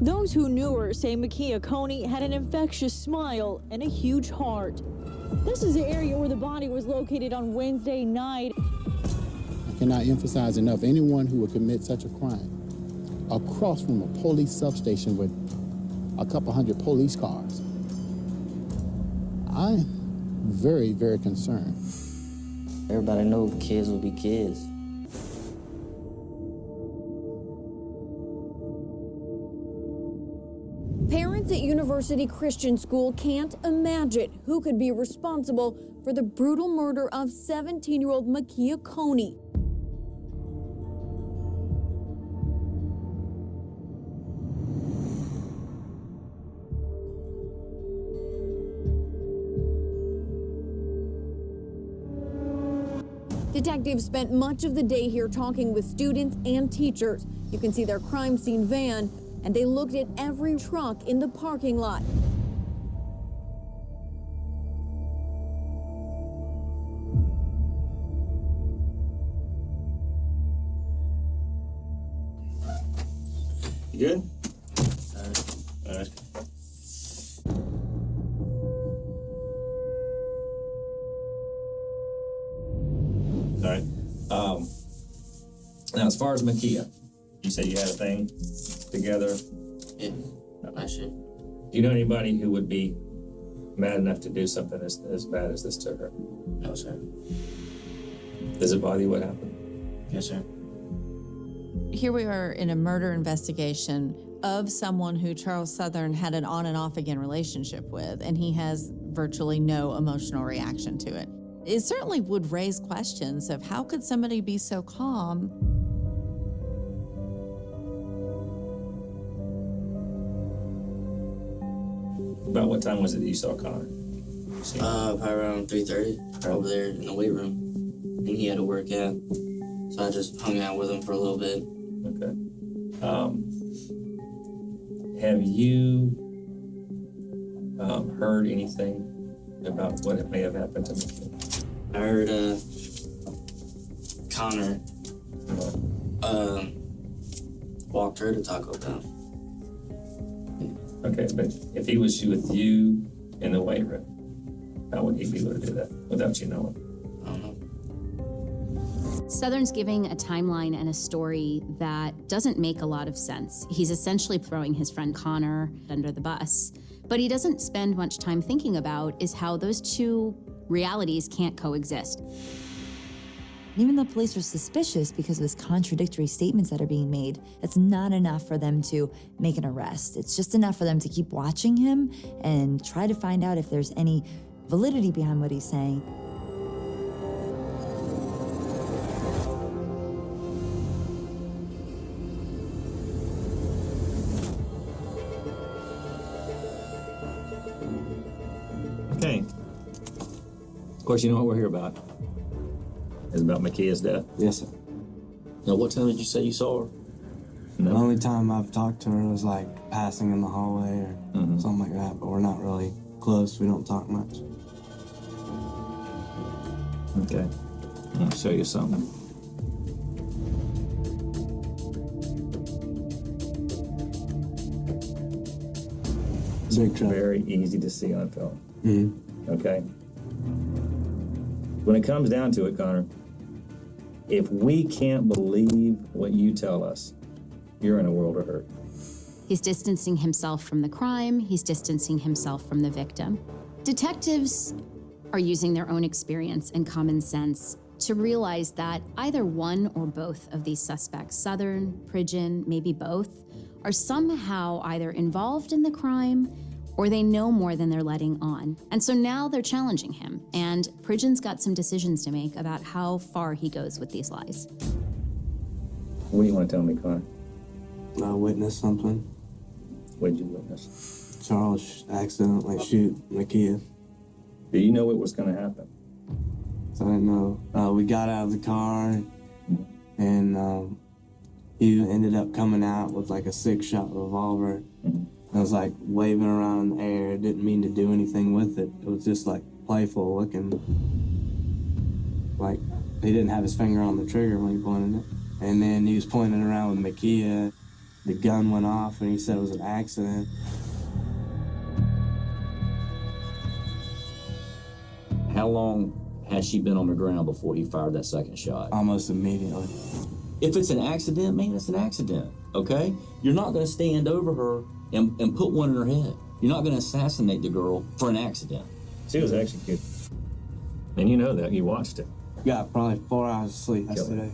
Those who knew her say Makia Coney had an infectious smile and a huge heart. This is the area where the body was located on Wednesday night. I cannot emphasize enough, anyone who would commit such a crime across from a police substation with a couple hundred police cars, I'm very, very concerned. Everybody knows kids will be kids. Parents at University Christian School can't imagine who could be responsible for the brutal murder of 17-year-old Makia Coney. Detectives spent much of the day here talking with students and teachers. You can see their crime scene van, and they looked at every truck in the parking lot. You good? All right. All right. Now, as far as Makia, you said you had a thing together. Yeah, I should. Do you know anybody who would be mad enough to do something as bad as this to her? No, sir. Does it bother you what happened? Yes, sir. Here we are in a murder investigation of someone who Charles Southern had an on and off again relationship with, and he has virtually no emotional reaction to it. It certainly would raise questions of how could somebody be so calm? About what time was it that you saw Connor? Probably around 3:30, over there in the weight room. And he had to work out. So I just hung out with him for a little bit. Okay. Have you heard anything about what it may have happened to me? I heard Connor walked her to Taco Bell. Okay, but if he was with you in the weight room, how would he be able to do that without you knowing? I don't know. Southern's giving a timeline and a story that doesn't make a lot of sense. He's essentially throwing his friend Connor under the bus, but he doesn't spend much time thinking about is how those two realities can't coexist. Even though police are suspicious because of his contradictory statements that are being made, it's not enough for them to make an arrest. It's just enough for them to keep watching him and try to find out if there's any validity behind what he's saying. Okay. Of course, you know what we're here about. It's about Makia's death. Yes, sir. Now, what time did you say you saw her? No. The only time I've talked to her was like passing in the hallway or something like that, but we're not really close. We don't talk much. Okay. I'll show you something. Big truck. Very easy to see on film. Mm-hmm. Okay? When it comes down to it, Connor, if we can't believe what you tell us, you're in a world of hurt. He's distancing himself from the crime. He's distancing himself from the victim. Detectives are using their own experience and common sense to realize that either one or both of these suspects, Southern, Pridgeon, maybe both, are somehow either involved in the crime or they know more than they're letting on. And so now they're challenging him, and Pridgeon's got some decisions to make about how far he goes with these lies. What do you want to tell me, Connor? I witnessed something. What did you witness? Charles accidentally shoot Makia. Do you know what was going to happen? So I didn't know. We got out of the car, and he ended up coming out with like a 6-shot revolver. I was like waving around in the air. Didn't mean to do anything with it. It was just like playful looking. Like he didn't have his finger on the trigger when he pointed it. And then he was pointing around with Makia. the gun went off and he said it was an accident. How long has she been on the ground before he fired that second shot? Almost immediately. If it's an accident, man, it's an accident, okay? You're not going to stand over her and put one in her head. You're not going to assassinate the girl for an accident. She was executed. And you know that, you watched it. Got probably 4 hours of sleep yesterday.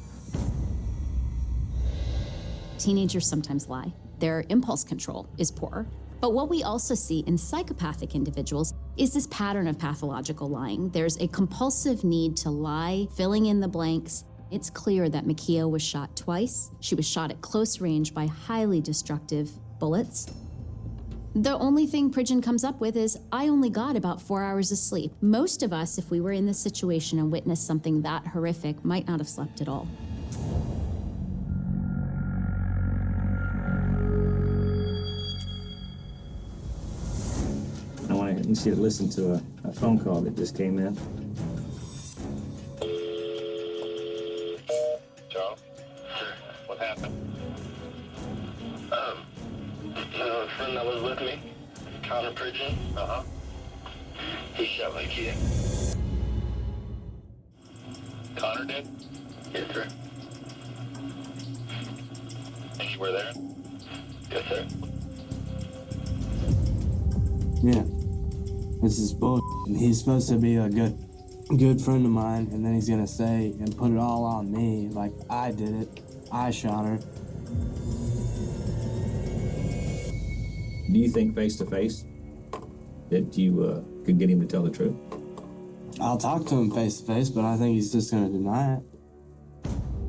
Teenagers sometimes lie. Their impulse control is poor. But what we also see in psychopathic individuals is this pattern of pathological lying. There's a compulsive need to lie, filling in the blanks. It's clear that Makia was shot twice. She was shot at close range by highly destructive bullets. The only thing Pridgeon comes up with is, I only got about 4 hours of sleep. Most of us, if we were in this situation and witnessed something that horrific, might not have slept at all. I want you to listen to a phone call that just came in. Charles? What happened? A friend that was with me, Connor Pridgeon. He shot my kid. Connor did? Yes, sir. And you were there? Yes, sir. Yeah. This is bullshit. He's supposed to be a good friend of mine, and then he's gonna say and put it all on me, like I did it, I shot her. Do you think face-to-face that you could get him to tell the truth? I'll talk to him face-to-face, but I think he's just gonna deny it.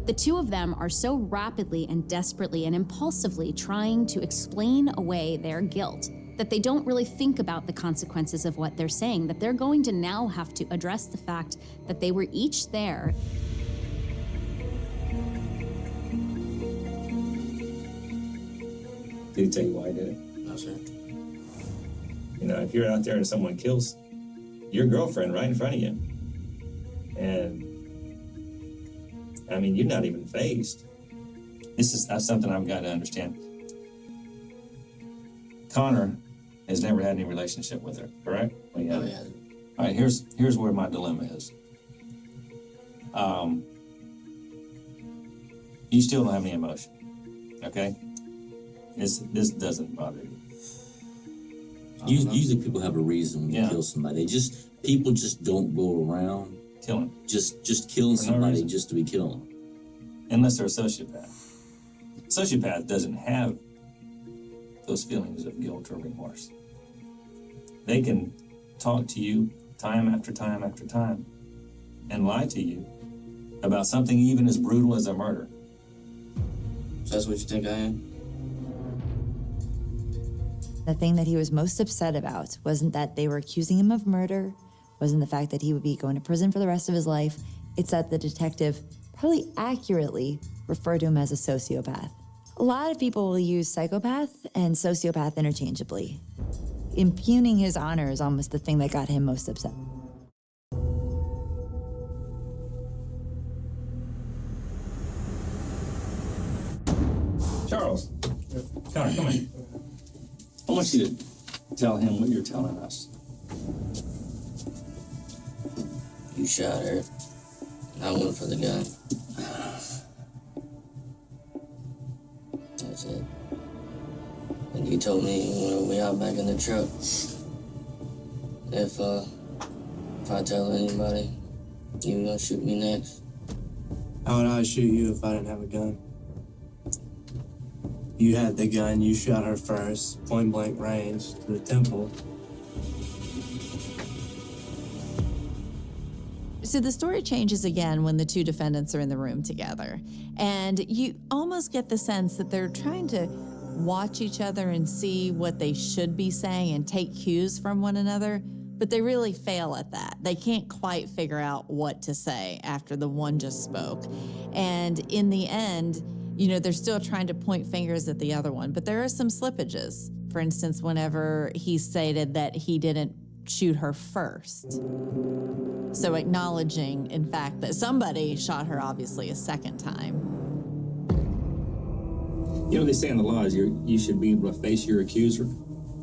The two of them are so rapidly and desperately and impulsively trying to explain away their guilt that they don't really think about the consequences of what they're saying, that they're going to now have to address the fact that they were each there. Did he tell you why he did it? No, sir. You know, if you're out there and someone kills your girlfriend right in front of you, and I mean, you're not even fazed. That's something I've got to understand. Connor has never had any relationship with her, correct? No, he hasn't. All right, here's where my dilemma is. You still don't have any emotion, okay? This doesn't bother you. Usually people have a reason when you kill somebody. People just don't go around killing. Just killing somebody just to be killing. Unless they're a sociopath. Sociopath doesn't have those feelings of guilt or remorse. They can talk to you time after time after time and lie to you about something even as brutal as a murder. So that's what you think I am? The thing that he was most upset about wasn't that they were accusing him of murder, wasn't the fact that he would be going to prison for the rest of his life. It's that the detective probably accurately referred to him as a sociopath. A lot of people will use psychopath and sociopath interchangeably. Impugning his honor is almost the thing that got him most upset. Charles, Connor, come in. I want you to tell him what you're telling us. You shot her. I went for the gun. That's it. And you told me when we got back in the truck, if I tell anybody, you were gonna shoot me next. How would I shoot you if I didn't have a gun? You had the gun, you shot her first, point blank range to the temple. So the story changes again when the two defendants are in the room together. And you almost get the sense that they're trying to watch each other and see what they should be saying and take cues from one another, but they really fail at that. They can't quite figure out what to say after the one just spoke. And in the end, you know, they're still trying to point fingers at the other one, but there are some slippages. For instance, whenever he stated that he didn't shoot her first. So acknowledging, in fact, that somebody shot her obviously a second time. You know, they say in the law is you should be able to face your accuser.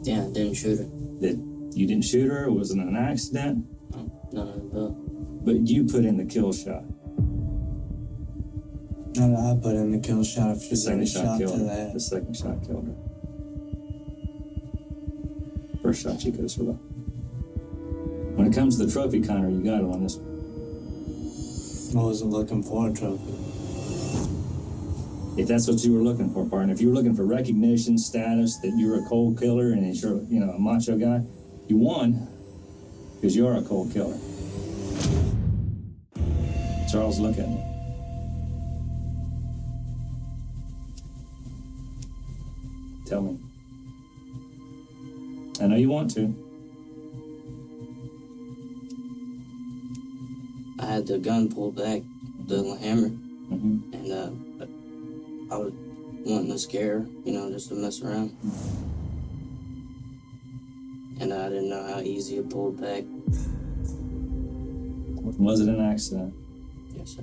Yeah, I didn't shoot her. That you didn't shoot her, it wasn't an accident. None of the above. But you put in the kill shot. No, I put in the kill shot. If The second shot killed to her. the head. The second shot killed her. First shot she could have survived. When it comes to the trophy, Connor, you got it on this one. I wasn't looking for a trophy. If that's what you were looking for, partner, if you were looking for recognition, status, that you're a cold killer and you're, you know, a macho guy, you won because you're a cold killer. Charles, look at me. Tell me. I know you want to. I had the gun pulled back, the hammer, Mm-hmm. and I was wanting to scare her, you know, just to mess around. And I didn't know how easy it pulled back. Was it an accident? Yes, sir.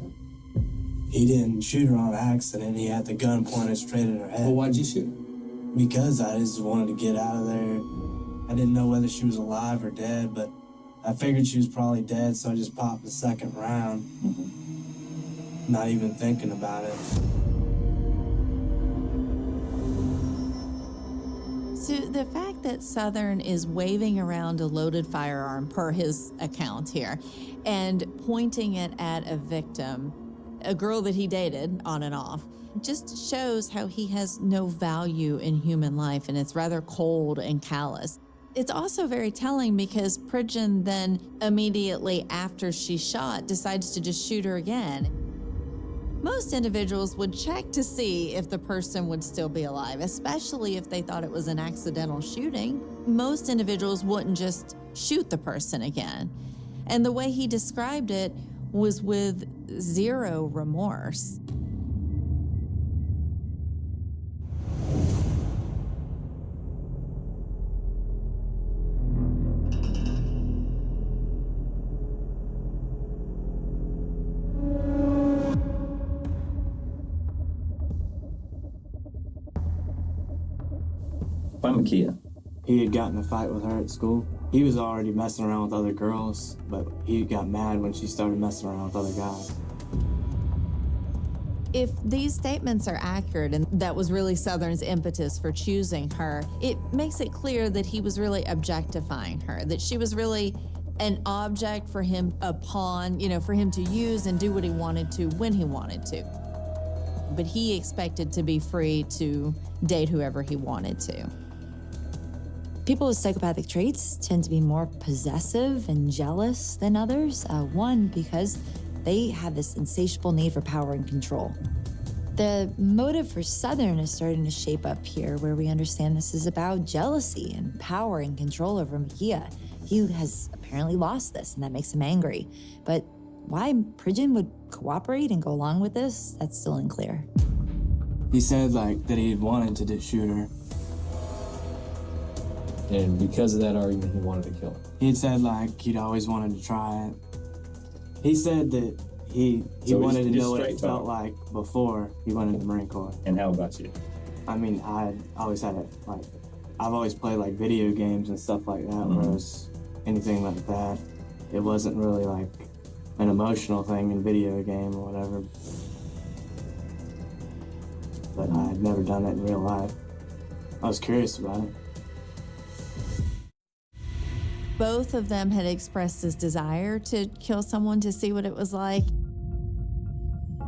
He didn't shoot her on accident. He had the gun pointed straight at her head. Well, why'd you shoot her? Because I just wanted to get out of there. I didn't know whether she was alive or dead, but I figured she was probably dead, so I just popped the second round. Mm-hmm. Not even thinking about it. So the fact that Southern is waving around a loaded firearm, per his account here, and pointing it at a victim, a girl that he dated on and off, just shows how he has no value in human life, and it's rather cold and callous. It's also very telling because Pridgeon then, immediately after she's shot, decides to just shoot her again. Most individuals would check to see if the person would still be alive, especially if they thought it was an accidental shooting. Most individuals wouldn't just shoot the person again. And the way he described it was with zero remorse. Why Makia? He had gotten in a fight with her at school. He was already messing around with other girls, but he got mad when she started messing around with other guys. If these statements are accurate and that was really Southern's impetus for choosing her, it makes it clear that he was really objectifying her, that she was really an object for him, a pawn, you know, for him to use and do what he wanted to when he wanted to. But he expected to be free to date whoever he wanted to. People with psychopathic traits tend to be more possessive and jealous than others. One, because they have this insatiable need for power and control. The motive for Southern is starting to shape up here, where we understand this is about jealousy and power and control over Makia. He has apparently lost this, and that makes him angry. But why Pridgeon would cooperate and go along with this, that's still unclear. He said, like, that he had wanted to shoot her. And because of that argument, he wanted to kill her. He had said, like, he'd always wanted to try it. He said that he So wanted to just know what straight it felt talk. like before he went in the Marine Corps. And how about you? I mean, I always had it, like, I've always played, like, video games and stuff like that, whereas anything like that, it wasn't really, like, an emotional thing in video game or whatever. But I had never done it in real life. I was curious about it. Both of them had expressed this desire to kill someone to see what it was like.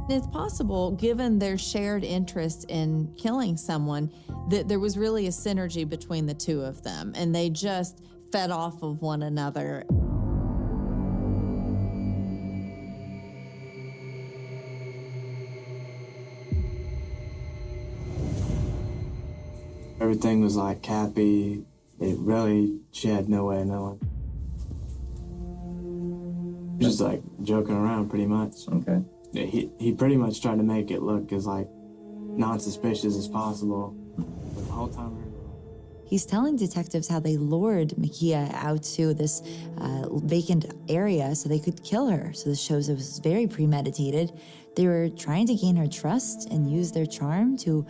It's possible, given their shared interest in killing someone, that there was really a synergy between the two of them, and they just fed off of one another. Everything was, like, happy. She had no way of knowing. Just, like, joking around, pretty much. Okay. He pretty much tried to make it look as, like, non-suspicious as possible. But the whole time He's telling detectives how they lured Makia out to this vacant area so they could kill her. So this shows it was very premeditated. They were trying to gain her trust and use their charm to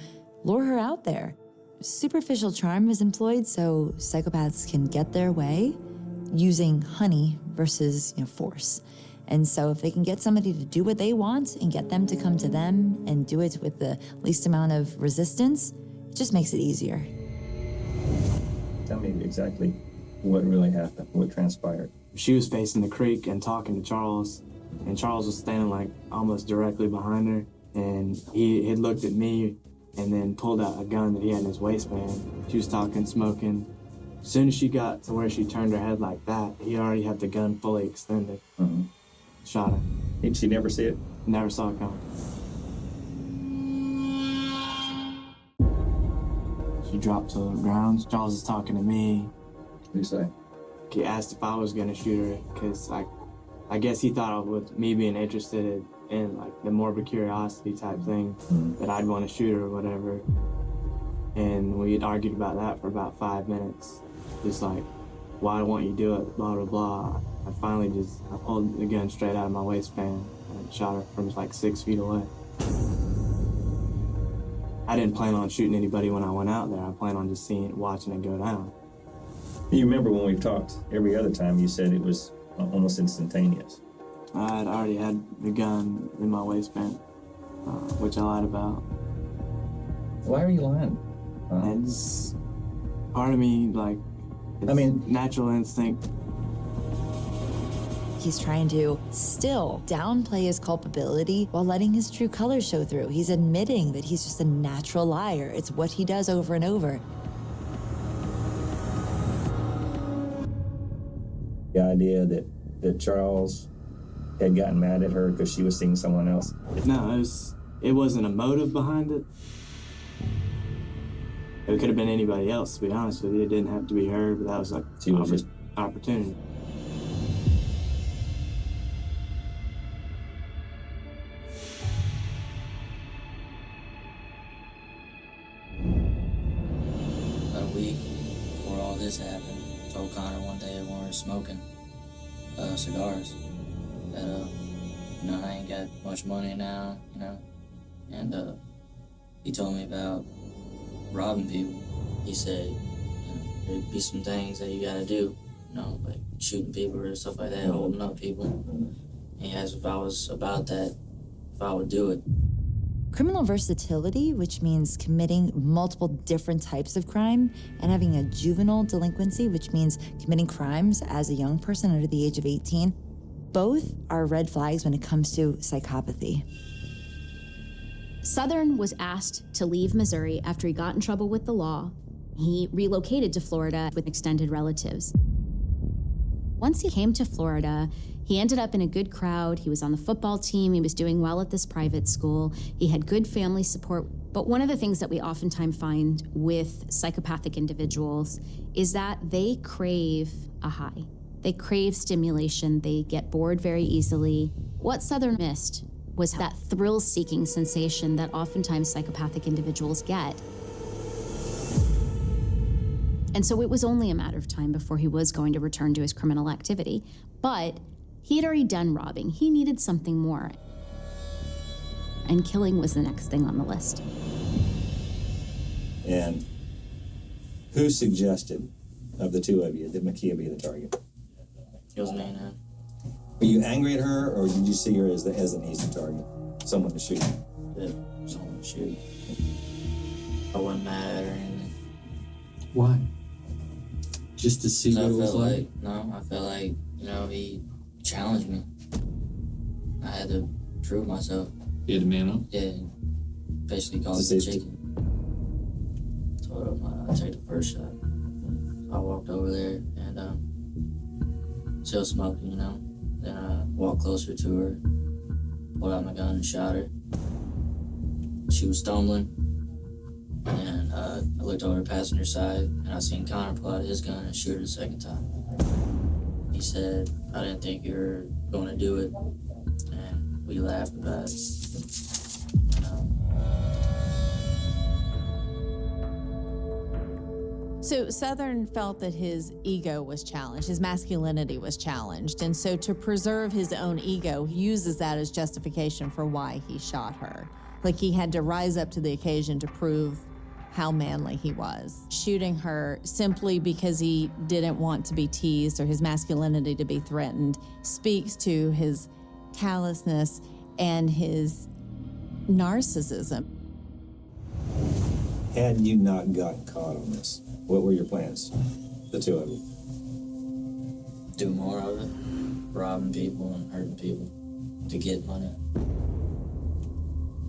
lure her out there. Superficial charm is employed so psychopaths can get their way using honey versus force. And so if they can get somebody to do what they want and get them to come to them and do it with the least amount of resistance, it just makes it easier. Tell me exactly what really happened, what transpired. She was facing the creek and talking to Charles, and Charles was standing like almost directly behind her, and he had looked at me and then pulled out a gun that he had in his waistband. She was talking, smoking. As soon as she got to where she turned her head like that, he already had the gun fully extended. Shot her. Did she never see it? Never saw it coming. She dropped to the ground. Charles is talking to me. What did you say? He asked if I was gonna shoot her, because I guess he thought with me being interested in like the morbid curiosity type thing, that I'd want to shoot her or whatever. And we had argued about that for about 5 minutes. Just like, why won't you do it, blah, blah, blah. I finally I pulled the gun straight out of my waistband and shot her from like 6 feet away. I didn't plan on shooting anybody when I went out there. I planned on just watching it go down. You remember when we've talked, every other time you said it was almost instantaneous. I had already had the gun in my waistband, which I lied about. Why are you lying? It's part of me, like, natural instinct. He's trying to still downplay his culpability while letting his true colors show through. He's admitting that he's just a natural liar. It's what he does over and over. The idea that Charles had gotten mad at her because she was seeing someone else. No, it wasn't a motive behind it. It could have been anybody else, to be honest with you. It didn't have to be her, but that was like just opportunity. About a week before all this happened, I told Connor one day when we were smoking cigars that I ain't got much money now, and he told me about robbing people. He said, there'd be some things that you gotta do, like shooting people or stuff like that, holding up people. And he asked if I was about that, if I would do it. Criminal versatility, which means committing multiple different types of crime, and having a juvenile delinquency, which means committing crimes as a young person under the age of 18, both are red flags when it comes to psychopathy. Southern was asked to leave Missouri after he got in trouble with the law. He relocated to Florida with extended relatives. Once he came to Florida, he ended up in a good crowd. He was on the football team. He was doing well at this private school. He had good family support. But one of the things that we oftentimes find with psychopathic individuals is that they crave a high. They crave stimulation. They get bored very easily. What Southern missed was that thrill-seeking sensation that oftentimes psychopathic individuals get. And so it was only a matter of time before he was going to return to his criminal activity. But he had already done robbing. He needed something more. And killing was the next thing on the list. And who suggested, of the two of you, that Makia be the target? It was me, man. Were you angry at her, or did you see her as an easy target? Someone to shoot? Yeah, someone to shoot. I wasn't mad at her or anything. Why? Just to see what it was like? No, I felt like, he challenged me. I had to prove myself. You had to man up? Yeah. Basically called it the chicken. Told him I'd take the first shot. So I walked over there and still smoking, Then I walked closer to her, pulled out my gun and shot her. She was stumbling. And I looked over the passenger side, and I seen Connor pull out his gun and shoot her the second time. He said, I didn't think you were going to do it. And we laughed about it. So Southern felt that his ego was challenged, his masculinity was challenged, and so to preserve his own ego, he uses that as justification for why he shot her. Like he had to rise up to the occasion to prove how manly he was. Shooting her simply because he didn't want to be teased or his masculinity to be threatened speaks to his callousness and his narcissism. Had you not gotten caught on this, what were your plans, the two of you? Do more of it, robbing people and hurting people to get money.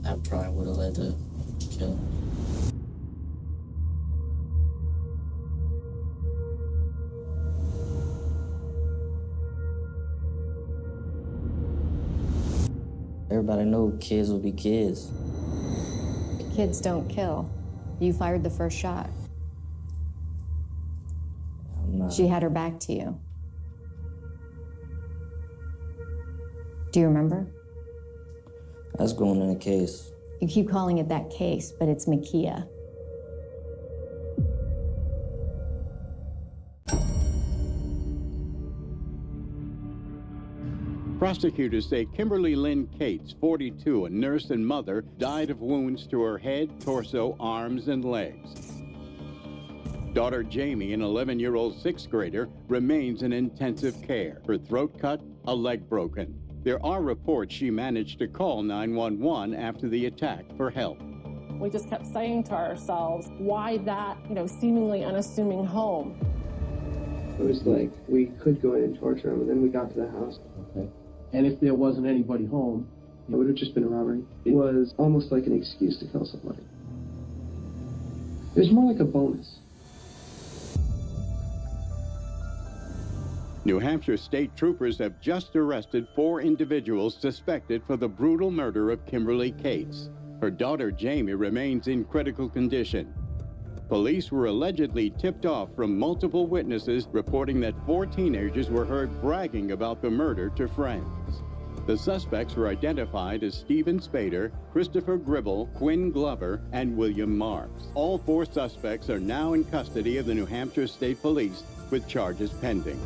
That probably would have led to killing. Everybody knew kids would be kids. Kids don't kill. You fired the first shot. She had her back to you. Do you remember? That's going in a case. You keep calling it that case, but it's Makia. Prosecutors say Kimberly Lynn Cates, 42, a nurse and mother, died of wounds to her head, torso, arms, and legs. Daughter Jamie, an 11-year-old sixth grader, remains in intensive care. Her throat cut, a leg broken. There are reports she managed to call 911 after the attack for help. We just kept saying to ourselves, why that, seemingly unassuming home? It was like we could go in and torture him, and then we got to the house. Okay. And if there wasn't anybody home, it would have just been a robbery. It was almost like an excuse to kill somebody. It was more like a bonus. New Hampshire state troopers have just arrested 4 individuals suspected for the brutal murder of Kimberly Cates. Her daughter Jamie remains in critical condition. Police were allegedly tipped off from multiple witnesses reporting that 4 teenagers were heard bragging about the murder to friends. The suspects were identified as Stephen Spader, Christopher Gribble, Quinn Glover, and William Marks. All 4 suspects are now in custody of the New Hampshire State Police with charges pending.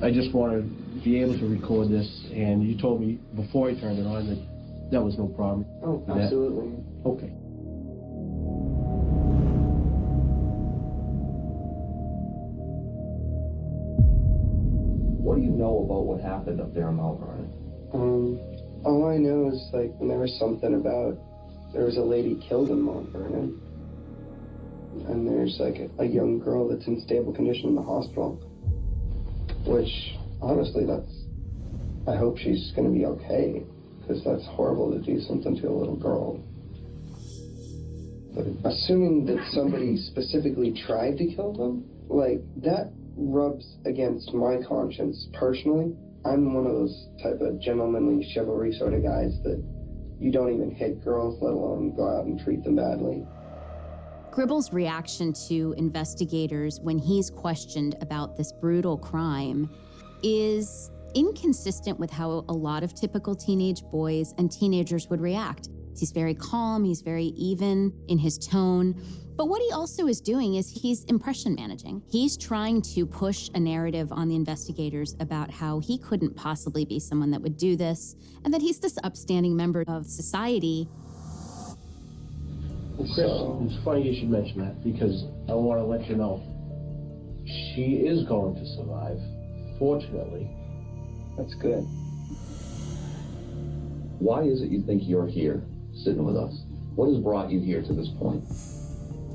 I just wanted to be able to record this, and you told me before I turned it on that that was no problem. Oh, absolutely. Okay. What do you know about what happened up there in Mount Vernon? All I know is, when there was something about, there was a lady killed in Mount Vernon, and there's, a young girl that's in stable condition in the hospital, which, honestly, I hope she's going to be okay, because that's horrible to do something to a little girl. But assuming that somebody specifically tried to kill them, that rubs against my conscience personally. I'm one of those type of gentlemanly chivalry sort of guys that you don't even hit girls, let alone go out and treat them badly. Gribble's reaction to investigators when he's questioned about this brutal crime is inconsistent with how a lot of typical teenage boys and teenagers would react. He's very calm, he's very even in his tone. But what he also is doing is he's impression managing. He's trying to push a narrative on the investigators about how he couldn't possibly be someone that would do this, and that he's this upstanding member of society. Well, Chris, it's funny you should mention that, because I want to let you know, she is going to survive, fortunately. That's good. Why is it you think you're here, sitting with us? What has brought you here to this point?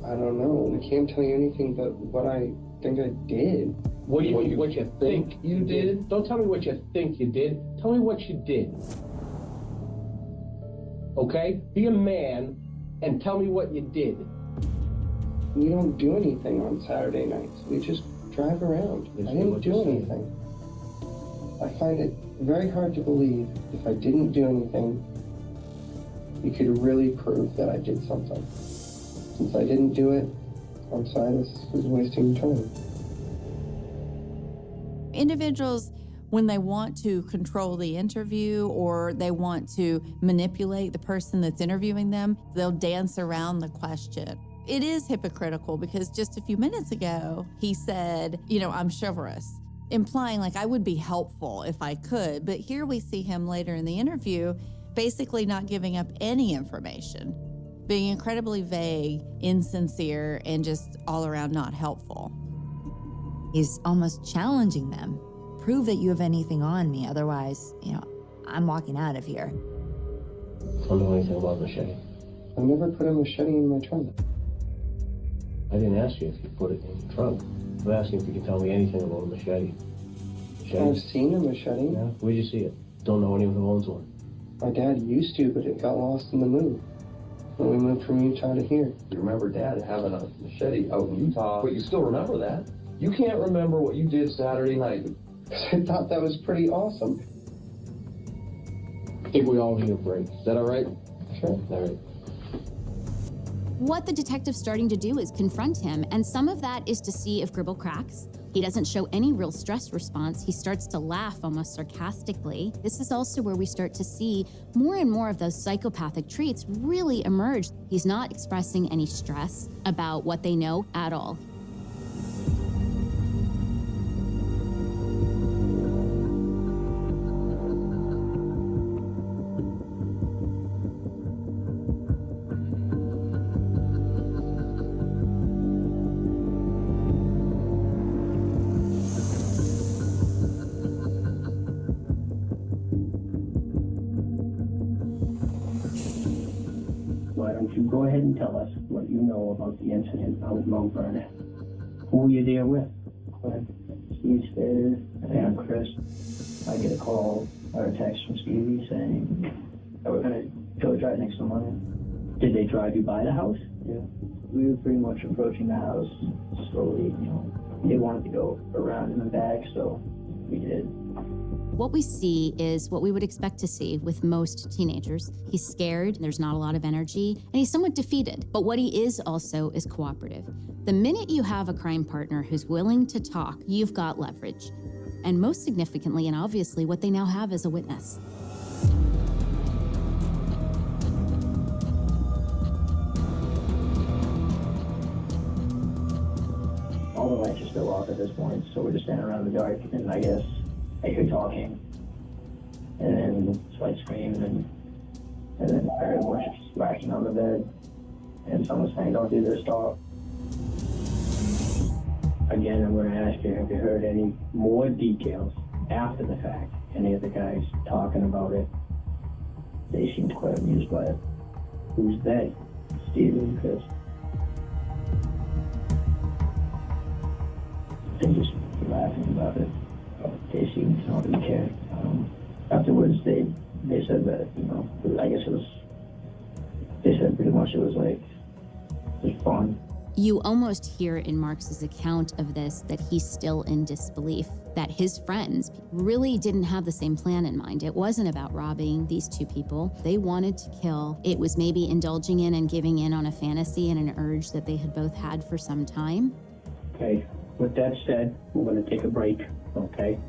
I don't know. I can't tell you anything but what I think I did. What you think you did? Don't tell me what you think you did. Tell me what you did. Okay? Be a man and tell me what you did. We don't do anything on Saturday nights. We just drive around. I didn't do anything. I find it very hard to believe if I didn't do anything, you could really prove that I did something. Since I didn't do it, I'm sorry, this was wasting time. Individuals, when they want to control the interview or they want to manipulate the person that's interviewing them, they'll dance around the question. It is hypocritical because just a few minutes ago, he said, I'm chivalrous. implying like I would be helpful if I could. But here we see him later in the interview basically not giving up any information, being incredibly vague, insincere, and just all around not helpful. He's almost challenging them. Prove that you have anything on me, otherwise, I'm walking out of here. I don't know anything about machete. I never put a machete in my trunk. I didn't ask you if you put it in the trunk. I'm asking if you can tell me anything about a machete. I've seen a machete. Yeah? Where'd you see it? Don't know anyone who owns one. My dad used to, but it got lost in the move. When we moved from Utah to here. You remember Dad having a machete out in Utah, but you still remember that. You can't remember what you did Saturday night. I thought that was pretty awesome. I think we all need a break. Is that all right? Sure. All right. What the detective's starting to do is confront him, and some of that is to see if Gribble cracks. He doesn't show any real stress response. He starts to laugh almost sarcastically. This is also where we start to see more and more of those psychopathic traits really emerge. He's not expressing any stress about what they know at all. Why don't you go ahead and tell us what you know about the incident out in Mount Vernon? Who were you there with? Steve's there, and I'm Chris. I get a call or a text from Stevie saying that we're gonna go drive next to mine. Did they drive you by the house? Yeah. We were pretty much approaching the house slowly, They wanted to go around in the back, so we did. What we see is what we would expect to see with most teenagers. He's scared, there's not a lot of energy, and he's somewhat defeated. But what he is also is cooperative. The minute you have a crime partner who's willing to talk, you've got leverage. And most significantly and obviously, what they now have is a witness. All the lights are still off at this point, so we're just standing around in the dark, and I guess I hear talking, and then so I screamed, and then I heard a bunch of splashing on the bed, and someone saying, "Don't do this, stop." Again, I'm going to ask you, have you heard any more details after the fact? Any of the guys talking about it? They seemed quite amused by it. Who's they? Steve and Chris. They just laughing about it. They seemed to not really care. Afterwards, they said that, I guess it was, they said pretty much it was fun. You almost hear in Marks's account of this that he's still in disbelief, that his friends really didn't have the same plan in mind. It wasn't about robbing these two people. They wanted to kill. It was maybe indulging in and giving in on a fantasy and an urge that they had both had for some time. Okay, with that said, we're going to take a break, okay?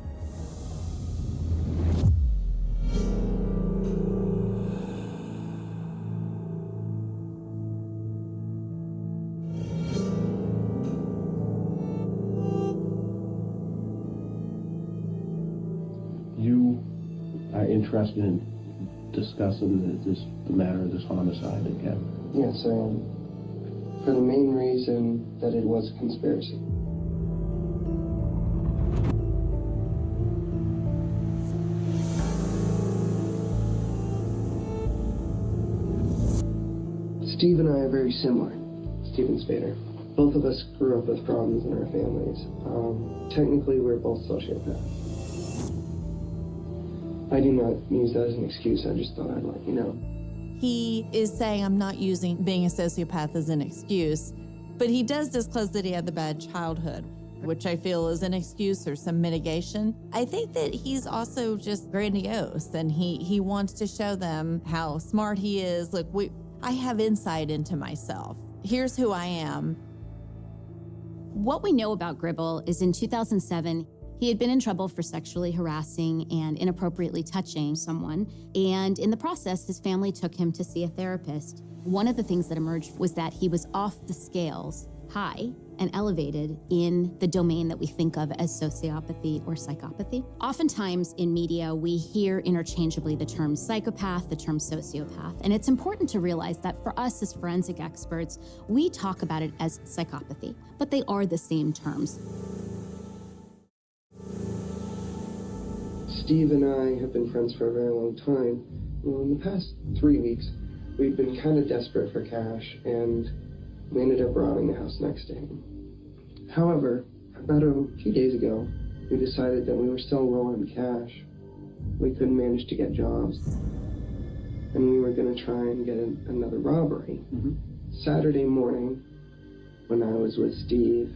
You are interested in discussing the matter of this homicide again? Yes, I am. For the main reason that it was a conspiracy. Steve and I are very similar. Steve and Spader. Both of us grew up with problems in our families. Technically, we're both sociopaths. I do not use that as an excuse. I just thought I'd let you know. He is saying, I'm not using being a sociopath as an excuse, but he does disclose that he had the bad childhood, which I feel is an excuse or some mitigation. I think that he's also just grandiose, and he wants to show them how smart he is. Look, I have insight into myself. Here's who I am. What we know about Gribble is in 2007, he had been in trouble for sexually harassing and inappropriately touching someone, and in the process, his family took him to see a therapist. One of the things that emerged was that he was off the scales. high and elevated in the domain that we think of as sociopathy or psychopathy. Oftentimes in media, we hear interchangeably the term psychopath, the term sociopath, and it's important to realize that for us as forensic experts, we talk about it as psychopathy, but they are the same terms. Steve and I have been friends for a very long time. Well, in the past 3 weeks, we've been kind of desperate for cash, and we ended up robbing the house next to him. However, about a few days ago, we decided that we were still low on cash. We couldn't manage to get jobs, and we were going to try and get another robbery. Saturday morning, when I was with Steve,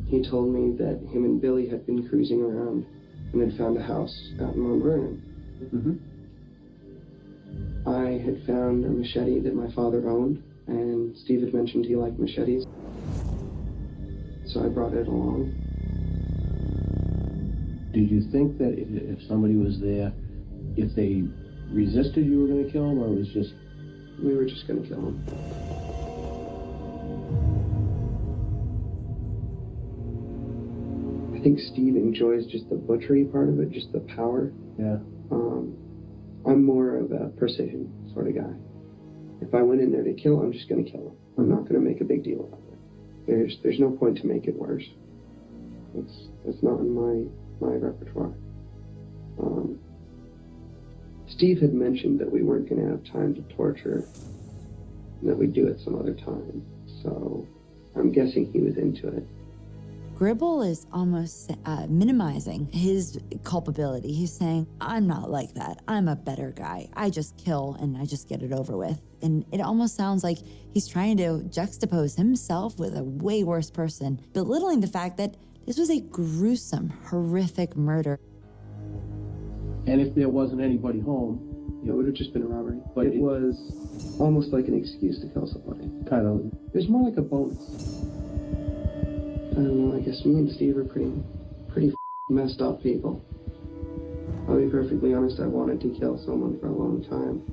he told me that him and Billy had been cruising around and had found a house out in Mount Vernon. I had found a machete that my father owned, and Steve had mentioned he liked machetes, so I brought it along. Did you think that if somebody was there, if they resisted, you were going to kill them, or it was just... We were just going to kill them. I think Steve enjoys just the butchery part of it, just the power. Yeah. I'm more of a precision sort of guy. If I went in there to kill, I'm just going to kill him. I'm not going to make a big deal about it. There's no point to make it worse. It's not in my repertoire. Steve had mentioned that we weren't going to have time to torture, and that we'd do it some other time. So I'm guessing he was into it. Gribble is almost minimizing his culpability. He's saying, I'm not like that. I'm a better guy. I just kill and I just get it over with. And it almost sounds like he's trying to juxtapose himself with a way worse person, belittling the fact that this was a gruesome, horrific murder. And if there wasn't anybody home, it would have just been a robbery. But it was almost like an excuse to kill somebody. Kind of. It was more like a bonus. I don't know, I guess me and Steve are pretty messed up people. I'll be perfectly honest, I wanted to kill someone for a long time.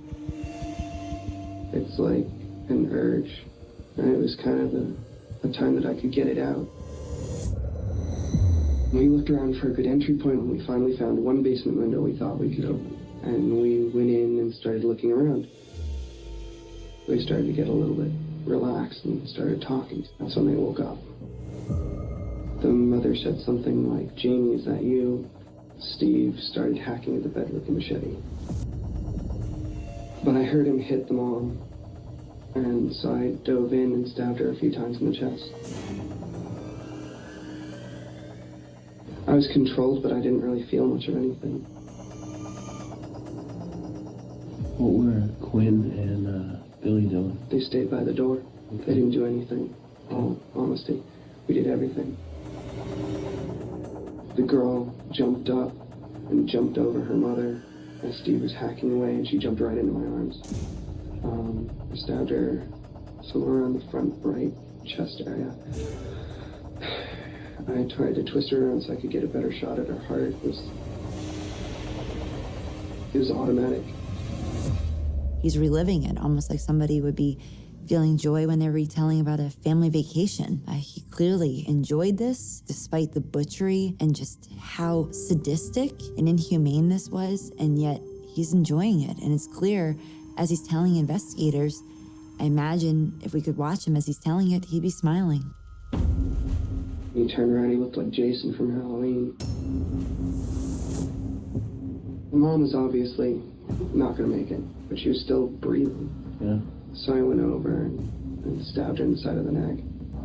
It's like an urge, and it was kind of a time that I could get it out. We looked around for a good entry point when we finally found one basement window we thought we could open. And we went in and started looking around. We started to get a little bit relaxed and started talking. That's when they woke up. The mother said something like, "Jamie, is that you?" Steve started hacking at the bed with a machete. But I heard him hit the mom, and so I dove in and stabbed her a few times in the chest. I was controlled, but I didn't really feel much of anything. What were Quinn and Billy doing? They stayed by the door. Okay. They didn't do anything. All honesty, we did everything. The girl jumped up and jumped over her mother as Steve was hacking away, and she jumped right into my arms. I stabbed her somewhere around the front right chest area. I tried to twist her around so I could get a better shot at her heart. It was automatic. He's reliving it, almost like somebody would be feeling joy when they're retelling about a family vacation. He clearly enjoyed this, despite the butchery and just how sadistic and inhumane this was, and yet he's enjoying it. And it's clear as he's telling investigators, I imagine if we could watch him as he's telling it, he'd be smiling. He turned around, he looked like Jason from Halloween. Mom was obviously not gonna make it, but she was still breathing. Yeah. So I went over and stabbed her in the side of the neck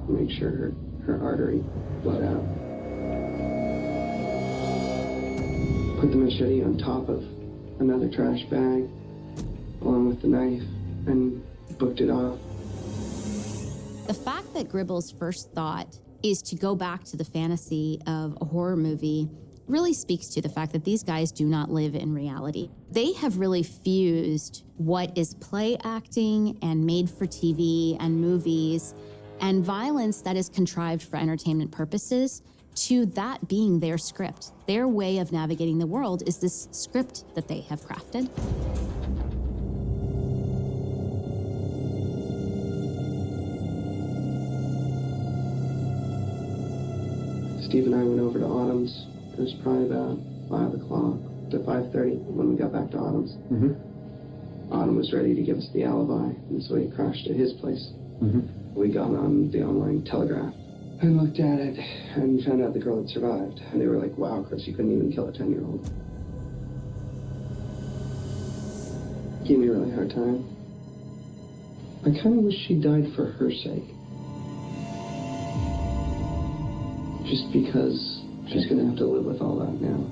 to make sure her artery bled out. Put the machete on top of another trash bag, along with the knife, and booked it off. The fact that Gribble's first thought is to go back to the fantasy of a horror movie really speaks to the fact that these guys do not live in reality. They have really fused what is play acting and made for TV and movies and violence that is contrived for entertainment purposes to that being their script. Their way of navigating the world is this script that they have crafted. Steve and I went over to Autumn's. It was probably about 5 o'clock to 5:30 when we got back to Autumn's. Autumn was ready to give us the alibi, and so we crashed at his place. We got on the online telegraph and looked at it and found out the girl had survived. And they were like, wow, Chris, you couldn't even kill a 10-year-old. Gave me a really hard time. I kind of wish she died for her sake. Just because she's going to have to live with all that now.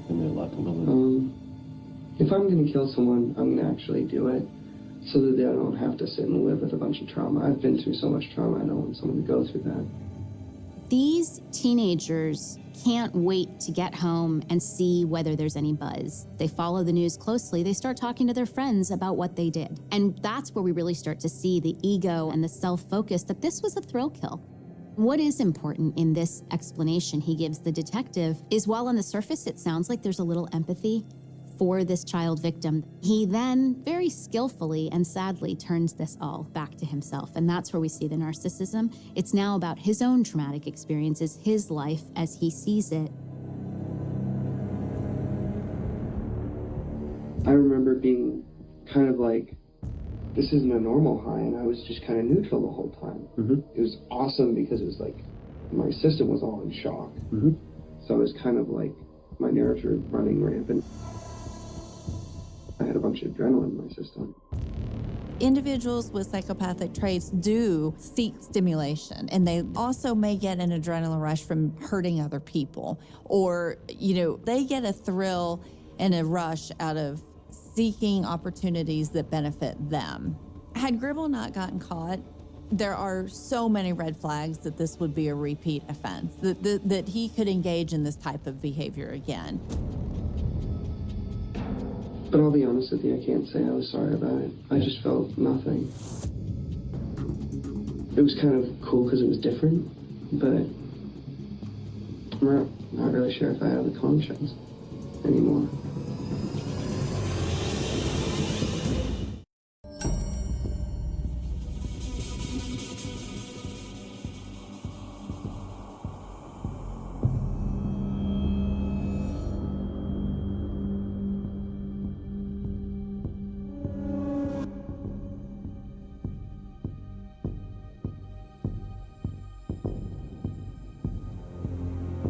If I'm going to kill someone, I'm going to actually do it so that they don't have to sit and live with a bunch of trauma. I've been through so much trauma, I don't want someone to go through that. These teenagers can't wait to get home and see whether there's any buzz. They follow the news closely. They start talking to their friends about what they did. And that's where we really start to see the ego and the self-focus that this was a thrill kill. What is important in this explanation he gives the detective is, while on the surface it sounds like there's a little empathy for this child victim, he then very skillfully and sadly turns this all back to himself. And that's where we see the narcissism. It's now about his own traumatic experiences, his life as he sees it. I remember being kind of like, this isn't a normal high, and I was just kind of neutral the whole time. It was awesome because it was like, my system was all in shock. So it was kind of like, my nerves were running rampant. I had a bunch of adrenaline in my system. Individuals with psychopathic traits do seek stimulation, and they also may get an adrenaline rush from hurting other people, or, they get a thrill and a rush out of seeking opportunities that benefit them. Had Gribble not gotten caught, there are so many red flags that this would be a repeat offense, that he could engage in this type of behavior again. But I'll be honest with you, I can't say I was sorry about it. I just felt nothing. It was kind of cool because it was different, but I'm not really sure if I have the conscience anymore.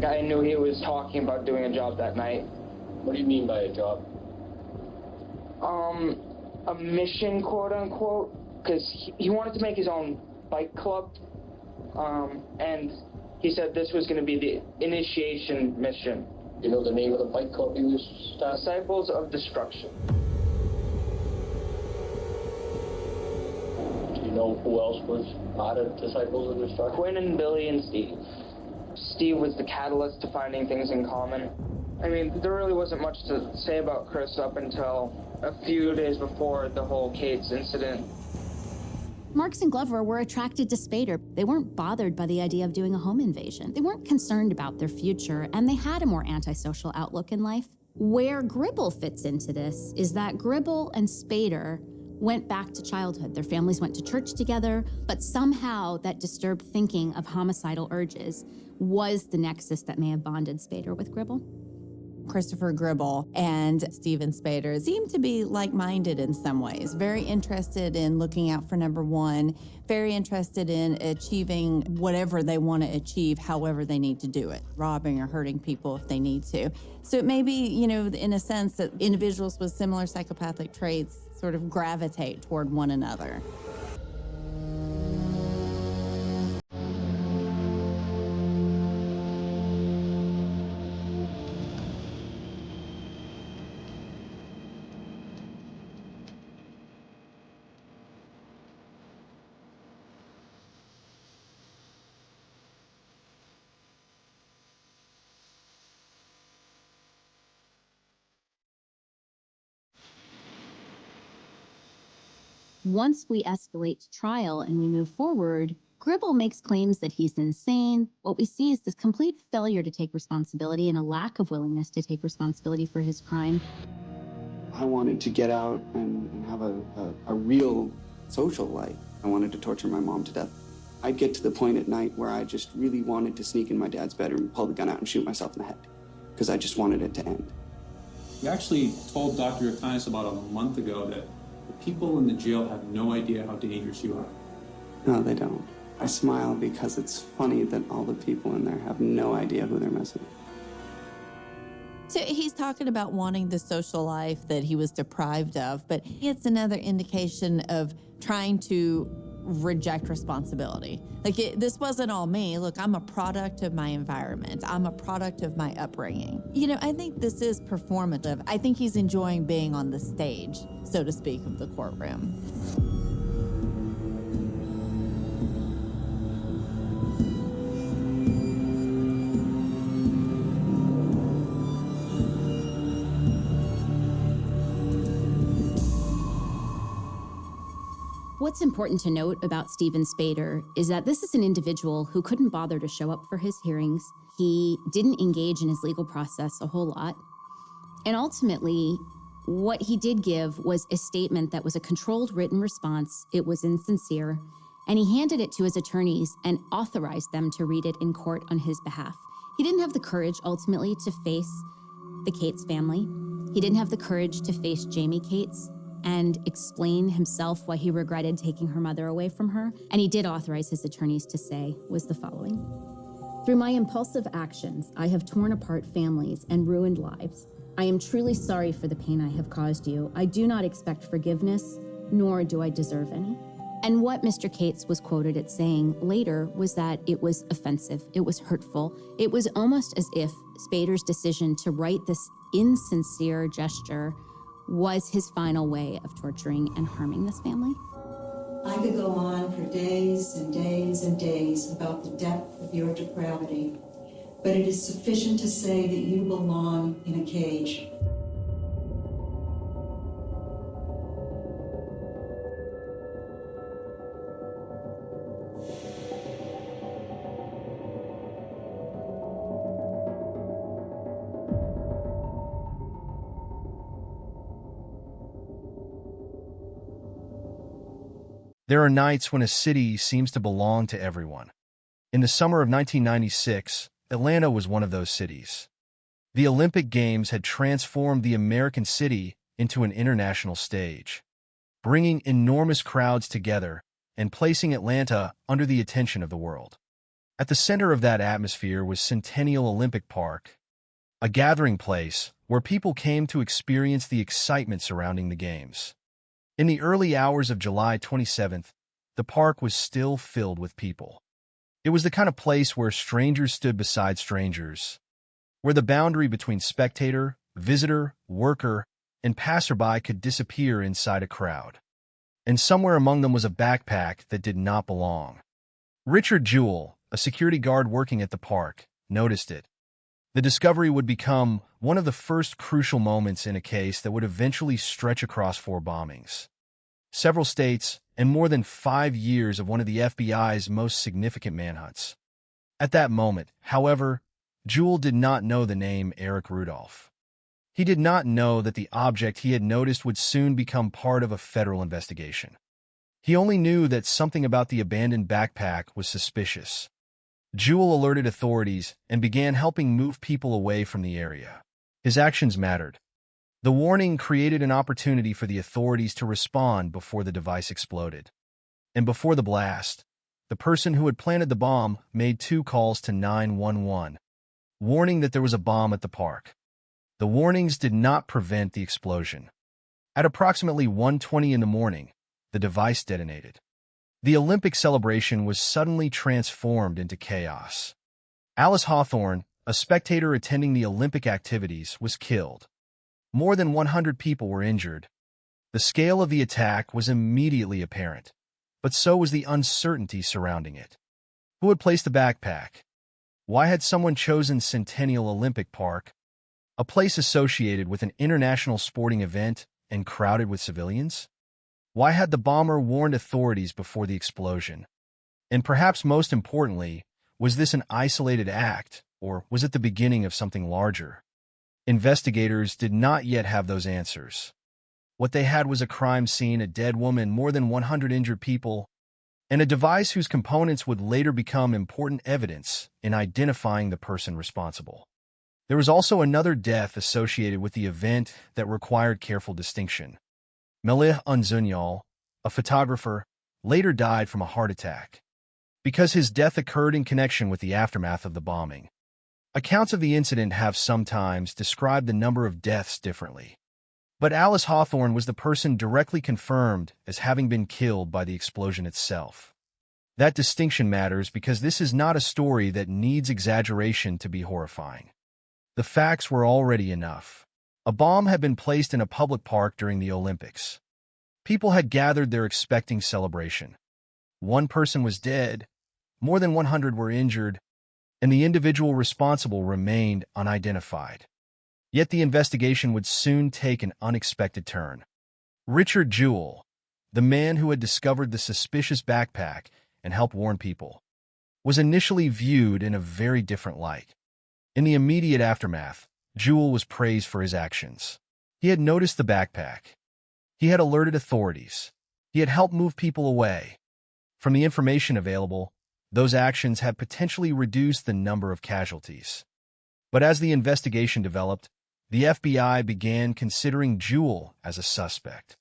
I knew he was talking about doing a job that night. What do you mean by a job? A mission, quote unquote, because he wanted to make his own bike club, and he said this was going to be the initiation mission. You know the name of the bike club he was starting? Disciples of Destruction. Do you know who else was part of Disciples of Destruction? Quinn and Billy and Steve. Steve was the catalyst to finding things in common. I mean, there really wasn't much to say about Chris up until a few days before the whole Kate's incident. Marks and Glover were attracted to Spader. They weren't bothered by the idea of doing a home invasion. They weren't concerned about their future, and they had a more antisocial outlook in life. Where Gribble fits into this is that Gribble and Spader went back to childhood. Their families went to church together, but somehow that disturbed thinking of homicidal urges was the nexus that may have bonded Spader with Gribble. Christopher Gribble and Steven Spader seem to be like-minded in some ways, very interested in looking out for number one, very interested in achieving whatever they want to achieve, however they need to do it, robbing or hurting people if they need to. So it may be, in a sense that individuals with similar psychopathic traits sort of gravitate toward one another. Once we escalate to trial and we move forward, Gribble makes claims that he's insane. What we see is this complete failure to take responsibility and a lack of willingness to take responsibility for his crime. I wanted to get out and have a real social life. I wanted to torture my mom to death. I'd get to the point at night where I just really wanted to sneak in my dad's bedroom, pull the gun out, and shoot myself in the head, because I just wanted it to end. You actually told Dr. Yotanis about a month ago that the people in the jail have no idea how dangerous you are. No, they don't. I smile because it's funny that all the people in there have no idea who they're messing with. So he's talking about wanting the social life that he was deprived of, but it's another indication of trying to reject responsibility. Like, this wasn't all me. Look, I'm a product of my environment. I'm a product of my upbringing. You know, I think this is performative. I think he's enjoying being on the stage, so to speak, of the courtroom. What's important to note about Steven Spader is that this is an individual who couldn't bother to show up for his hearings. He didn't engage in his legal process a whole lot. And ultimately, what he did give was a statement that was a controlled written response. It was insincere, and he handed it to his attorneys and authorized them to read it in court on his behalf. He didn't have the courage, ultimately, to face the Cates family. He didn't have the courage to face Jamie Cates and explain himself why he regretted taking her mother away from her. And he did authorize his attorneys to say was the following: "Through my impulsive actions, I have torn apart families and ruined lives. I am truly sorry for the pain I have caused you. I do not expect forgiveness, nor do I deserve any." And what Mr. Cates was quoted as saying later was that it was offensive, it was hurtful. It was almost as if Spader's decision to write this insincere gesture was his final way of torturing and harming this family. I could go on for days and days and days about the depth of your depravity, but it is sufficient to say that you belong in a cage. There are nights when a city seems to belong to everyone. In the summer of 1996, Atlanta was one of those cities. The Olympic Games had transformed the American city into an international stage, bringing enormous crowds together and placing Atlanta under the attention of the world. At the center of that atmosphere was Centennial Olympic Park, a gathering place where people came to experience the excitement surrounding the Games. In the early hours of July 27th, the park was still filled with people. It was the kind of place where strangers stood beside strangers, where the boundary between spectator, visitor, worker, and passerby could disappear inside a crowd. And somewhere among them was a backpack that did not belong. Richard Jewell, a security guard working at the park, noticed it. The discovery would become one of the first crucial moments in a case that would eventually stretch across 4 bombings, several states, and more than 5 years of one of the FBI's most significant manhunts. At that moment, however, Jewell did not know the name Eric Rudolph. He did not know that the object he had noticed would soon become part of a federal investigation. He only knew that something about the abandoned backpack was suspicious. Jewell alerted authorities and began helping move people away from the area. His actions mattered. The warning created an opportunity for the authorities to respond before the device exploded. And before the blast, the person who had planted the bomb made 2 calls to 911, warning that there was a bomb at the park. The warnings did not prevent the explosion. At approximately 1:20 in the morning, the device detonated. The Olympic celebration was suddenly transformed into chaos. Alice Hawthorne, a spectator attending the Olympic activities, was killed. More than 100 people were injured. The scale of the attack was immediately apparent, but so was the uncertainty surrounding it. Who had placed the backpack? Why had someone chosen Centennial Olympic Park, a place associated with an international sporting event and crowded with civilians? Why had the bomber warned authorities before the explosion? And perhaps most importantly, was this an isolated act, or was it the beginning of something larger? Investigators did not yet have those answers. What they had was a crime scene, a dead woman, more than 100 injured people, and a device whose components would later become important evidence in identifying the person responsible. There was also another death associated with the event that required careful distinction. Melih Unzunyal, a photographer, later died from a heart attack because his death occurred in connection with the aftermath of the bombing. Accounts of the incident have sometimes described the number of deaths differently, but Alice Hawthorne was the person directly confirmed as having been killed by the explosion itself. That distinction matters because this is not a story that needs exaggeration to be horrifying. The facts were already enough. A bomb had been placed in a public park during the Olympics. People had gathered there expecting celebration. One person was dead, more than 100 were injured, and the individual responsible remained unidentified. Yet the investigation would soon take an unexpected turn. Richard Jewell, the man who had discovered the suspicious backpack and helped warn people, was initially viewed in a very different light. In the immediate aftermath, Jewell was praised for his actions. He had noticed the backpack. He had alerted authorities. He had helped move people away. From the information available, those actions had potentially reduced the number of casualties. But as the investigation developed, the FBI began considering Jewell as a suspect.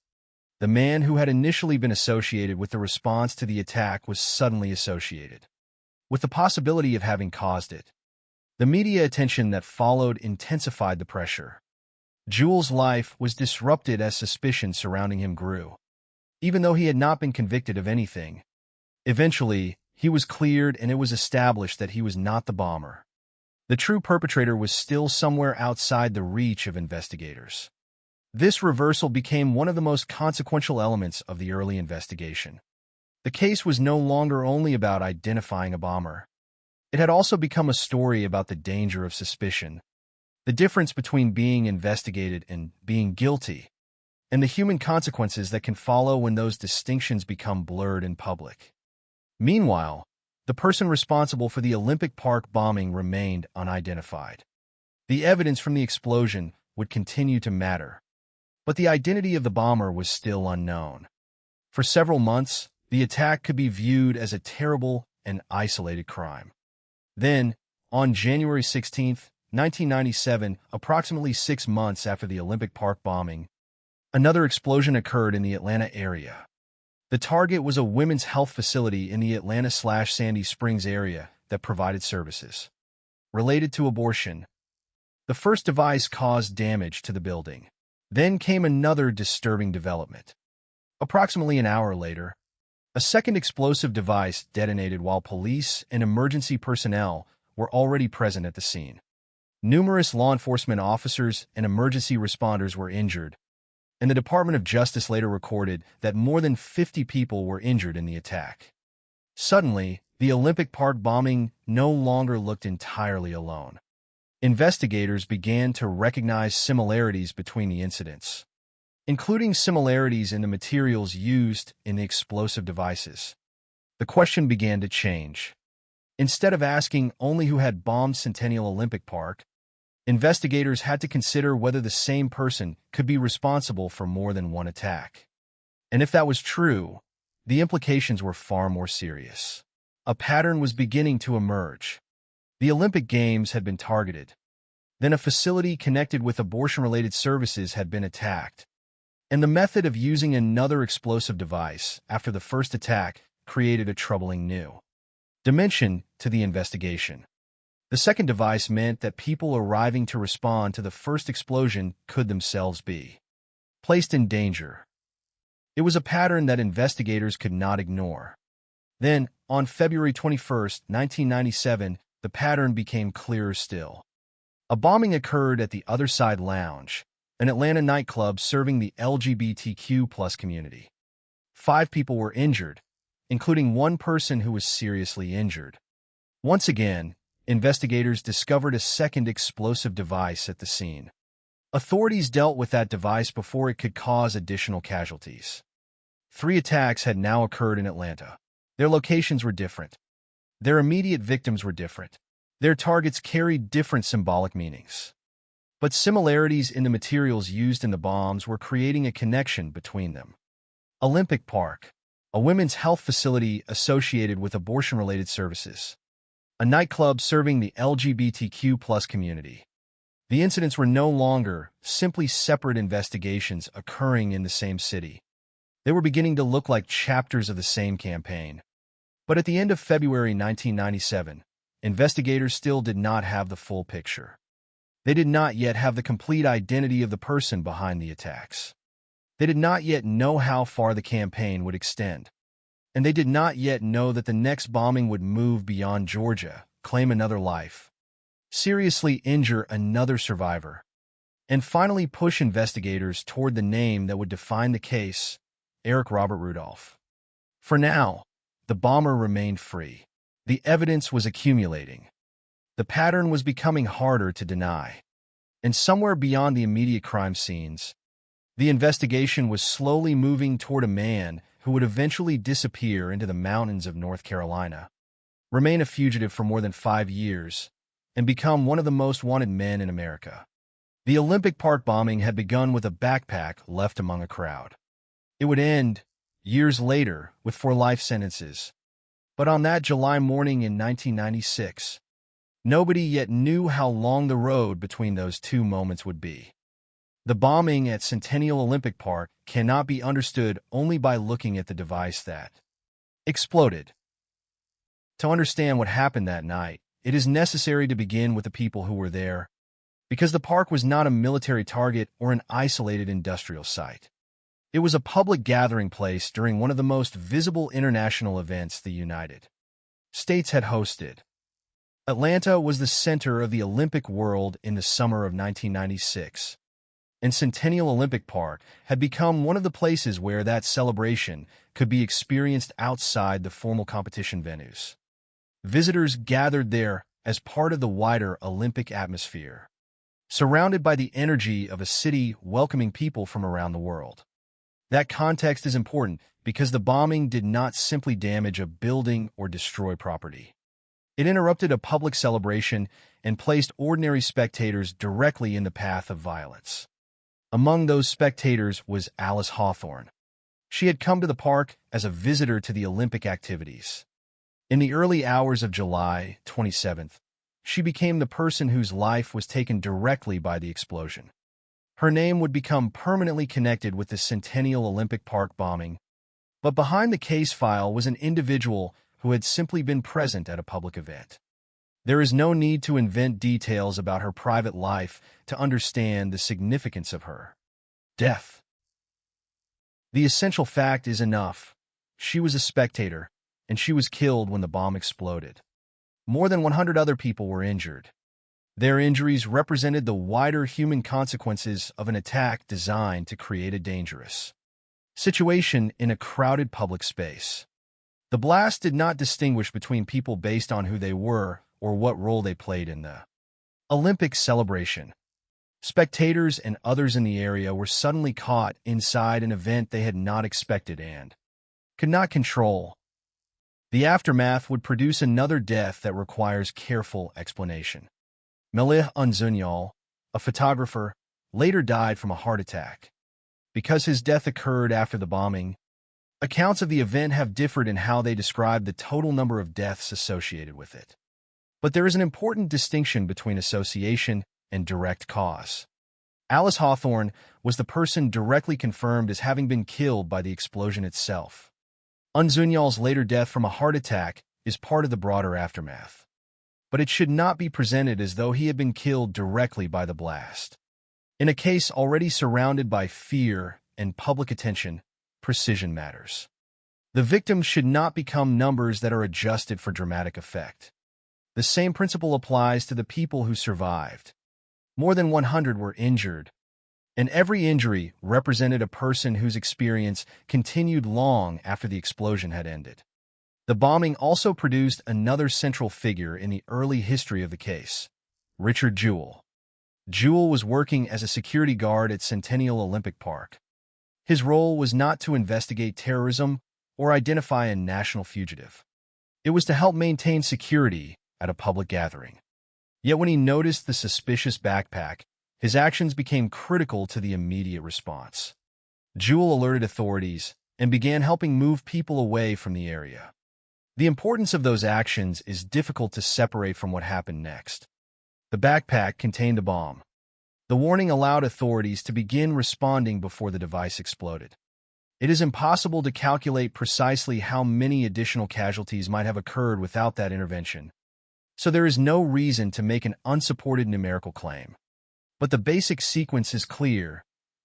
The man who had initially been associated with the response to the attack was suddenly associated with the possibility of having caused it. The media attention that followed intensified the pressure. Jewell's life was disrupted as suspicion surrounding him grew. Even though he had not been convicted of anything, eventually, he was cleared and it was established that he was not the bomber. The true perpetrator was still somewhere outside the reach of investigators. This reversal became one of the most consequential elements of the early investigation. The case was no longer only about identifying a bomber. It had also become a story about the danger of suspicion, the difference between being investigated and being guilty, and the human consequences that can follow when those distinctions become blurred in public. Meanwhile, the person responsible for the Olympic Park bombing remained unidentified. The evidence from the explosion would continue to matter, but the identity of the bomber was still unknown. For several months, the attack could be viewed as a terrible and isolated crime. Then, on January 16, 1997, approximately 6 months after the Olympic Park bombing, another explosion occurred in the Atlanta area. The target was a women's health facility in the Atlanta/Sandy Springs area that provided services related to abortion. The first device caused damage to the building. Then came another disturbing development. Approximately an hour later, a second explosive device detonated while police and emergency personnel were already present at the scene. Numerous law enforcement officers and emergency responders were injured, and the Department of Justice later recorded that more than 50 people were injured in the attack. Suddenly, the Olympic Park bombing no longer looked entirely alone. Investigators began to recognize similarities between the incidents, including similarities in the materials used in the explosive devices. The question began to change. Instead of asking only who had bombed Centennial Olympic Park, investigators had to consider whether the same person could be responsible for more than one attack. And if that was true, the implications were far more serious. A pattern was beginning to emerge. The Olympic Games had been targeted. Then a facility connected with abortion-related services had been attacked. And the method of using another explosive device after the first attack created a troubling new dimension to the investigation. The second device meant that people arriving to respond to the first explosion could themselves be placed in danger. It was a pattern that investigators could not ignore. Then, on February 21, 1997, the pattern became clearer still. A bombing occurred at the Other Side Lounge, an Atlanta nightclub serving the LGBTQ+ community. 5 people were injured, including one person who was seriously injured. Once again, investigators discovered a second explosive device at the scene. Authorities dealt with that device before it could cause additional casualties. 3 attacks had now occurred in Atlanta. Their locations were different. Their immediate victims were different. Their targets carried different symbolic meanings. But similarities in the materials used in the bombs were creating a connection between them. Olympic Park, a women's health facility associated with abortion-related services, a nightclub serving the LGBTQ+ community. The incidents were no longer simply separate investigations occurring in the same city. They were beginning to look like chapters of the same campaign. But at the end of February 1997, investigators still did not have the full picture. They did not yet have the complete identity of the person behind the attacks. They did not yet know how far the campaign would extend. And they did not yet know that the next bombing would move beyond Georgia, claim another life, seriously injure another survivor, and finally push investigators toward the name that would define the case, Eric Robert Rudolph. For now, the bomber remained free. The evidence was accumulating. The pattern was becoming harder to deny. And somewhere beyond the immediate crime scenes, the investigation was slowly moving toward a man who would eventually disappear into the mountains of North Carolina, remain a fugitive for more than 5 years, and become one of the most wanted men in America. The Olympic Park bombing had begun with a backpack left among a crowd. It would end, years later, with 4 life sentences. But on that July morning in 1996, nobody yet knew how long the road between those 2 moments would be. The bombing at Centennial Olympic Park cannot be understood only by looking at the device that exploded. To understand what happened that night, it is necessary to begin with the people who were there, because the park was not a military target or an isolated industrial site. It was a public gathering place during one of the most visible international events the United States had hosted. Atlanta was the center of the Olympic world in the summer of 1996, and Centennial Olympic Park had become one of the places where that celebration could be experienced outside the formal competition venues. Visitors gathered there as part of the wider Olympic atmosphere, surrounded by the energy of a city welcoming people from around the world. That context is important because the bombing did not simply damage a building or destroy property. It interrupted a public celebration and placed ordinary spectators directly in the path of violence. Among those spectators was Alice Hawthorne. She had come to the park as a visitor to the Olympic activities. In the early hours of July 27th, she became the person whose life was taken directly by the explosion. Her name would become permanently connected with the Centennial Olympic Park bombing, but behind the case file was an individual who had simply been present at a public event. There is no need to invent details about her private life to understand the significance of her death. The essential fact is enough. She was a spectator, and she was killed when the bomb exploded. More than 100 other people were injured. Their injuries represented the wider human consequences of an attack designed to create a dangerous situation in a crowded public space. The blast did not distinguish between people based on who they were or what role they played in the Olympic celebration. Spectators and others in the area were suddenly caught inside an event they had not expected and could not control. The aftermath would produce another death that requires careful explanation. Melih Unzunyal, a photographer, later died from a heart attack. Because his death occurred after the bombing, accounts of the event have differed in how they describe the total number of deaths associated with it. But there is an important distinction between association and direct cause. Alice Hawthorne was the person directly confirmed as having been killed by the explosion itself. Unzunyal's later death from a heart attack is part of the broader aftermath. But it should not be presented as though he had been killed directly by the blast. In a case already surrounded by fear and public attention, precision matters. The victims should not become numbers that are adjusted for dramatic effect. The same principle applies to the people who survived. More than 100 were injured, and every injury represented a person whose experience continued long after the explosion had ended. The bombing also produced another central figure in the early history of the case, Richard Jewell. Jewell was working as a security guard at Centennial Olympic Park. His role was not to investigate terrorism or identify a national fugitive. It was to help maintain security at a public gathering. Yet when he noticed the suspicious backpack, his actions became critical to the immediate response. Jewell alerted authorities, and began helping move people away from the area. The importance of those actions is difficult to separate from what happened next. The backpack contained a bomb. The warning allowed authorities to begin responding before the device exploded. It is impossible to calculate precisely how many additional casualties might have occurred without that intervention, so there is no reason to make an unsupported numerical claim. But the basic sequence is clear.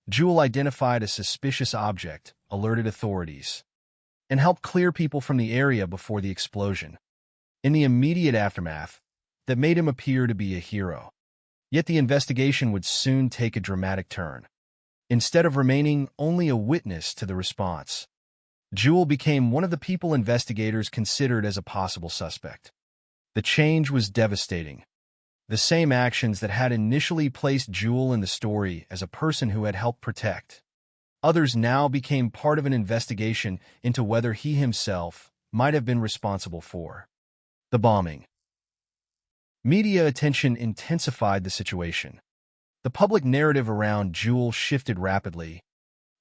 Jewel identified a suspicious object, alerted authorities, and helped clear people from the area before the explosion. In the immediate aftermath, that made him appear to be a hero. Yet the investigation would soon take a dramatic turn. Instead of remaining only a witness to the response, Jewel became one of the people investigators considered as a possible suspect. The change was devastating. The same actions that had initially placed Jewel in the story as a person who had helped protect others now became part of an investigation into whether he himself might have been responsible for the bombing. Media attention intensified the situation. The public narrative around Jewel shifted rapidly,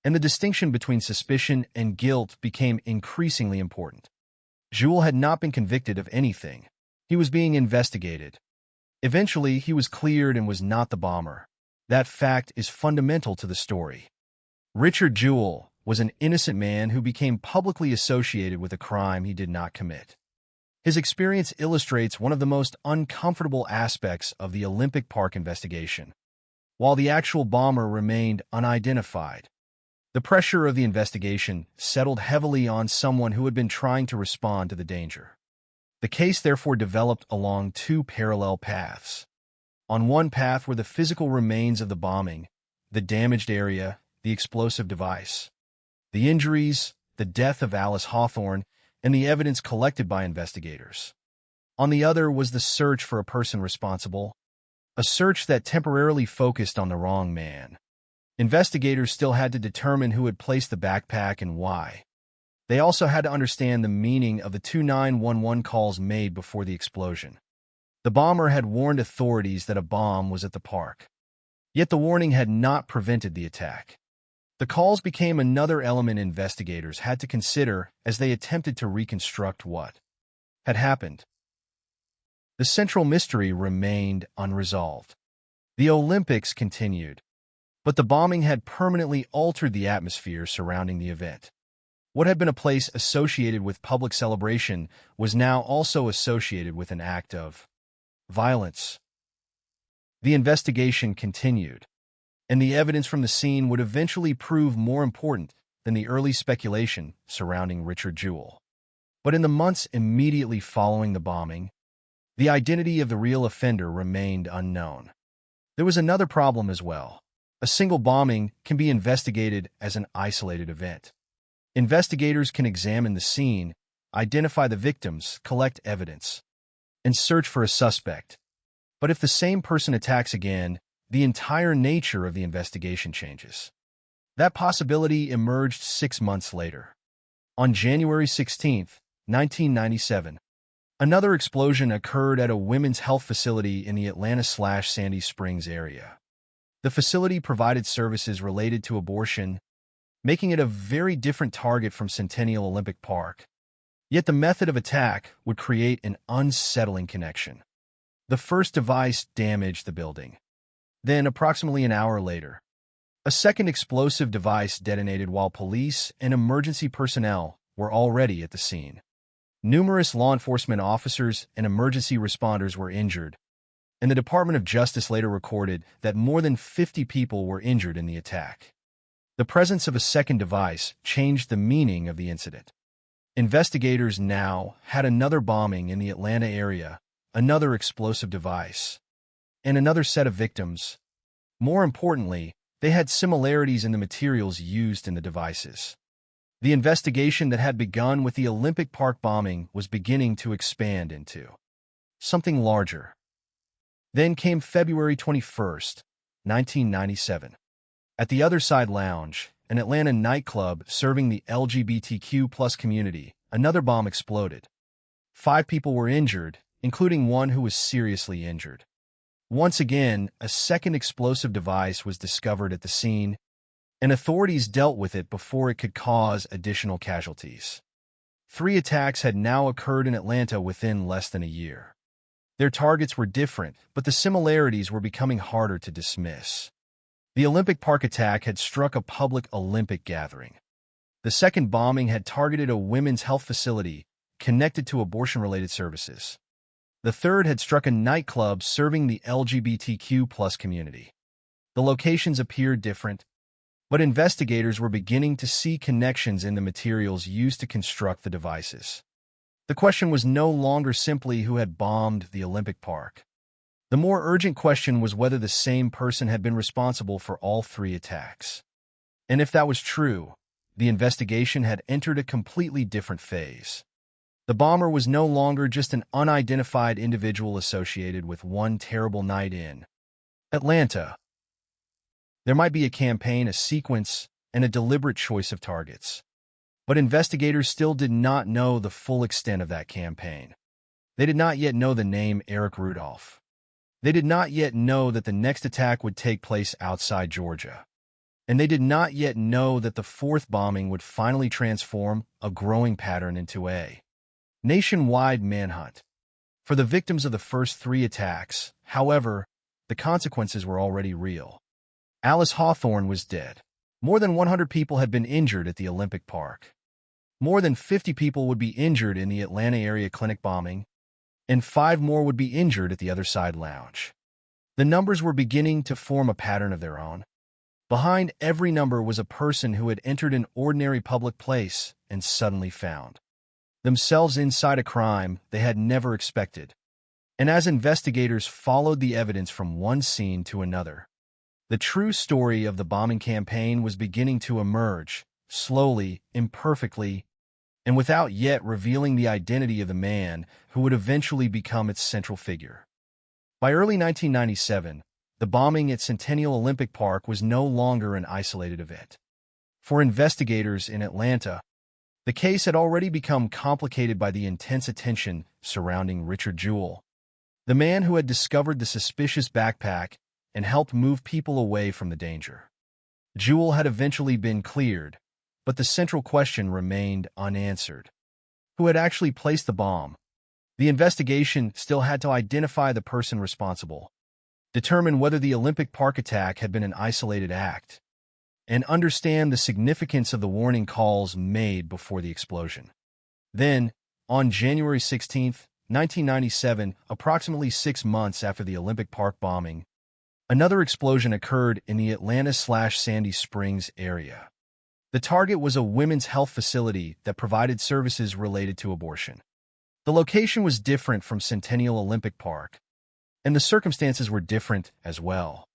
and the distinction between suspicion and guilt became increasingly important. Jewel had not been convicted of anything. He was being investigated. Eventually, he was cleared and was not the bomber. That fact is fundamental to the story. Richard Jewell was an innocent man who became publicly associated with a crime he did not commit. His experience illustrates one of the most uncomfortable aspects of the Olympic Park investigation. While the actual bomber remained unidentified, the pressure of the investigation settled heavily on someone who had been trying to respond to the danger. The case therefore developed along two parallel paths. On one path were the physical remains of the bombing, the damaged area, the explosive device, the injuries, the death of Alice Hawthorne, and the evidence collected by investigators. On the other was the search for a person responsible, a search that temporarily focused on the wrong man. Investigators still had to determine who had placed the backpack and why. They also had to understand the meaning of the 2 911 calls made before the explosion. The bomber had warned authorities that a bomb was at the park. Yet the warning had not prevented the attack. The calls became another element investigators had to consider as they attempted to reconstruct what had happened. The central mystery remained unresolved. The Olympics continued, but the bombing had permanently altered the atmosphere surrounding the event. What had been a place associated with public celebration was now also associated with an act of violence. The investigation continued, and the evidence from the scene would eventually prove more important than the early speculation surrounding Richard Jewell. But in the months immediately following the bombing, the identity of the real offender remained unknown. There was another problem as well. A single bombing can be investigated as an isolated event. Investigators can examine the scene, identify the victims, collect evidence, and search for a suspect. But if the same person attacks again, the entire nature of the investigation changes. That possibility emerged 6 months later. On January 16, 1997, another explosion occurred at a women's health facility in the Atlanta/Sandy Springs area. The facility provided services related to abortion, making it a very different target from Centennial Olympic Park. Yet the method of attack would create an unsettling connection. The first device damaged the building. Then, approximately an hour later, a second explosive device detonated while police and emergency personnel were already at the scene. Numerous law enforcement officers and emergency responders were injured, and the Department of Justice later recorded that more than 50 people were injured in the attack. The presence of a second device changed the meaning of the incident. Investigators now had another bombing in the Atlanta area, another explosive device, and another set of victims. More importantly, they had similarities in the materials used in the devices. The investigation that had begun with the Olympic Park bombing was beginning to expand into something larger. Then came February 21st, 1997. At the Other Side Lounge, an Atlanta nightclub serving the LGBTQ+ community, another bomb exploded. 5 people were injured, including one who was seriously injured. Once again, a second explosive device was discovered at the scene, and authorities dealt with it before it could cause additional casualties. 3 attacks had now occurred in Atlanta within less than a year. Their targets were different, but the similarities were becoming harder to dismiss. The Olympic Park attack had struck a public Olympic gathering. The second bombing had targeted a women's health facility connected to abortion-related services. The third had struck a nightclub serving the LGBTQ+ community. The locations appeared different, but investigators were beginning to see connections in the materials used to construct the devices. The question was no longer simply who had bombed the Olympic Park. The more urgent question was whether the same person had been responsible for all 3 attacks. And if that was true, the investigation had entered a completely different phase. The bomber was no longer just an unidentified individual associated with one terrible night in Atlanta. There might be a campaign, a sequence, and a deliberate choice of targets. But investigators still did not know the full extent of that campaign. They did not yet know the name Eric Rudolph. They did not yet know that the next attack would take place outside Georgia. And they did not yet know that the 4th bombing would finally transform a growing pattern into a nationwide manhunt. For the victims of the first 3 attacks, however, the consequences were already real. Alice Hawthorne was dead. More than 100 people had been injured at the Olympic Park. More than 50 people would be injured in the Atlanta area clinic bombing, and 5 more would be injured at the Other Side Lounge. The numbers were beginning to form a pattern of their own. Behind every number was a person who had entered an ordinary public place and suddenly found themselves inside a crime they had never expected. And as investigators followed the evidence from one scene to another, the true story of the bombing campaign was beginning to emerge, slowly, imperfectly, and without yet revealing the identity of the man who would eventually become its central figure. By early 1997, the bombing at Centennial Olympic Park was no longer an isolated event. For investigators in Atlanta, the case had already become complicated by the intense attention surrounding Richard Jewell, the man who had discovered the suspicious backpack and helped move people away from the danger. Jewell had eventually been cleared, but the central question remained unanswered. Who had actually placed the bomb? The investigation still had to identify the person responsible, determine whether the Olympic Park attack had been an isolated act, and understand the significance of the warning calls made before the explosion. Then, on January 16, 1997, approximately 6 months after the Olympic Park bombing, another explosion occurred in the Atlanta/Sandy Springs area. The target was a women's health facility that provided services related to abortion. The location was different from Centennial Olympic Park, and the circumstances were different as well.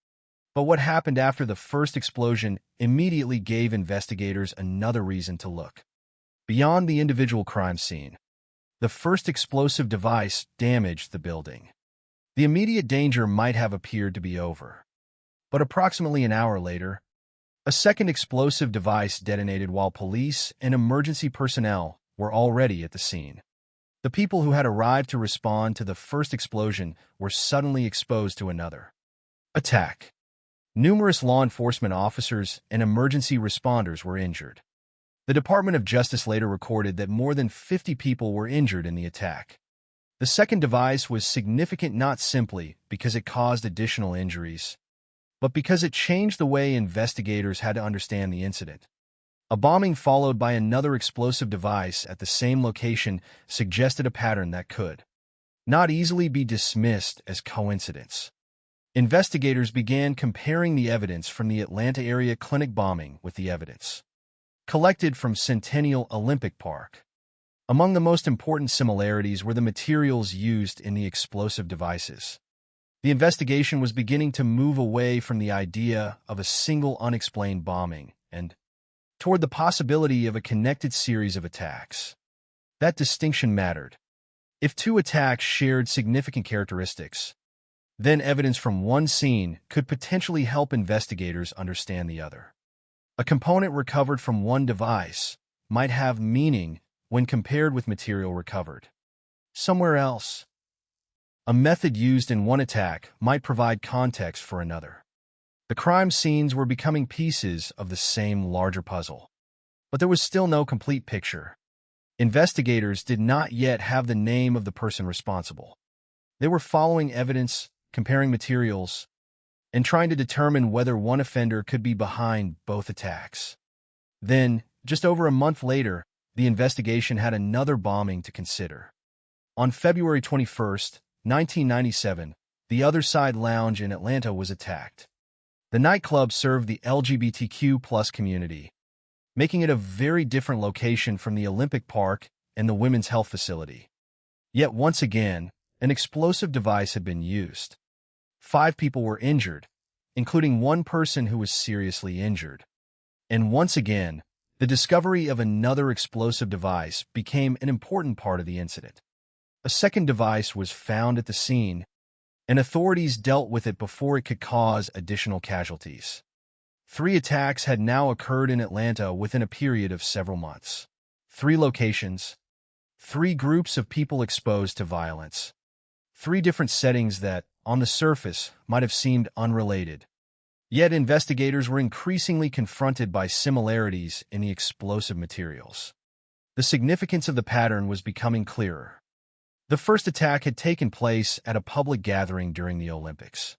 But what happened after the first explosion immediately gave investigators another reason to look beyond the individual crime scene. The first explosive device damaged the building. The immediate danger might have appeared to be over. But approximately an hour later, a second explosive device detonated while police and emergency personnel were already at the scene. The people who had arrived to respond to the first explosion were suddenly exposed to another attack. Numerous law enforcement officers and emergency responders were injured. The Department of Justice later recorded that more than 50 people were injured in the attack. The second device was significant not simply because it caused additional injuries, but because it changed the way investigators had to understand the incident. A bombing followed by another explosive device at the same location suggested a pattern that could not easily be dismissed as coincidence. Investigators began comparing the evidence from the Atlanta area clinic bombing with the evidence collected from Centennial Olympic Park. Among the most important similarities were the materials used in the explosive devices. The investigation was beginning to move away from the idea of a single unexplained bombing and toward the possibility of a connected series of attacks. That distinction mattered. If 2 attacks shared significant characteristics, then evidence from one scene could potentially help investigators understand the other. A component recovered from one device might have meaning when compared with material recovered somewhere else. A method used in one attack might provide context for another. The crime scenes were becoming pieces of the same larger puzzle. But there was still no complete picture. Investigators did not yet have the name of the person responsible. They were following evidence, comparing materials, and trying to determine whether one offender could be behind both attacks. Then, just over a month later, the investigation had another bombing to consider. On February 21st, 1997, the Other Side Lounge in Atlanta was attacked. The nightclub served the LGBTQ+ community, making it a very different location from the Olympic Park and the Women's Health Facility. Yet once again, an explosive device had been used. 5 people were injured, including one person who was seriously injured. And once again, the discovery of another explosive device became an important part of the incident. A second device was found at the scene, and authorities dealt with it before it could cause additional casualties. 3 attacks had now occurred in Atlanta within a period of several months. 3 locations, 3 groups of people exposed to violence, 3 different settings that, on the surface, might have seemed unrelated. Yet investigators were increasingly confronted by similarities in the explosive materials. The significance of the pattern was becoming clearer. The first attack had taken place at a public gathering during the Olympics.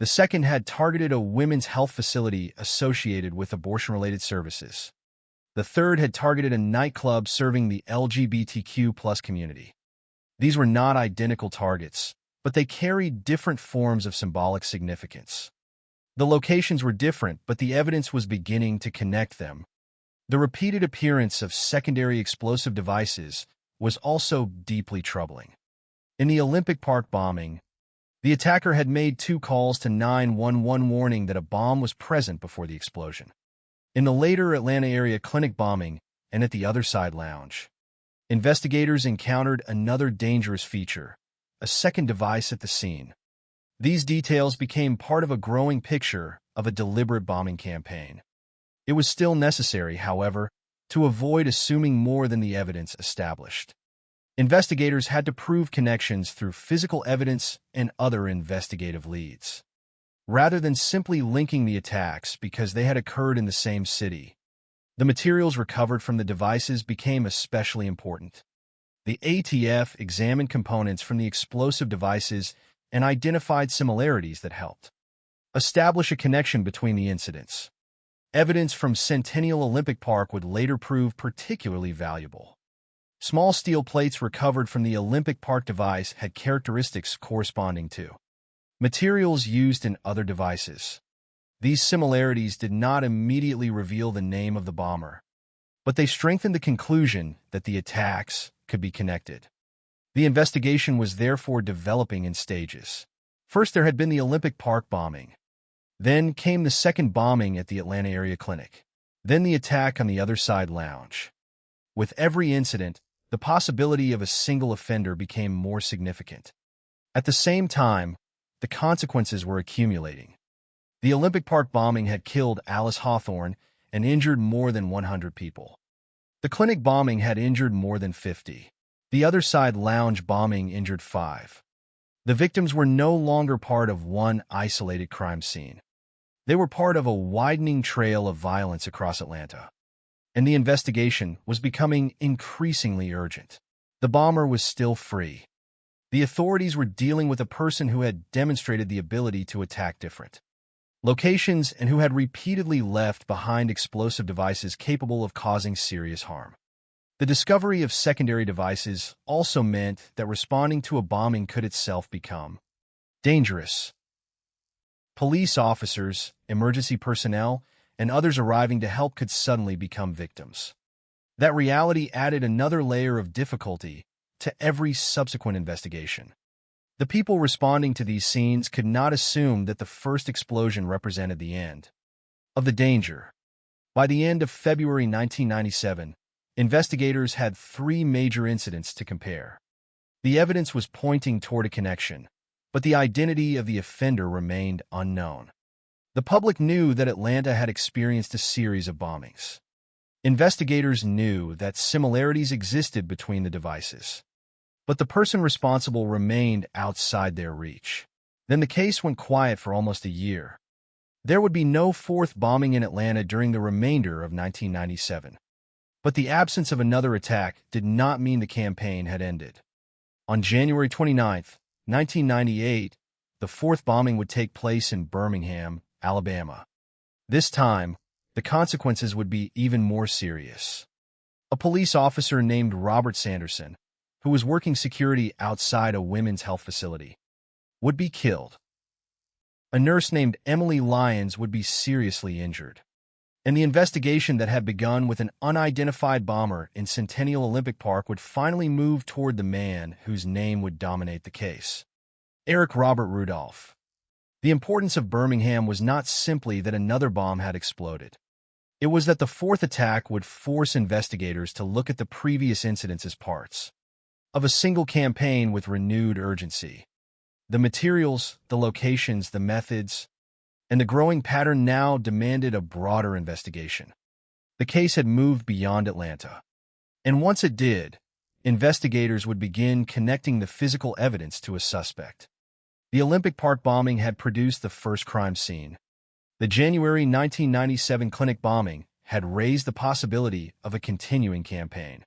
The second had targeted a women's health facility associated with abortion-related services. The third had targeted a nightclub serving the LGBTQ+ community. These were not identical targets, but they carried different forms of symbolic significance. The locations were different, but the evidence was beginning to connect them. The repeated appearance of secondary explosive devices was also deeply troubling. In the Olympic Park bombing, the attacker had made 2 calls to 911 warning that a bomb was present before the explosion. In the later Atlanta area clinic bombing and at the Other Side Lounge, investigators encountered another dangerous feature, a second device at the scene. These details became part of a growing picture of a deliberate bombing campaign. It was still necessary, however, to avoid assuming more than the evidence established. Investigators had to prove connections through physical evidence and other investigative leads. Rather than simply linking the attacks because they had occurred in the same city, the materials recovered from the devices became especially important. The ATF examined components from the explosive devices and identified similarities that helped establish a connection between the incidents. Evidence from Centennial Olympic Park would later prove particularly valuable. Small steel plates recovered from the Olympic Park device had characteristics corresponding to materials used in other devices. These similarities did not immediately reveal the name of the bomber, but they strengthened the conclusion that the attacks could be connected. The investigation was therefore developing in stages. First, there had been the Olympic Park bombing. Then came the second bombing at the Atlanta area clinic. Then the attack on the Other Side Lounge. With every incident, the possibility of a single offender became more significant. At the same time, the consequences were accumulating. The Olympic Park bombing had killed Alice Hawthorne and injured more than 100 people. The clinic bombing had injured more than 50. The Other Side Lounge bombing injured 5. The victims were no longer part of one isolated crime scene. They were part of a widening trail of violence across Atlanta, and the investigation was becoming increasingly urgent. The bomber was still free. The authorities were dealing with a person who had demonstrated the ability to attack different locations and who had repeatedly left behind explosive devices capable of causing serious harm. The discovery of secondary devices also meant that responding to a bombing could itself become dangerous. Police officers, emergency personnel, and others arriving to help could suddenly become victims. That reality added another layer of difficulty to every subsequent investigation. The people responding to these scenes could not assume that the first explosion represented the end of the danger. By the end of February 1997, investigators had 3 major incidents to compare. The evidence was pointing toward a connection, but the identity of the offender remained unknown. The public knew that Atlanta had experienced a series of bombings. Investigators knew that similarities existed between the devices, but the person responsible remained outside their reach. Then the case went quiet for almost a year. There would be no fourth bombing in Atlanta during the remainder of 1997. But the absence of another attack did not mean the campaign had ended. On January 29, 1998, the fourth bombing would take place in Birmingham, Alabama. This time, the consequences would be even more serious. A police officer named Robert Sanderson, who was working security outside a women's health facility, would be killed. A nurse named Emily Lyons would be seriously injured. And the investigation that had begun with an unidentified bomber in Centennial Olympic Park would finally move toward the man whose name would dominate the case: Eric Robert Rudolph. The importance of Birmingham was not simply that another bomb had exploded. It was that the fourth attack would force investigators to look at the previous incidents as parts of a single campaign with renewed urgency. The materials, the locations, the methods, and the growing pattern now demanded a broader investigation. The case had moved beyond Atlanta. And once it did, investigators would begin connecting the physical evidence to a suspect. The Olympic Park bombing had produced the first crime scene. The January 1997 clinic bombing had raised the possibility of a continuing campaign.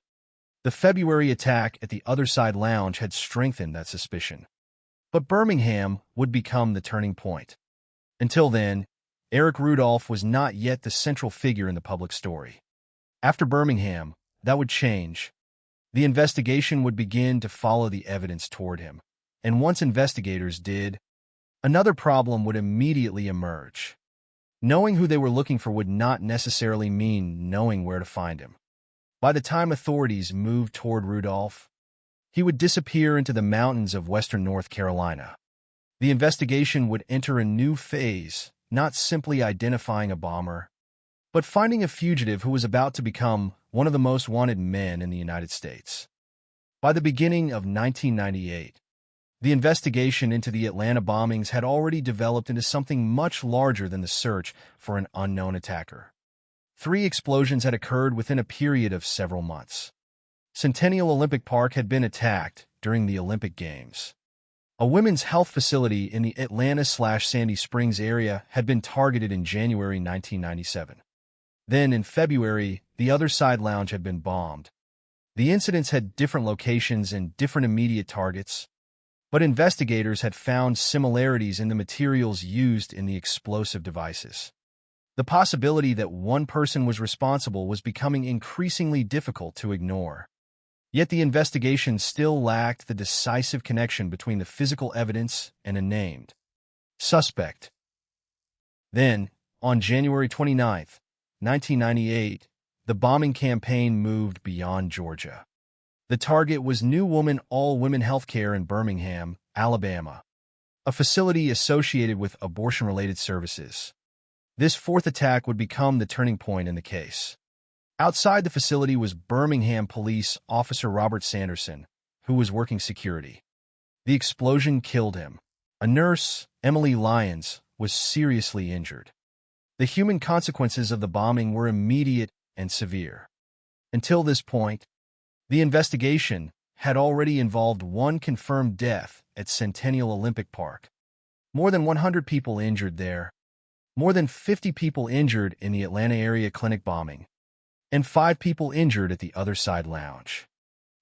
The February attack at the Other Side Lounge had strengthened that suspicion. But Birmingham would become the turning point. Until then, Eric Rudolph was not yet the central figure in the public story. After Birmingham, that would change. The investigation would begin to follow the evidence toward him. And once investigators did, another problem would immediately emerge. Knowing who they were looking for would not necessarily mean knowing where to find him. By the time authorities moved toward Rudolph, he would disappear into the mountains of western North Carolina. The investigation would enter a new phase, not simply identifying a bomber, but finding a fugitive who was about to become one of the most wanted men in the United States. By the beginning of 1998, the investigation into the Atlanta bombings had already developed into something much larger than the search for an unknown attacker. 3 explosions had occurred within a period of several months. Centennial Olympic Park had been attacked during the Olympic Games. A women's health facility in the Atlanta/Sandy Springs area had been targeted in January 1997. Then, in February, the Other Side Lounge had been bombed. The incidents had different locations and different immediate targets, but investigators had found similarities in the materials used in the explosive devices. The possibility that one person was responsible was becoming increasingly difficult to ignore. Yet the investigation still lacked the decisive connection between the physical evidence and a named suspect. Then, on January 29, 1998, the bombing campaign moved beyond Georgia. The target was New Woman All-Women Healthcare in Birmingham, Alabama, a facility associated with abortion-related services. This fourth attack would become the turning point in the case. Outside the facility was Birmingham Police Officer Robert Sanderson, who was working security. The explosion killed him. A nurse, Emily Lyons, was seriously injured. The human consequences of the bombing were immediate and severe. Until this point, the investigation had already involved one confirmed death at Centennial Olympic Park. More than 100 people injured there. More than 50 people injured in the Atlanta area clinic bombing, and 5 people injured at the Other Side Lounge.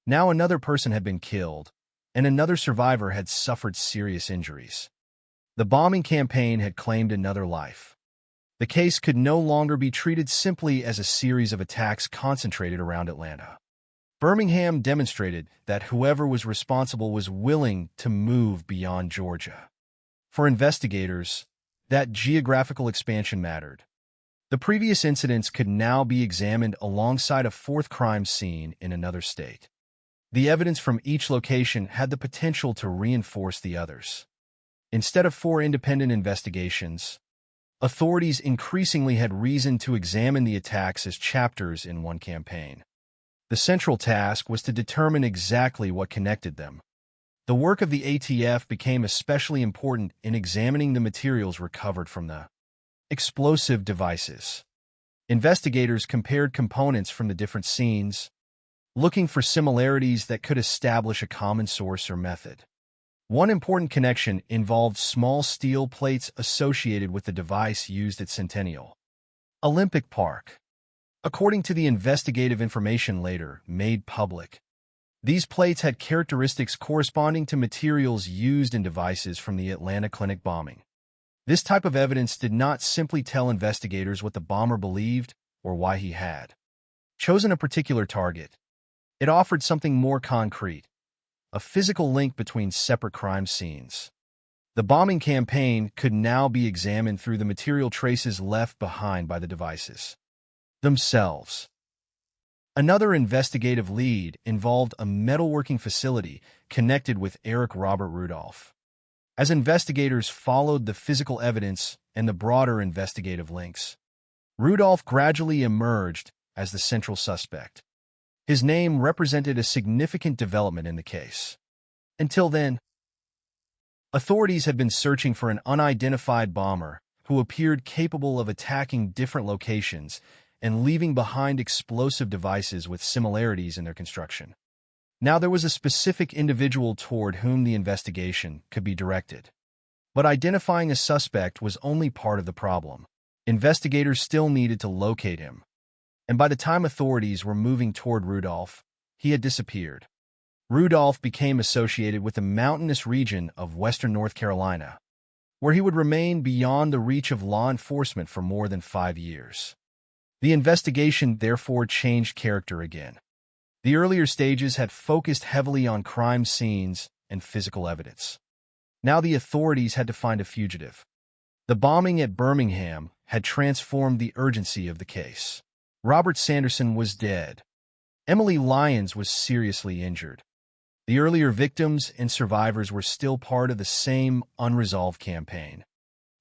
Now another person had been killed, and another survivor had suffered serious injuries. The bombing campaign had claimed another life. The case could no longer be treated simply as a series of attacks concentrated around Atlanta. Birmingham demonstrated that whoever was responsible was willing to move beyond Georgia. For investigators, that geographical expansion mattered. The previous incidents could now be examined alongside a fourth crime scene in another state. The evidence from each location had the potential to reinforce the others. Instead of 4 independent investigations, authorities increasingly had reason to examine the attacks as chapters in one campaign. The central task was to determine exactly what connected them. The work of the ATF became especially important in examining the materials recovered from the explosive devices. Investigators compared components from the different scenes, looking for similarities that could establish a common source or method. One important connection involved small steel plates associated with the device used at Centennial Olympic Park. According to the investigative information later made public, these plates had characteristics corresponding to materials used in devices from the Atlanta clinic bombing. This type of evidence did not simply tell investigators what the bomber believed or why he had chosen a particular target. It offered something more concrete, a physical link between separate crime scenes. The bombing campaign could now be examined through the material traces left behind by the devices themselves. Another investigative lead involved a metalworking facility connected with Eric Robert Rudolph. As investigators followed the physical evidence and the broader investigative links, Rudolph gradually emerged as the central suspect. His name represented a significant development in the case. Until then, authorities had been searching for an unidentified bomber who appeared capable of attacking different locations and leaving behind explosive devices with similarities in their construction. Now there was a specific individual toward whom the investigation could be directed. But identifying a suspect was only part of the problem. Investigators still needed to locate him. And by the time authorities were moving toward Rudolph, he had disappeared. Rudolph became associated with the mountainous region of western North Carolina, where he would remain beyond the reach of law enforcement for more than 5 years. The investigation therefore changed character again. The earlier stages had focused heavily on crime scenes and physical evidence. Now the authorities had to find a fugitive. The bombing at Birmingham had transformed the urgency of the case. Robert Sanderson was dead. Emily Lyons was seriously injured. The earlier victims and survivors were still part of the same unresolved campaign.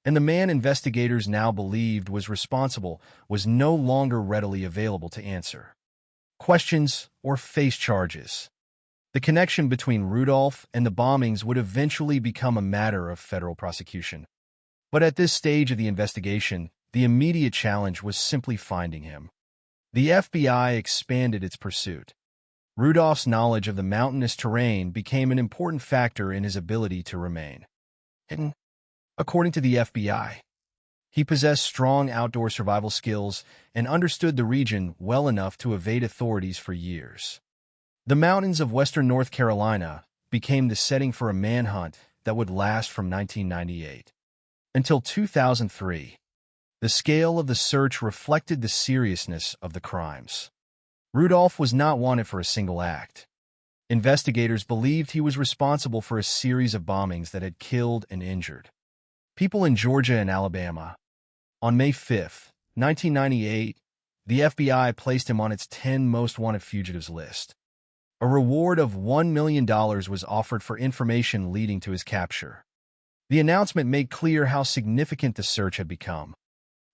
And the man investigators now believed was responsible was no longer readily available to answer questions or face charges. The connection between Rudolph and the bombings would eventually become a matter of federal prosecution. But at this stage of the investigation, the immediate challenge was simply finding him. The FBI expanded its pursuit. Rudolph's knowledge of the mountainous terrain became an important factor in his ability to remain hidden. According to the FBI, he possessed strong outdoor survival skills and understood the region well enough to evade authorities for years. The mountains of western North Carolina became the setting for a manhunt that would last from 1998 until 2003. The scale of the search reflected the seriousness of the crimes. Rudolph was not wanted for a single act. Investigators believed he was responsible for a series of bombings that had killed and injured people in Georgia and Alabama. On May 5, 1998, the FBI placed him on its 10 most wanted fugitives list. A reward of $1 million was offered for information leading to his capture. The announcement made clear how significant the search had become.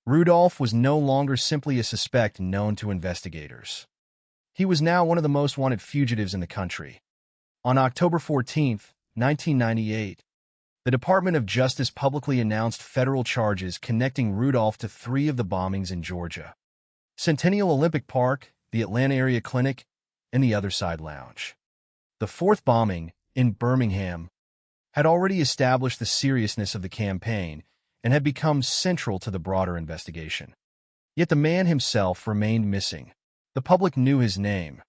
Rudolph was no longer simply a suspect known to investigators. He was now one of the most wanted fugitives in the country. On October 14, 1998, the Department of Justice publicly announced federal charges connecting Rudolph to 3 of the bombings in Georgia: Centennial Olympic Park, the Atlanta Area Clinic, and the Other Side Lounge. The 4th bombing, in Birmingham, had already established the seriousness of the campaign and had become central to the broader investigation. Yet the man himself remained missing. The public knew his name.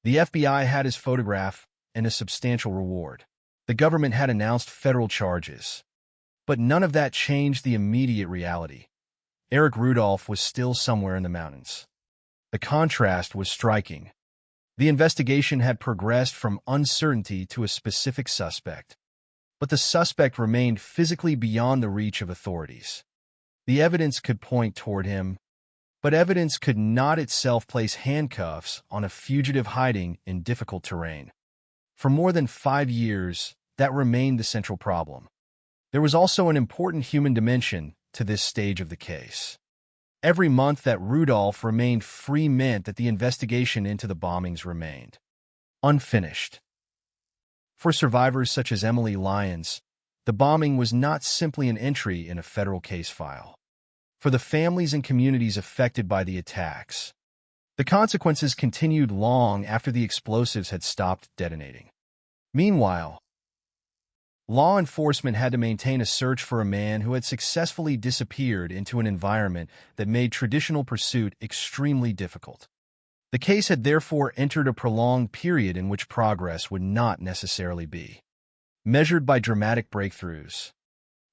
The FBI had his photograph and a substantial reward. The government had announced federal charges. But none of that changed the immediate reality. Eric Rudolph was still somewhere in the mountains. The contrast was striking. The investigation had progressed from uncertainty to a specific suspect. But the suspect remained physically beyond the reach of authorities. The evidence could point toward him, but evidence could not itself place handcuffs on a fugitive hiding in difficult terrain. For more than 5 years, that remained the central problem. There was also an important human dimension to this stage of the case. Every month that Rudolph remained free meant that the investigation into the bombings remained unfinished. For survivors such as Emily Lyons, the bombing was not simply an entry in a federal case file. For the families and communities affected by the attacks, the consequences continued long after the explosives had stopped detonating. Meanwhile, Law enforcement had to maintain a search for a man who had successfully disappeared into an environment that made traditional pursuit extremely difficult. The case had therefore entered a prolonged period in which progress would not necessarily be measured by dramatic breakthroughs.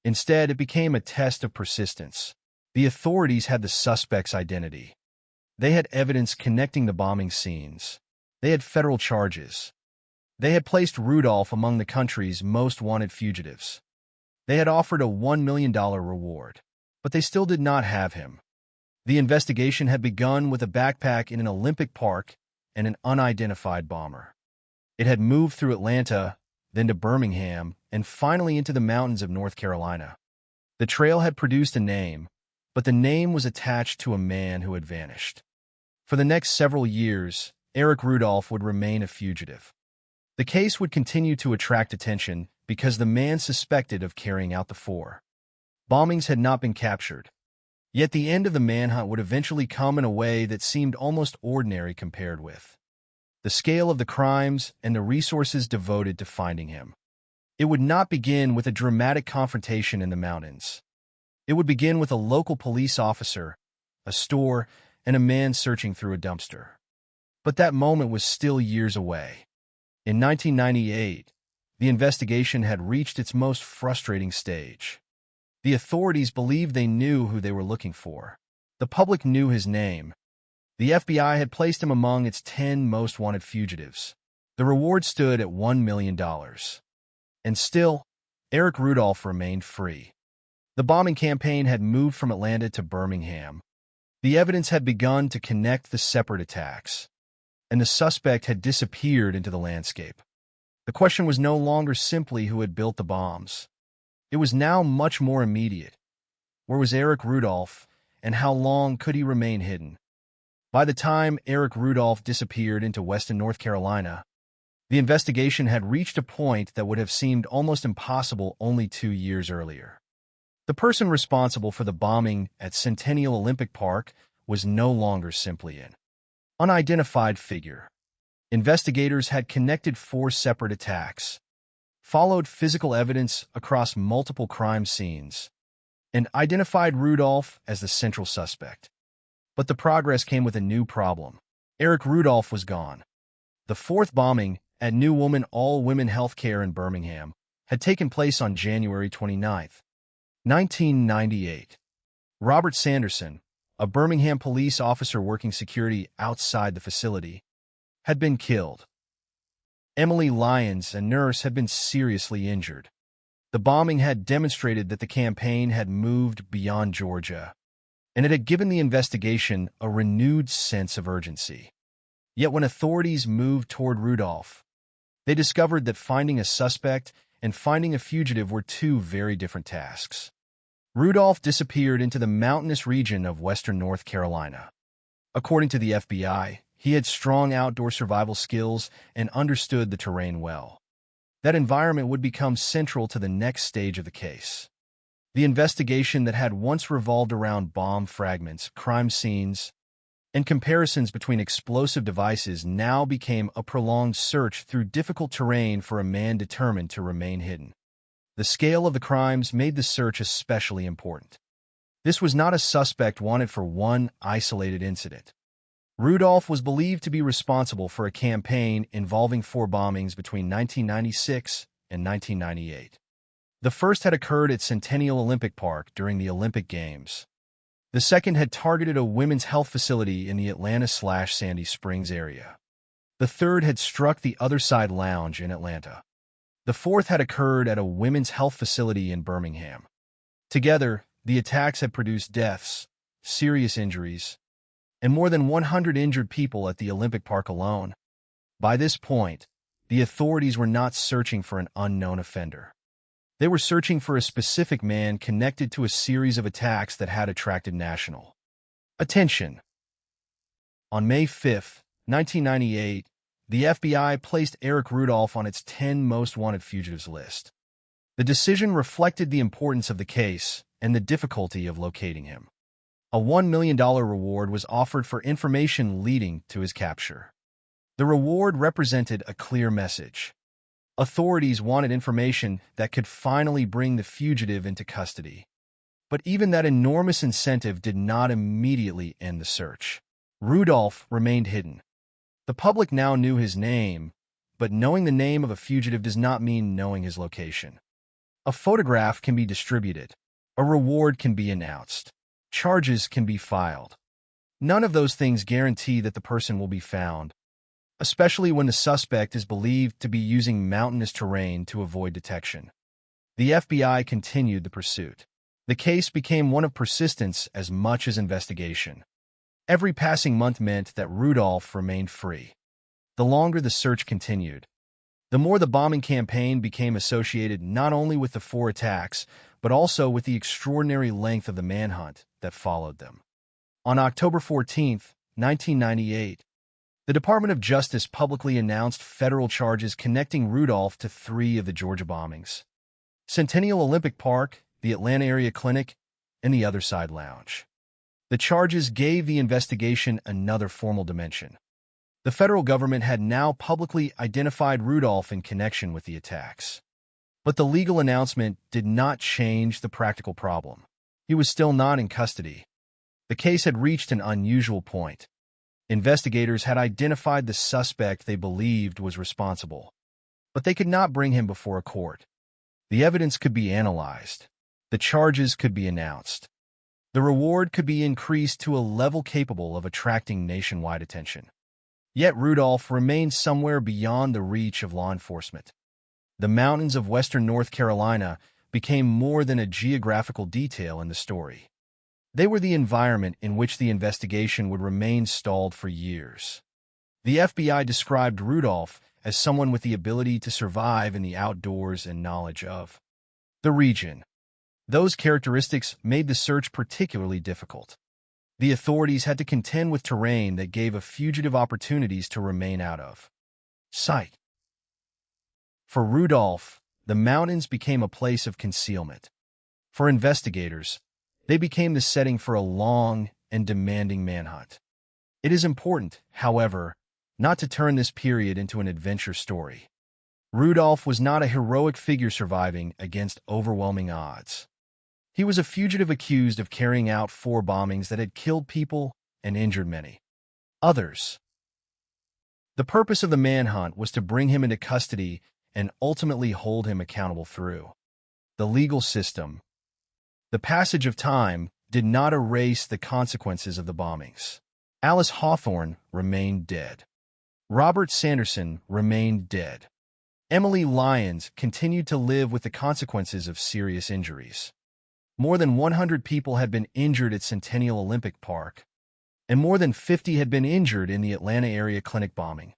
Instead, it became a test of persistence. The authorities had the suspect's identity. They had evidence connecting the bombing scenes. They had federal charges. They had placed Rudolph among the country's most wanted fugitives. They had offered a $1 million reward, but they still did not have him. The investigation had begun with a backpack in an Olympic park and an unidentified bomber. It had moved through Atlanta, then to Birmingham, and finally into the mountains of North Carolina. The trail had produced a name, but the name was attached to a man who had vanished. For the next several years, Eric Rudolph would remain a fugitive. The case would continue to attract attention because the man suspected of carrying out the 4 bombings had not been captured. Yet the end of the manhunt would eventually come in a way that seemed almost ordinary compared with the scale of the crimes and the resources devoted to finding him. It would not begin with a dramatic confrontation in the mountains. It would begin with a local police officer, a store, and a man searching through a dumpster. But that moment was still years away. In 1998, the investigation had reached its most frustrating stage. The authorities believed they knew who they were looking for. The public knew his name. The FBI had placed him among its 10 most wanted fugitives. The reward stood at $1 million. And still, Eric Rudolph remained free. The bombing campaign had moved from Atlanta to Birmingham. The evidence had begun to connect the separate attacks, and the suspect had disappeared into the landscape. The question was no longer simply who had built the bombs. It was now much more immediate. Where was Eric Rudolph, and how long could he remain hidden? By the time Eric Rudolph disappeared into western North Carolina, the investigation had reached a point that would have seemed almost impossible only 2 years earlier. The person responsible for the bombing at Centennial Olympic Park was no longer simply an unidentified figure. Investigators had connected 4 separate attacks, followed physical evidence across multiple crime scenes, and identified Rudolph as the central suspect. But the progress came with a new problem. Eric Rudolph was gone. The 4th bombing at New Woman All-Women Healthcare in Birmingham had taken place on January 29, 1998. Robert Sanderson, a Birmingham police officer working security outside the facility, had been killed. Emily Lyons, a nurse, had been seriously injured. The bombing had demonstrated that the campaign had moved beyond Georgia, and it had given the investigation a renewed sense of urgency. Yet when authorities moved toward Rudolph, they discovered that finding a suspect and finding a fugitive were 2 very different tasks. Rudolph disappeared into the mountainous region of western North Carolina. According to the FBI, he had strong outdoor survival skills and understood the terrain well. That environment would become central to the next stage of the case. The investigation that had once revolved around bomb fragments, crime scenes, and comparisons between explosive devices now became a prolonged search through difficult terrain for a man determined to remain hidden. The scale of the crimes made the search especially important. This was not a suspect wanted for one isolated incident. Rudolph was believed to be responsible for a campaign involving 4 bombings between 1996 and 1998. The first had occurred at Centennial Olympic Park during the Olympic Games. The second had targeted a women's health facility in the Atlanta/Sandy Springs area. The third had struck the Other Side Lounge in Atlanta. The 4th had occurred at a women's health facility in Birmingham. Together, the attacks had produced deaths, serious injuries, and more than 100 injured people at the Olympic Park alone. By this point, the authorities were not searching for an unknown offender. They were searching for a specific man connected to a series of attacks that had attracted national attention. On May 5, 1998, the FBI placed Eric Rudolph on its 10 most wanted fugitives list. The decision reflected the importance of the case and the difficulty of locating him. A $1 million reward was offered for information leading to his capture. The reward represented a clear message. Authorities wanted information that could finally bring the fugitive into custody. But even that enormous incentive did not immediately end the search. Rudolph remained hidden. The public now knew his name, but knowing the name of a fugitive does not mean knowing his location. A photograph can be distributed. A reward can be announced. Charges can be filed. None of those things guarantee that the person will be found, especially when the suspect is believed to be using mountainous terrain to avoid detection. The FBI continued the pursuit. The case became one of persistence as much as investigation. Every passing month meant that Rudolph remained free. The longer the search continued, the more the bombing campaign became associated not only with the 4 attacks, but also with the extraordinary length of the manhunt that followed them. On October 14, 1998, the Department of Justice publicly announced federal charges connecting Rudolph to 3 of the Georgia bombings: Centennial Olympic Park, the Atlanta Area Clinic, and the Other Side Lounge. The charges gave the investigation another formal dimension. The federal government had now publicly identified Rudolph in connection with the attacks. But the legal announcement did not change the practical problem. He was still not in custody. The case had reached an unusual point. Investigators had identified the suspect they believed was responsible, but they could not bring him before a court. The evidence could be analyzed. The charges could be announced. The reward could be increased to a level capable of attracting nationwide attention. Yet Rudolph remained somewhere beyond the reach of law enforcement. The mountains of western North Carolina became more than a geographical detail in the story. They were the environment in which the investigation would remain stalled for years. The FBI described Rudolph as someone with the ability to survive in the outdoors and knowledge of the region. Those characteristics made the search particularly difficult. The authorities had to contend with terrain that gave a fugitive opportunities to remain out of sight. For Rudolph, the mountains became a place of concealment. For investigators, they became the setting for a long and demanding manhunt. It is important, however, not to turn this period into an adventure story. Rudolph was not a heroic figure surviving against overwhelming odds. He was a fugitive accused of carrying out 4 bombings that had killed people and injured many others. The purpose of the manhunt was to bring him into custody and ultimately hold him accountable through the legal system. The passage of time did not erase the consequences of the bombings. Alice Hawthorne remained dead. Robert Sanderson remained dead. Emily Lyons continued to live with the consequences of serious injuries. More than 100 people had been injured at Centennial Olympic Park, and more than 50 had been injured in the Atlanta Area Clinic bombing.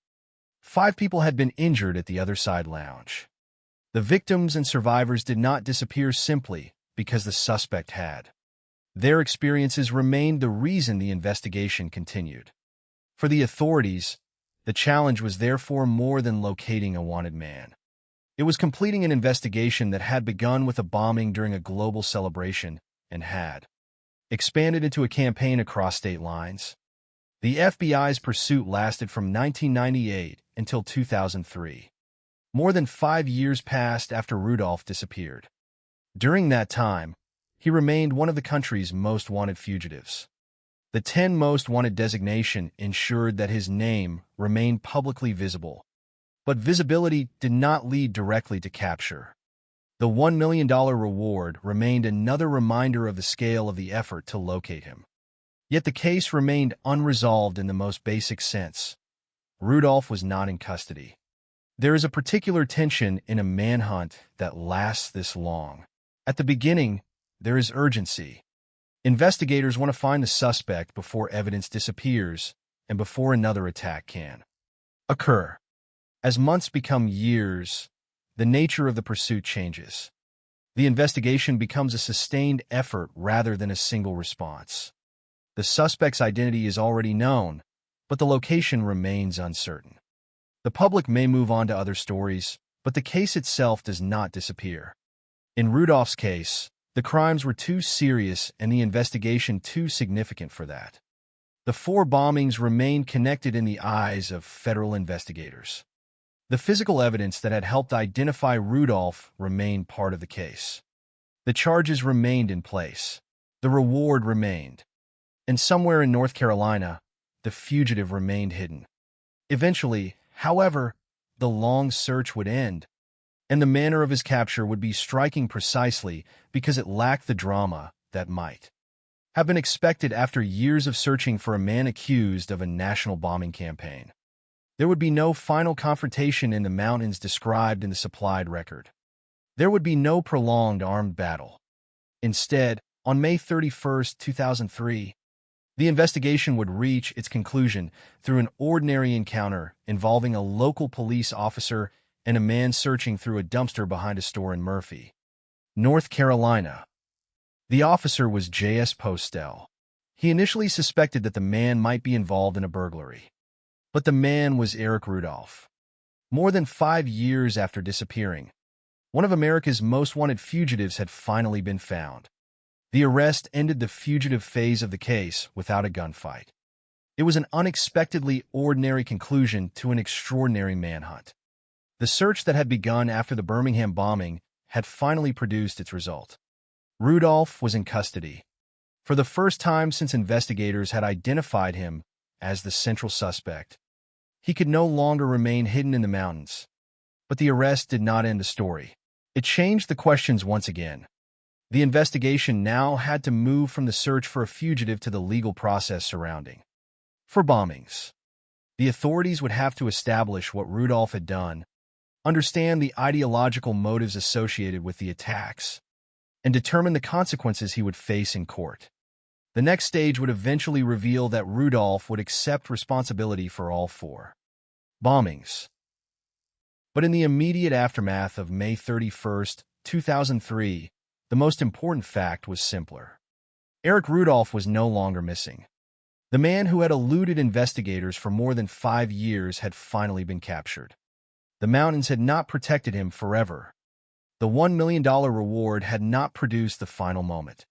5 people had been injured at the Other Side Lounge. The victims and survivors did not disappear simply because the suspect had. Their experiences remained the reason the investigation continued. For the authorities, the challenge was therefore more than locating a wanted man. It was completing an investigation that had begun with a bombing during a global celebration and had expanded into a campaign across state lines. The FBI's pursuit lasted from 1998 until 2003. More than 5 years passed after Rudolph disappeared. During that time, he remained one of the country's most wanted fugitives. The 10 most wanted designation ensured that his name remained publicly visible. But visibility did not lead directly to capture. The $1 million reward remained another reminder of the scale of the effort to locate him. Yet the case remained unresolved in the most basic sense. Rudolph was not in custody. There is a particular tension in a manhunt that lasts this long. At the beginning, there is urgency. Investigators want to find the suspect before evidence disappears and before another attack can occur. As months become years, the nature of the pursuit changes. The investigation becomes a sustained effort rather than a single response. The suspect's identity is already known, but the location remains uncertain. The public may move on to other stories, but the case itself does not disappear. In Rudolph's case, the crimes were too serious and the investigation too significant for that. The 4 bombings remained connected in the eyes of federal investigators. The physical evidence that had helped identify Rudolph remained part of the case. The charges remained in place. The reward remained. And somewhere in North Carolina, the fugitive remained hidden. Eventually, however, the long search would end, and the manner of his capture would be striking precisely because it lacked the drama that might have been expected after years of searching for a man accused of a national bombing campaign. There would be no final confrontation in the mountains described in the supplied record. There would be no prolonged armed battle. Instead, on May 31, 2003, the investigation would reach its conclusion through an ordinary encounter involving a local police officer and a man searching through a dumpster behind a store in Murphy, North Carolina. The officer was J.S. Postel. He initially suspected that the man might be involved in a burglary. But the man was Eric Rudolph. More than 5 years after disappearing, one of America's most wanted fugitives had finally been found. The arrest ended the fugitive phase of the case without a gunfight. It was an unexpectedly ordinary conclusion to an extraordinary manhunt. The search that had begun after the Birmingham bombing had finally produced its result. Rudolph was in custody. For the first time since investigators had identified him as the central suspect, he could no longer remain hidden in the mountains. But the arrest did not end the story. It changed the questions once again. The investigation now had to move from the search for a fugitive to the legal process surrounding for bombings. The authorities would have to establish what Rudolph had done, understand the ideological motives associated with the attacks, and determine the consequences he would face in court. The next stage would eventually reveal that Rudolph would accept responsibility for all 4 bombings. But in the immediate aftermath of May 31, 2003, the most important fact was simpler. Eric Rudolph was no longer missing. The man who had eluded investigators for more than 5 years had finally been captured. The mountains had not protected him forever. The $1 million reward had not produced the final moment.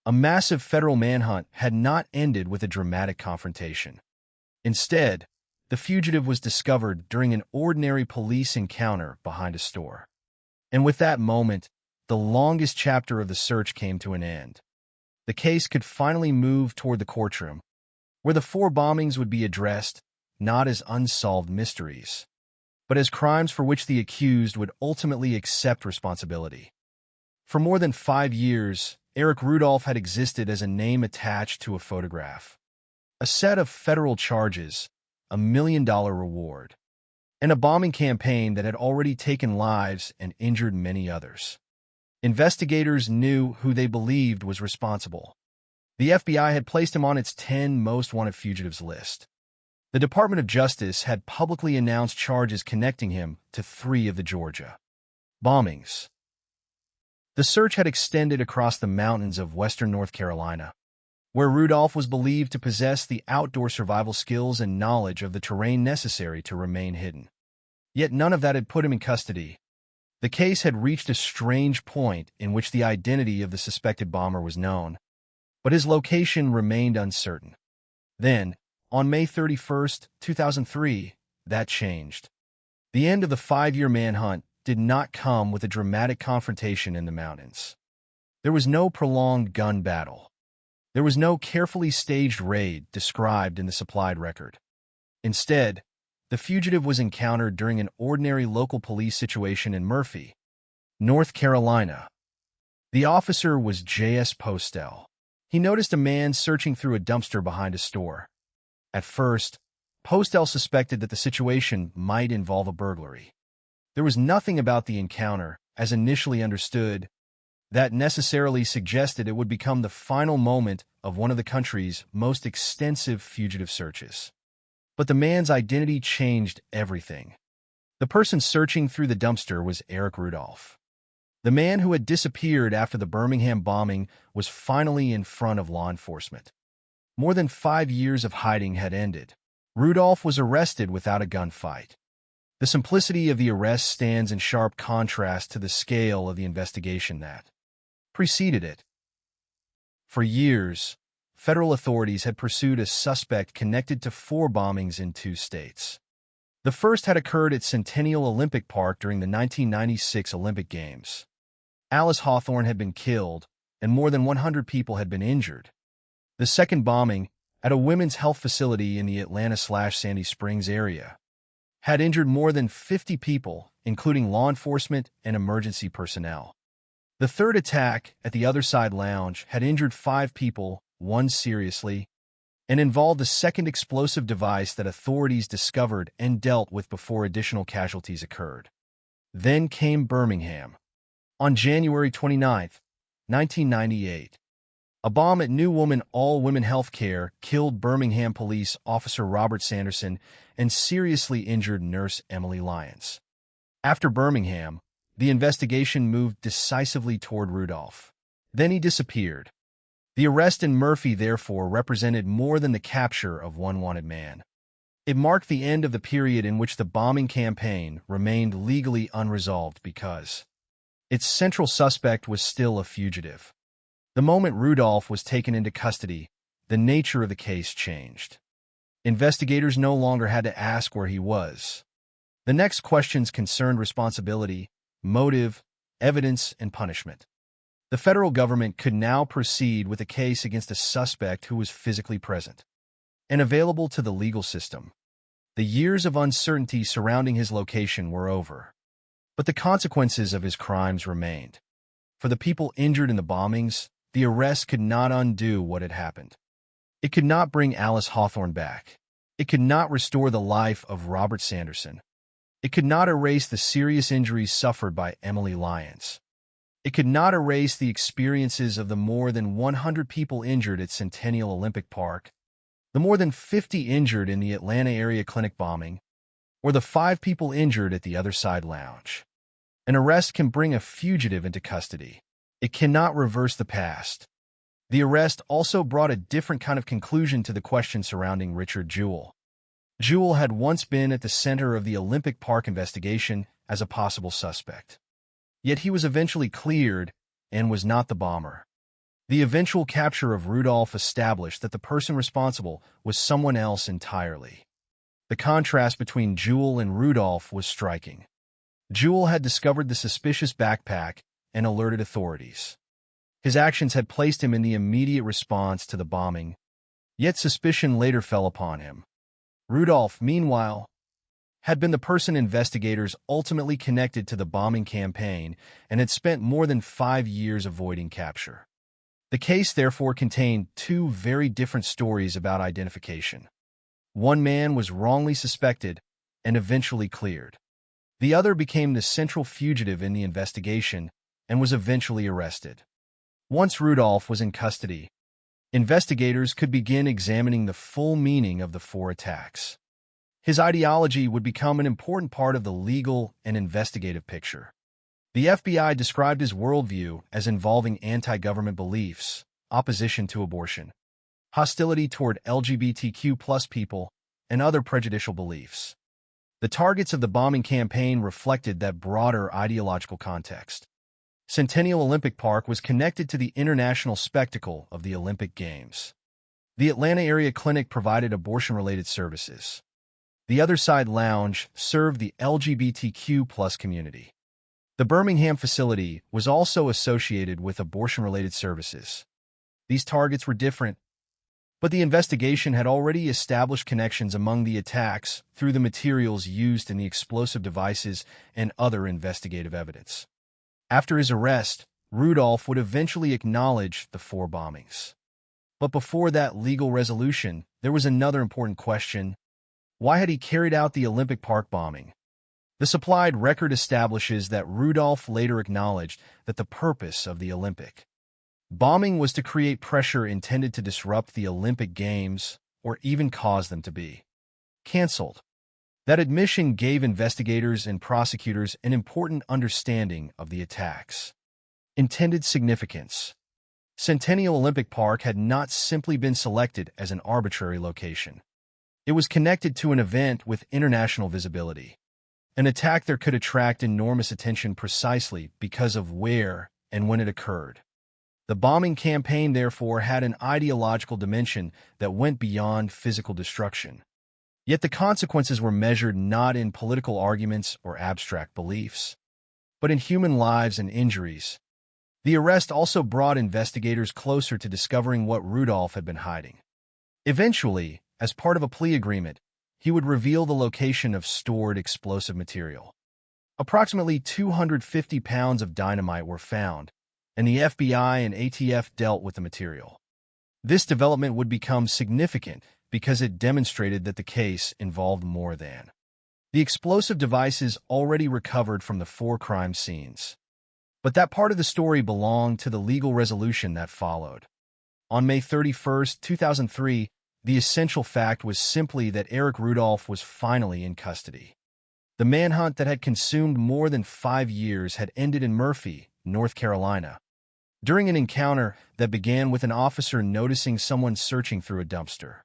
A massive federal manhunt had not ended with a dramatic confrontation. Instead, the fugitive was discovered during an ordinary police encounter behind a store. And with that moment, the longest chapter of the search came to an end. The case could finally move toward the courtroom, where the 4 bombings would be addressed not as unsolved mysteries, but as crimes for which the accused would ultimately accept responsibility. For more than 5 years, Eric Rudolph had existed as a name attached to a photograph, a set of federal charges, a $1 million reward, and a bombing campaign that had already taken lives and injured many others. Investigators knew who they believed was responsible. The FBI had placed him on its 10 most wanted fugitives list. The Department of Justice had publicly announced charges connecting him to 3 of the Georgia bombings. The search had extended across the mountains of western North Carolina, where Rudolph was believed to possess the outdoor survival skills and knowledge of the terrain necessary to remain hidden. Yet none of that had put him in custody. The case had reached a strange point in which the identity of the suspected bomber was known, but his location remained uncertain. Then, on May 31, 2003, that changed. The end of the 5-year manhunt did not come with a dramatic confrontation in the mountains. There was no prolonged gun battle. There was no carefully staged raid described in the supplied record. Instead, the fugitive was encountered during an ordinary local police situation in Murphy, North Carolina. The officer was J.S. Postel. He noticed a man searching through a dumpster behind a store. At first, Postel suspected that the situation might involve a burglary. There was nothing about the encounter, as initially understood, that necessarily suggested it would become the final moment of one of the country's most extensive fugitive searches. But the man's identity changed everything. The person searching through the dumpster was Eric Rudolph. The man who had disappeared after the Birmingham bombing was finally in front of law enforcement. More than 5 years of hiding had ended. Rudolph was arrested without a gunfight. The simplicity of the arrest stands in sharp contrast to the scale of the investigation that preceded it. For years, federal authorities had pursued a suspect connected to 4 bombings in 2 states. The first had occurred at Centennial Olympic Park during the 1996 Olympic Games. Alice Hawthorne had been killed, and more than 100 people had been injured. The second bombing, at a women's health facility in the Atlanta/Sandy Springs area, had injured more than 50 people, including law enforcement and emergency personnel. The third attack, at the Other Side Lounge, had injured 5 people, 1 seriously, and involved a second explosive device that authorities discovered and dealt with before additional casualties occurred. Then came Birmingham. On January 29, 1998, a bomb at New Woman All-Women Healthcare killed Birmingham Police Officer Robert Sanderson and seriously injured nurse Emily Lyons. After Birmingham, the investigation moved decisively toward Rudolph. Then he disappeared. The arrest in Murphy, therefore, represented more than the capture of one wanted man. It marked the end of the period in which the bombing campaign remained legally unresolved because its central suspect was still a fugitive. The moment Rudolph was taken into custody, the nature of the case changed. Investigators no longer had to ask where he was. The next questions concerned responsibility, motive, evidence, and punishment. The federal government could now proceed with a case against a suspect who was physically present and available to the legal system. The years of uncertainty surrounding his location were over, but the consequences of his crimes remained. For the people injured in the bombings, the arrest could not undo what had happened. It could not bring Alice Hawthorne back. It could not restore the life of Robert Sanderson. It could not erase the serious injuries suffered by Emily Lyons. It could not erase the experiences of the more than 100 people injured at Centennial Olympic Park, the more than 50 injured in the Atlanta area clinic bombing, or the 5 people injured at the Other Side Lounge. An arrest can bring a fugitive into custody. It cannot reverse the past. The arrest also brought a different kind of conclusion to the question surrounding Richard Jewell. Jewell had once been at the center of the Olympic Park investigation as a possible suspect. Yet he was eventually cleared and was not the bomber. The eventual capture of Rudolph established that the person responsible was someone else entirely. The contrast between Jewell and Rudolph was striking. Jewell had discovered the suspicious backpack and alerted authorities. His actions had placed him in the immediate response to the bombing, yet suspicion later fell upon him. Rudolph, meanwhile, had been the person investigators ultimately connected to the bombing campaign and had spent more than 5 years avoiding capture. The case therefore contained 2 very different stories about identification. One man was wrongly suspected and eventually cleared. The other became the central fugitive in the investigation and was eventually arrested. Once Rudolph was in custody, investigators could begin examining the full meaning of the 4 attacks. His ideology would become an important part of the legal and investigative picture. The FBI described his worldview as involving anti-government beliefs, opposition to abortion, hostility toward LGBTQ+ people, and other prejudicial beliefs. The targets of the bombing campaign reflected that broader ideological context. Centennial Olympic Park was connected to the international spectacle of the Olympic Games. The Atlanta area clinic provided abortion-related services. The Other Side Lounge served the LGBTQ+ community. The Birmingham facility was also associated with abortion-related services. These targets were different, but the investigation had already established connections among the attacks through the materials used in the explosive devices and other investigative evidence. After his arrest, Rudolph would eventually acknowledge the 4 bombings. But before that legal resolution, there was another important question. Why had he carried out the Olympic Park bombing? The supplied record establishes that Rudolph later acknowledged that the purpose of the Olympic bombing was to create pressure intended to disrupt the Olympic Games or even cause them to be canceled. That admission gave investigators and prosecutors an important understanding of the attacks. Intended significance. Centennial Olympic Park had not simply been selected as an arbitrary location. It was connected to an event with international visibility. An attack there could attract enormous attention precisely because of where and when it occurred. The bombing campaign, therefore, had an ideological dimension that went beyond physical destruction. Yet the consequences were measured not in political arguments or abstract beliefs, but in human lives and injuries. The arrest also brought investigators closer to discovering what Rudolph had been hiding. Eventually, as part of a plea agreement, he would reveal the location of stored explosive material. Approximately 250 pounds of dynamite were found, and the FBI and ATF dealt with the material. This development would become significant because it demonstrated that the case involved more than the explosive devices already recovered from the 4 crime scenes. But that part of the story belonged to the legal resolution that followed. On May 31, 2003, the essential fact was simply that Eric Rudolph was finally in custody. The manhunt that had consumed more than 5 years had ended in Murphy, North Carolina, during an encounter that began with an officer noticing someone searching through a dumpster.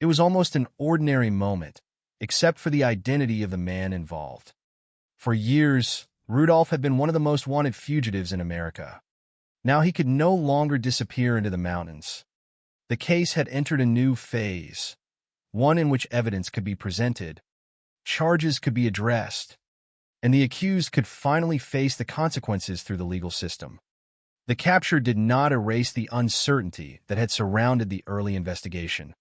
It was almost an ordinary moment, except for the identity of the man involved. For years, Rudolph had been one of the most wanted fugitives in America. Now he could no longer disappear into the mountains. The case had entered a new phase, one in which evidence could be presented, charges could be addressed, and the accused could finally face the consequences through the legal system. The capture did not erase the uncertainty that had surrounded the early investigation,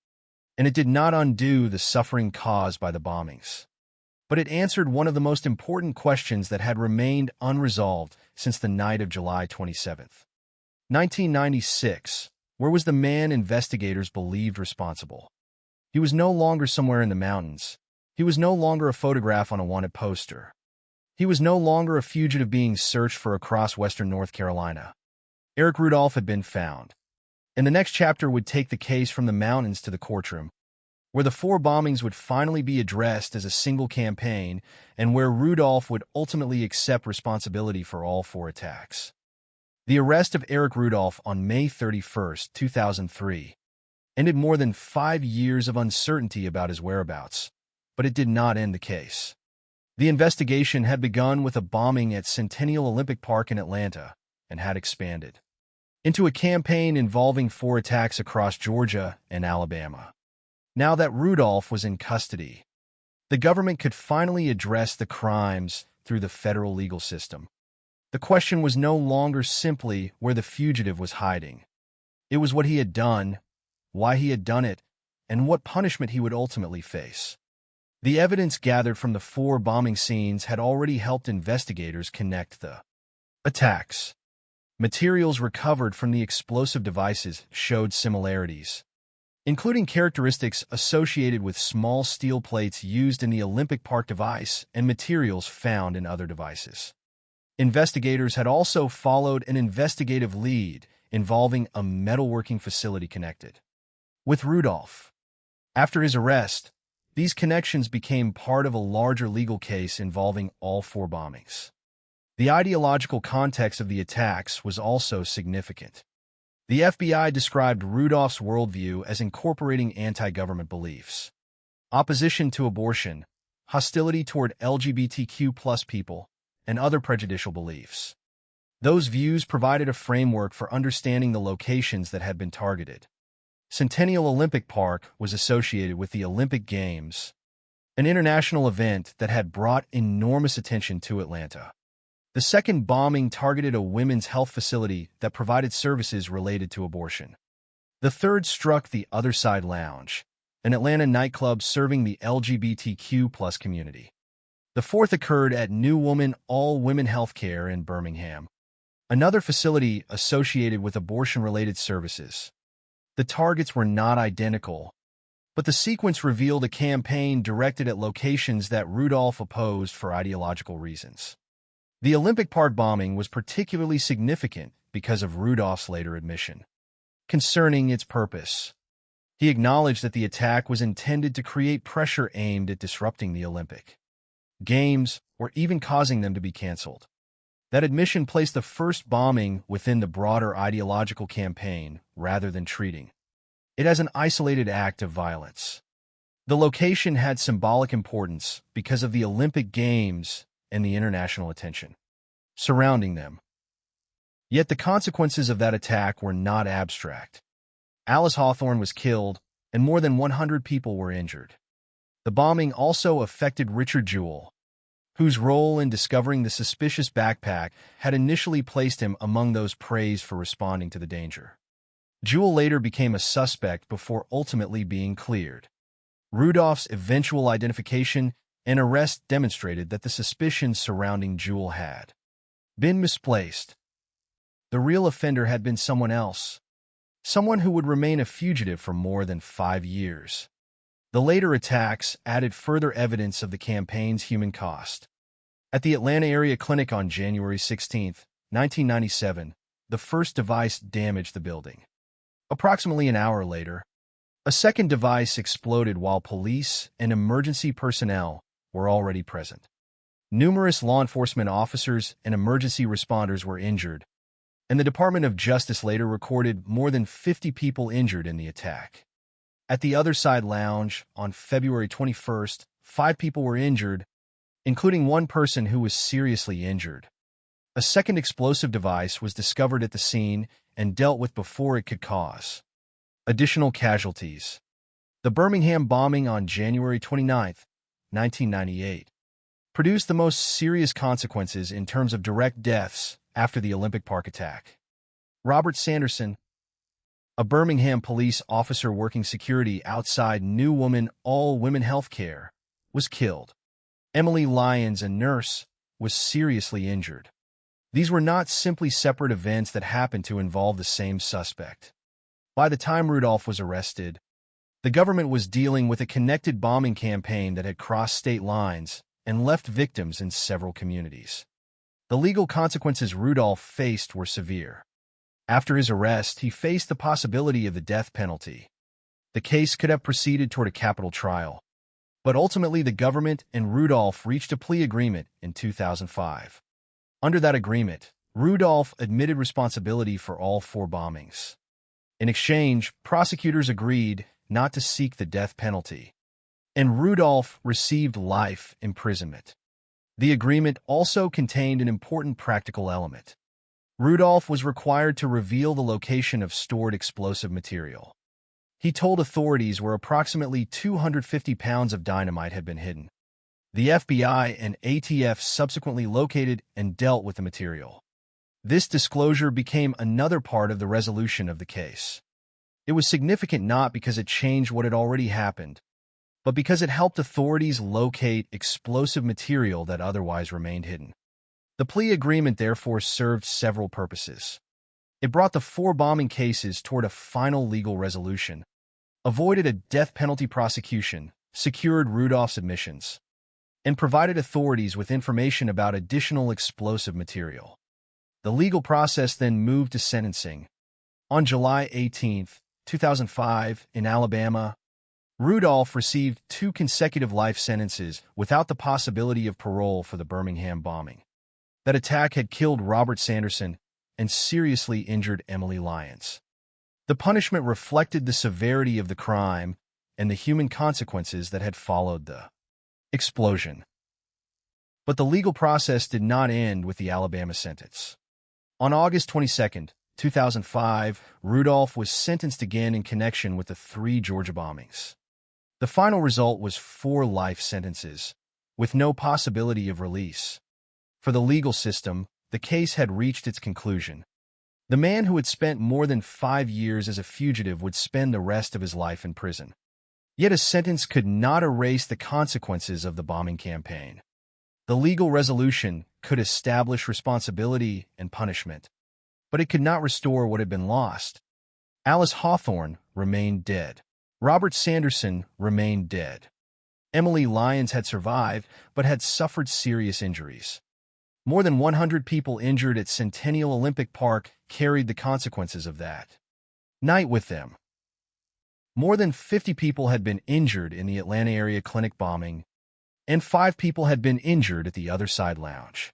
and it did not undo the suffering caused by the bombings. But it answered one of the most important questions that had remained unresolved since the night of July 27, 1996. Where was the man investigators believed responsible? He was no longer somewhere in the mountains. He was no longer a photograph on a wanted poster. He was no longer a fugitive being searched for across western North Carolina. Eric Rudolph had been found, and the next chapter would take the case from the mountains to the courtroom, where the 4 bombings would finally be addressed as a single campaign and where Rudolph would ultimately accept responsibility for all 4 attacks. The arrest of Eric Rudolph on May 31, 2003, ended more than 5 years of uncertainty about his whereabouts, but it did not end the case. The investigation had begun with a bombing at Centennial Olympic Park in Atlanta and had expanded into a campaign involving 4 attacks across Georgia and Alabama. Now that Rudolph was in custody, the government could finally address the crimes through the federal legal system. The question was no longer simply where the fugitive was hiding. It was what he had done, why he had done it, and what punishment he would ultimately face. The evidence gathered from the 4 bombing scenes had already helped investigators connect the attacks. Materials recovered from the explosive devices showed similarities, including characteristics associated with small steel plates used in the Olympic Park device and materials found in other devices. Investigators had also followed an investigative lead involving a metalworking facility connected with Rudolph. After his arrest, these connections became part of a larger legal case involving all 4 bombings. The ideological context of the attacks was also significant. The FBI described Rudolph's worldview as incorporating anti-government beliefs, opposition to abortion, hostility toward LGBTQ+ people, and other prejudicial beliefs. Those views provided a framework for understanding the locations that had been targeted. Centennial Olympic Park was associated with the Olympic Games, an international event that had brought enormous attention to Atlanta. The second bombing targeted a women's health facility that provided services related to abortion. The third struck the Other Side Lounge, an Atlanta nightclub serving the LGBTQ+ community. The fourth occurred at New Woman All Women Healthcare in Birmingham, another facility associated with abortion-related services. The targets were not identical, but the sequence revealed a campaign directed at locations that Rudolph opposed for ideological reasons. The Olympic Park bombing was particularly significant because of Rudolph's later admission concerning its purpose. He acknowledged that the attack was intended to create pressure aimed at disrupting the Olympic Games or even causing them to be canceled. That admission placed the first bombing within the broader ideological campaign rather than treating it as an isolated act of violence. The location had symbolic importance because of the Olympic Games and the international attention surrounding them. Yet the consequences of that attack were not abstract. Alice Hawthorne was killed, and more than 100 people were injured. The bombing also affected Richard Jewell, whose role in discovering the suspicious backpack had initially placed him among those praised for responding to the danger. Jewell later became a suspect before ultimately being cleared. Rudolph's eventual identification and arrest demonstrated that the suspicions surrounding Jewell had been misplaced. The real offender had been someone else, someone who would remain a fugitive for more than 5 years. The later attacks added further evidence of the campaign's human cost. At the Atlanta area clinic on January 16, 1997, the first device damaged the building. Approximately an hour later, a second device exploded while police and emergency personnel were already present. Numerous law enforcement officers and emergency responders were injured, and the Department of Justice later recorded more than 50 people injured in the attack. At the Other Side Lounge on February 21st, 5 people were injured, including one person who was seriously injured. A second explosive device was discovered at the scene and dealt with before it could cause additional casualties. The Birmingham bombing on January 29, 1998, produced the most serious consequences in terms of direct deaths after the Olympic Park attack. Robert Sanderson, a Birmingham police officer working security outside New Woman All Women Healthcare, was killed. Emily Lyons, a nurse, was seriously injured. These were not simply separate events that happened to involve the same suspect. By the time Rudolph was arrested, the government was dealing with a connected bombing campaign that had crossed state lines and left victims in several communities. The legal consequences Rudolph faced were severe. After his arrest, he faced the possibility of the death penalty. The case could have proceeded toward a capital trial, but ultimately the government and Rudolph reached a plea agreement in 2005. Under that agreement, Rudolph admitted responsibility for all 4 bombings. In exchange, prosecutors agreed not to seek the death penalty, and Rudolph received life imprisonment. The agreement also contained an important practical element. Rudolph was required to reveal the location of stored explosive material. He told authorities where approximately 250 pounds of dynamite had been hidden. The FBI and ATF subsequently located and dealt with the material. This disclosure became another part of the resolution of the case. It was significant not because it changed what had already happened, but because it helped authorities locate explosive material that otherwise remained hidden. The plea agreement therefore served several purposes. It brought the 4 bombing cases toward a final legal resolution, avoided a death penalty prosecution, secured Rudolph's admissions, and provided authorities with information about additional explosive material. The legal process then moved to sentencing. On July 18, 2005, in Alabama, Rudolph received 2 consecutive life sentences without the possibility of parole for the Birmingham bombing. That attack had killed Robert Sanderson and seriously injured Emily Lyons. The punishment reflected the severity of the crime and the human consequences that had followed the explosion. But the legal process did not end with the Alabama sentence. On August 22, 2005, Rudolph was sentenced again in connection with the 3 Georgia bombings. The final result was 4 life sentences, with no possibility of release. For the legal system, the case had reached its conclusion. The man who had spent more than 5 years as a fugitive would spend the rest of his life in prison. Yet a sentence could not erase the consequences of the bombing campaign. The legal resolution could establish responsibility and punishment, but it could not restore what had been lost. Alice Hawthorne remained dead. Robert Sanderson remained dead. Emily Lyons had survived, but had suffered serious injuries. More than 100 people injured at Centennial Olympic Park carried the consequences of that night with them. More than 50 people had been injured in the Atlanta area clinic bombing, and 5 people had been injured at the Other Side Lounge.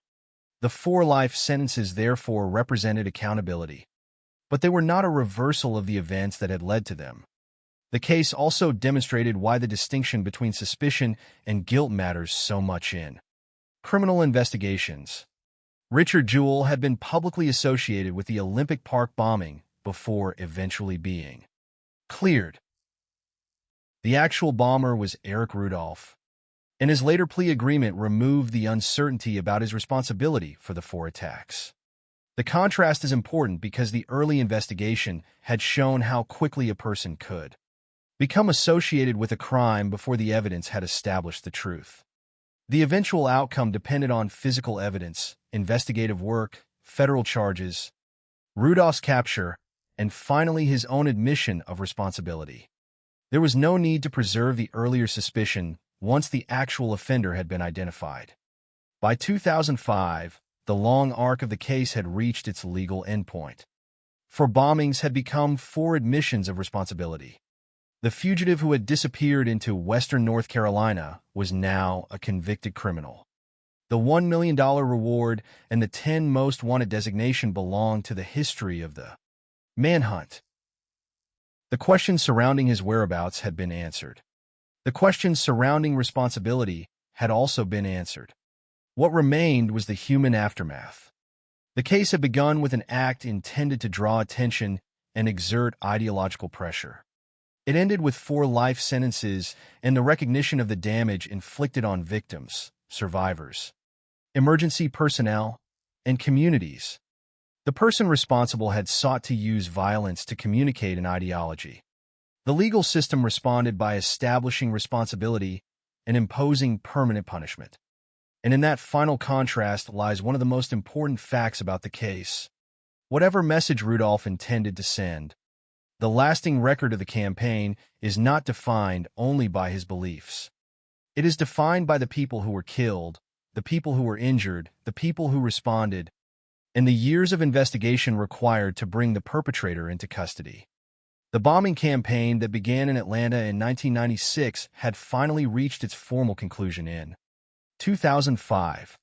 The 4 life sentences therefore represented accountability, but they were not a reversal of the events that had led to them. The case also demonstrated why the distinction between suspicion and guilt matters so much in criminal investigations. Richard Jewell had been publicly associated with the Olympic Park bombing before eventually being cleared. The actual bomber was Eric Rudolph, and his later plea agreement removed the uncertainty about his responsibility for the 4 attacks. The contrast is important because the early investigation had shown how quickly a person could become associated with a crime before the evidence had established the truth. The eventual outcome depended on physical evidence, investigative work, federal charges, Rudolph's capture, and finally his own admission of responsibility. There was no need to preserve the earlier suspicion once the actual offender had been identified. By 2005, the long arc of the case had reached its legal endpoint. 4 bombings had become 4 admissions of responsibility. The fugitive who had disappeared into western North Carolina was now a convicted criminal. The $1 million reward and the 10 most wanted designation belonged to the history of the manhunt. The questions surrounding his whereabouts had been answered. The questions surrounding responsibility had also been answered. What remained was the human aftermath. The case had begun with an act intended to draw attention and exert ideological pressure. It ended with 4 life sentences and the recognition of the damage inflicted on victims, survivors, emergency personnel, and communities. The person responsible had sought to use violence to communicate an ideology. The legal system responded by establishing responsibility and imposing permanent punishment. And in that final contrast lies one of the most important facts about the case. Whatever message Rudolph intended to send, the lasting record of the campaign is not defined only by his beliefs. It is defined by the people who were killed, the people who were injured, the people who responded, and the years of investigation required to bring the perpetrator into custody. The bombing campaign that began in Atlanta in 1996 had finally reached its formal conclusion in 2005.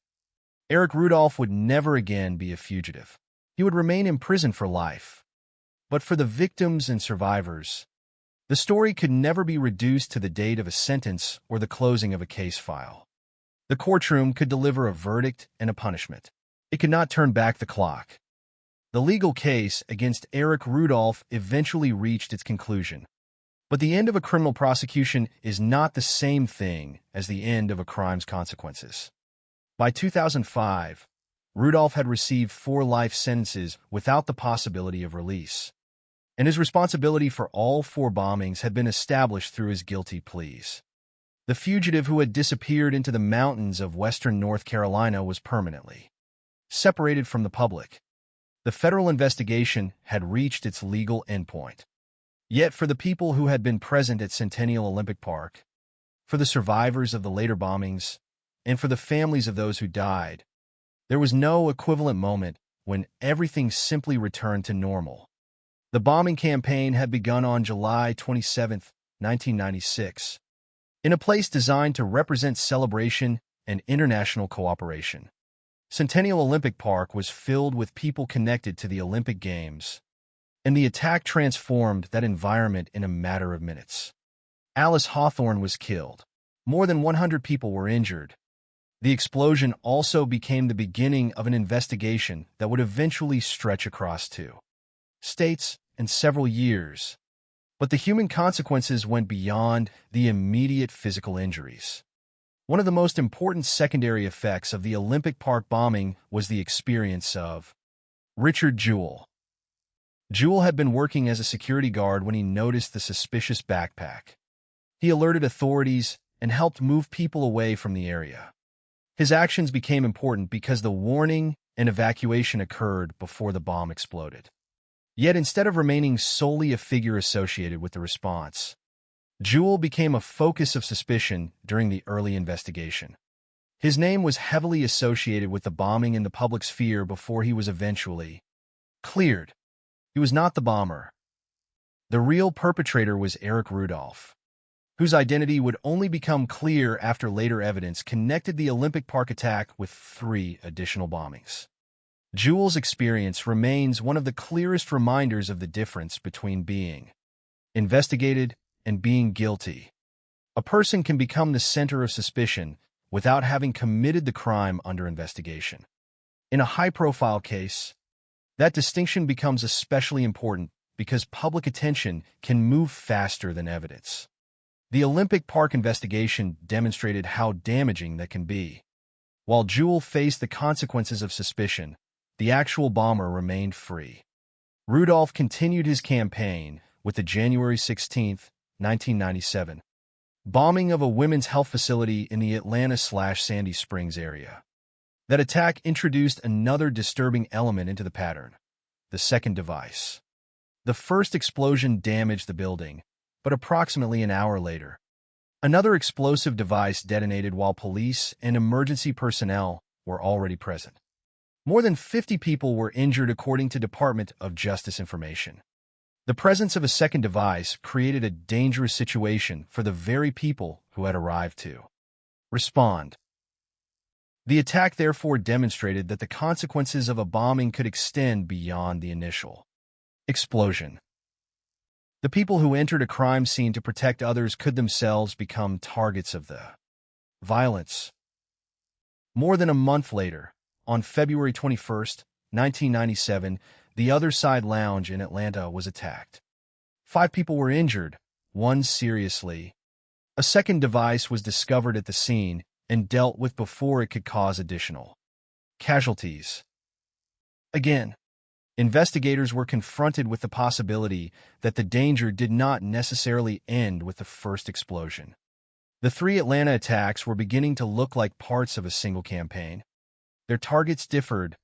Eric Rudolph would never again be a fugitive. He would remain in prison for life. But for the victims and survivors, the story could never be reduced to the date of a sentence or the closing of a case file. The courtroom could deliver a verdict and a punishment. It could not turn back the clock. The legal case against Eric Rudolph eventually reached its conclusion. But the end of a criminal prosecution is not the same thing as the end of a crime's consequences. By 2005, Rudolph had received 4 life sentences without the possibility of release, and his responsibility for all 4 bombings had been established through his guilty pleas. The fugitive who had disappeared into the mountains of western North Carolina was permanently separated from the public. The federal investigation had reached its legal endpoint. Yet for the people who had been present at Centennial Olympic Park, for the survivors of the later bombings, and for the families of those who died, there was no equivalent moment when everything simply returned to normal. The bombing campaign had begun on July 27, 1996, in a place designed to represent celebration and international cooperation. Centennial Olympic Park was filled with people connected to the Olympic Games, and the attack transformed that environment in a matter of minutes. Alice Hawthorne was killed. More than 100 people were injured. The explosion also became the beginning of an investigation that would eventually stretch across 2 states and several years. But the human consequences went beyond the immediate physical injuries. One of the most important secondary effects of the Olympic Park bombing was the experience of Richard Jewell. Jewell had been working as a security guard when he noticed the suspicious backpack. He alerted authorities and helped move people away from the area. His actions became important because the warning and evacuation occurred before the bomb exploded. Yet instead of remaining solely a figure associated with the response, Jewell became a focus of suspicion during the early investigation. His name was heavily associated with the bombing in the public sphere before he was eventually cleared. He was not the bomber. The real perpetrator was Eric Rudolph, whose identity would only become clear after later evidence connected the Olympic Park attack with 3 additional bombings. Jewell's experience remains one of the clearest reminders of the difference between being investigated and being guilty. A person can become the center of suspicion without having committed the crime under investigation. In a high-profile case, that distinction becomes especially important because public attention can move faster than evidence. The Olympic Park investigation demonstrated how damaging that can be. While Jewel faced the consequences of suspicion, the actual bomber remained free. Rudolph continued his campaign with the January 16, 1997, bombing of a women's health facility in the Atlanta/Sandy Springs area. That attack introduced another disturbing element into the pattern: the second device. The first explosion damaged the building, but approximately an hour later, another explosive device detonated while police and emergency personnel were already present. More than 50 people were injured according to Department of Justice information. The presence of a second device created a dangerous situation for the very people who had arrived to respond. The attack therefore demonstrated that the consequences of a bombing could extend beyond the initial explosion. The people who entered a crime scene to protect others could themselves become targets of the violence. More than a month later, on February 21, 1997, the Other Side Lounge in Atlanta was attacked. 5 people were injured, one seriously. A second device was discovered at the scene and dealt with before it could cause additional casualties. Again, investigators were confronted with the possibility that the danger did not necessarily end with the first explosion. The 3 Atlanta attacks were beginning to look like parts of a single campaign. Their targets differed,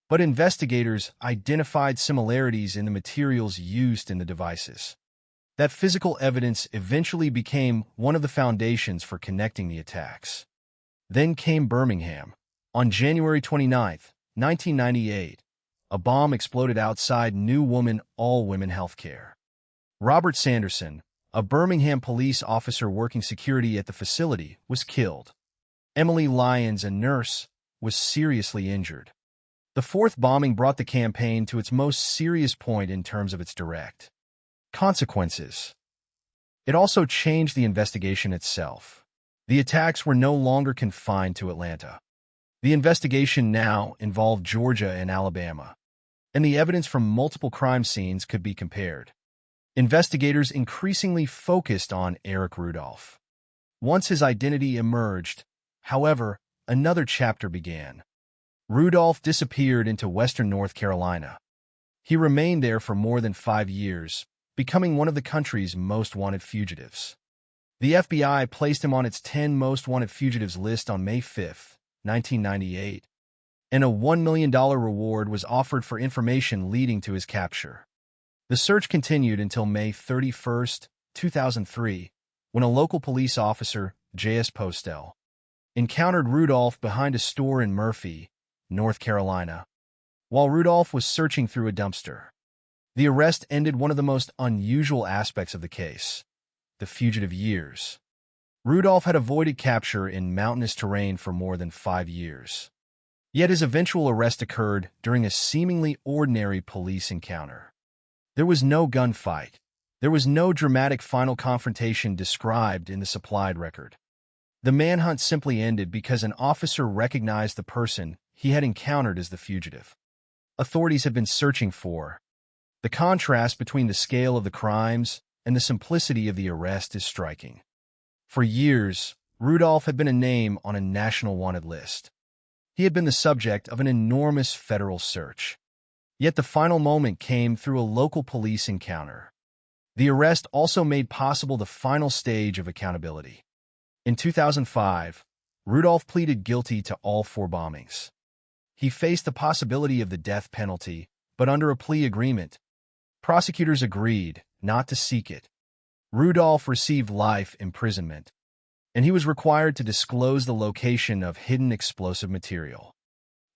but investigators identified similarities in the materials used in the devices. That physical evidence eventually became one of the foundations for connecting the attacks. Then came Birmingham. On January 29, 1998, a bomb exploded outside New Woman All-Women Healthcare. Robert Sanderson, a Birmingham police officer working security at the facility, was killed. Emily Lyons, a nurse, was seriously injured. The fourth bombing brought the campaign to its most serious point in terms of its direct consequences. It also changed the investigation itself. The attacks were no longer confined to Atlanta. The investigation now involved Georgia and Alabama, and the evidence from multiple crime scenes could be compared. Investigators increasingly focused on Eric Rudolph. Once his identity emerged, however, another chapter began. Rudolph disappeared into western North Carolina. He remained there for more than 5 years, becoming one of the country's most wanted fugitives. The FBI placed him on its 10 most wanted fugitives list on May 5, 1998, and a $1 million reward was offered for information leading to his capture. The search continued until May 31, 2003, when a local police officer, J.S. Postel, encountered Rudolph behind a store in Murphy, North Carolina, while Rudolph was searching through a dumpster. The arrest ended one of the most unusual aspects of the case: the fugitive years. Rudolph had avoided capture in mountainous terrain for more than 5 years. Yet his eventual arrest occurred during a seemingly ordinary police encounter. There was no gunfight. There was no dramatic final confrontation described in the supplied record. The manhunt simply ended because an officer recognized the person he had encountered as the fugitive authorities had been searching for. The contrast between the scale of the crimes and the simplicity of the arrest is striking. For years, Rudolph had been a name on a national wanted list. He had been the subject of an enormous federal search. Yet the final moment came through a local police encounter. The arrest also made possible the final stage of accountability. In 2005, Rudolph pleaded guilty to all 4 bombings. He faced the possibility of the death penalty, but under a plea agreement, prosecutors agreed not to seek it. Rudolph received life imprisonment, and he was required to disclose the location of hidden explosive material.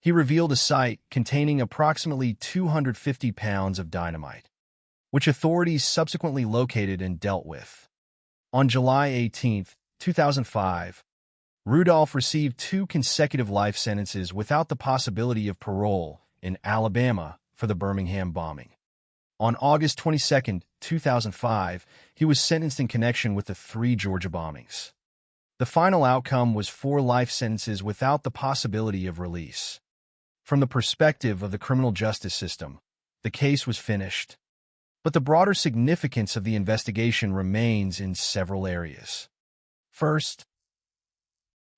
He revealed a site containing approximately 250 pounds of dynamite, which authorities subsequently located and dealt with. On July 18, 2005, Rudolph received 2 consecutive life sentences without the possibility of parole in Alabama for the Birmingham bombing. On August 22, 2005, he was sentenced in connection with the 3 Georgia bombings. The final outcome was 4 life sentences without the possibility of release. From the perspective of the criminal justice system, the case was finished. But the broader significance of the investigation remains in several areas. First,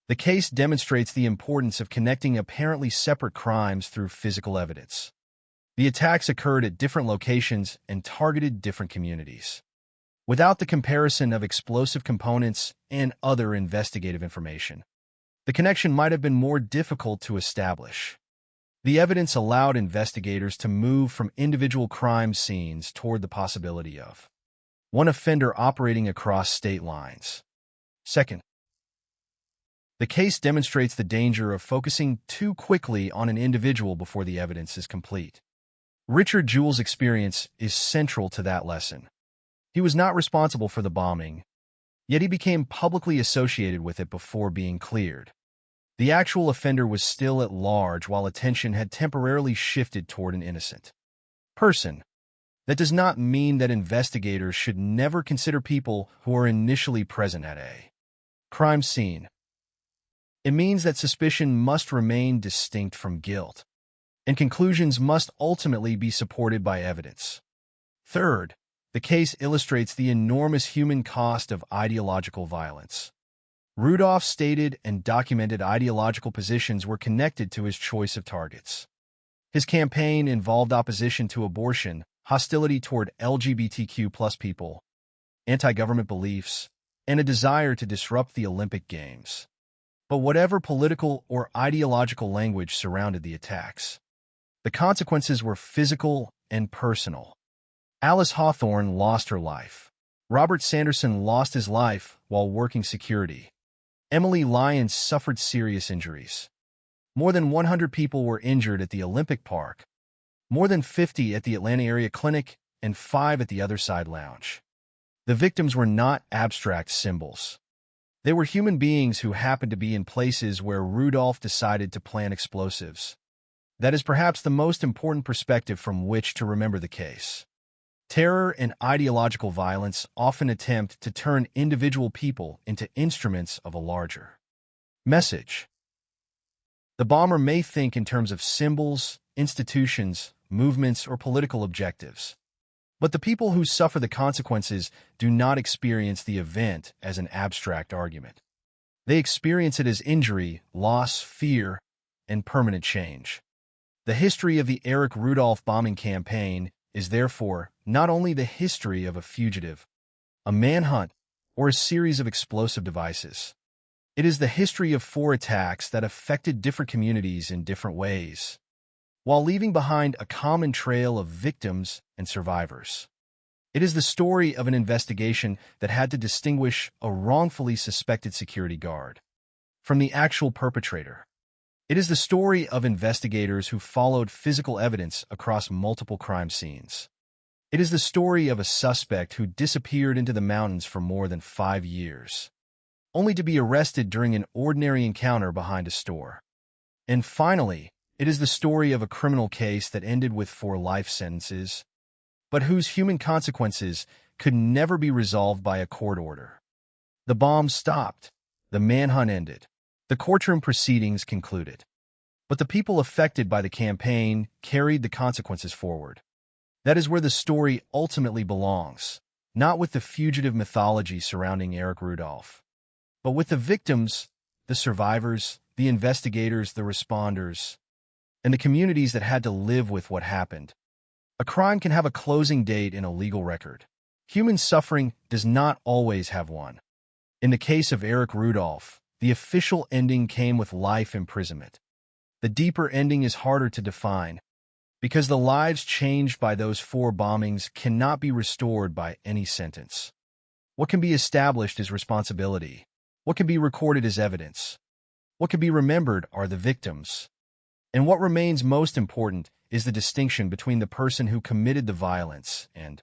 the case demonstrates the importance of connecting apparently separate crimes through physical evidence. The attacks occurred at different locations and targeted different communities. Without the comparison of explosive components and other investigative information, the connection might have been more difficult to establish. The evidence allowed investigators to move from individual crime scenes toward the possibility of one offender operating across state lines. Second, the case demonstrates the danger of focusing too quickly on an individual before the evidence is complete. Richard Jewell's experience is central to that lesson. He was not responsible for the bombing, yet he became publicly associated with it before being cleared. The actual offender was still at large while attention had temporarily shifted toward an innocent person. That does not mean that investigators should never consider people who are initially present at a crime scene. It means that suspicion must remain distinct from guilt, and conclusions must ultimately be supported by evidence. Third, the case illustrates the enormous human cost of ideological violence. Rudolph's stated and documented ideological positions were connected to his choice of targets. His campaign involved opposition to abortion, hostility toward LGBTQ+ people, anti-government beliefs, and a desire to disrupt the Olympic Games. But whatever political or ideological language surrounded the attacks, the consequences were physical and personal. Alice Hawthorne lost her life. Robert Sanderson lost his life while working security. Emily Lyons suffered serious injuries. More than 100 people were injured at the Olympic Park, more than 50 at the Atlanta Area Clinic, and 5 at the Other Side Lounge. The victims were not abstract symbols. They were human beings who happened to be in places where Rudolph decided to plant explosives. That is perhaps the most important perspective from which to remember the case. Terror and ideological violence often attempt to turn individual people into instruments of a larger message. The bomber may think in terms of symbols, institutions, movements, or political objectives. But the people who suffer the consequences do not experience the event as an abstract argument. They experience it as injury, loss, fear, and permanent change. The history of the Eric Rudolph bombing campaign is therefore not only the history of a fugitive, a manhunt, or a series of explosive devices. It is the history of 4 attacks that affected different communities in different ways, while leaving behind a common trail of victims and survivors. It is the story of an investigation that had to distinguish a wrongfully suspected security guard from the actual perpetrator. It is the story of investigators who followed physical evidence across multiple crime scenes. It is the story of a suspect who disappeared into the mountains for more than 5 years, only to be arrested during an ordinary encounter behind a store. And finally, it is the story of a criminal case that ended with 4 life sentences, but whose human consequences could never be resolved by a court order. The bomb stopped. The manhunt ended. The courtroom proceedings concluded. But the people affected by the campaign carried the consequences forward. That is where the story ultimately belongs, not with the fugitive mythology surrounding Eric Rudolph, but with the victims, the survivors, the investigators, the responders, and the communities that had to live with what happened. A crime can have a closing date in a legal record. Human suffering does not always have one. In the case of Eric Rudolph, the official ending came with life imprisonment. The deeper ending is harder to define, because the lives changed by those 4 bombings cannot be restored by any sentence. What can be established is responsibility. What can be recorded as evidence. What can be remembered are the victims. And what remains most important is the distinction between the person who committed the violence and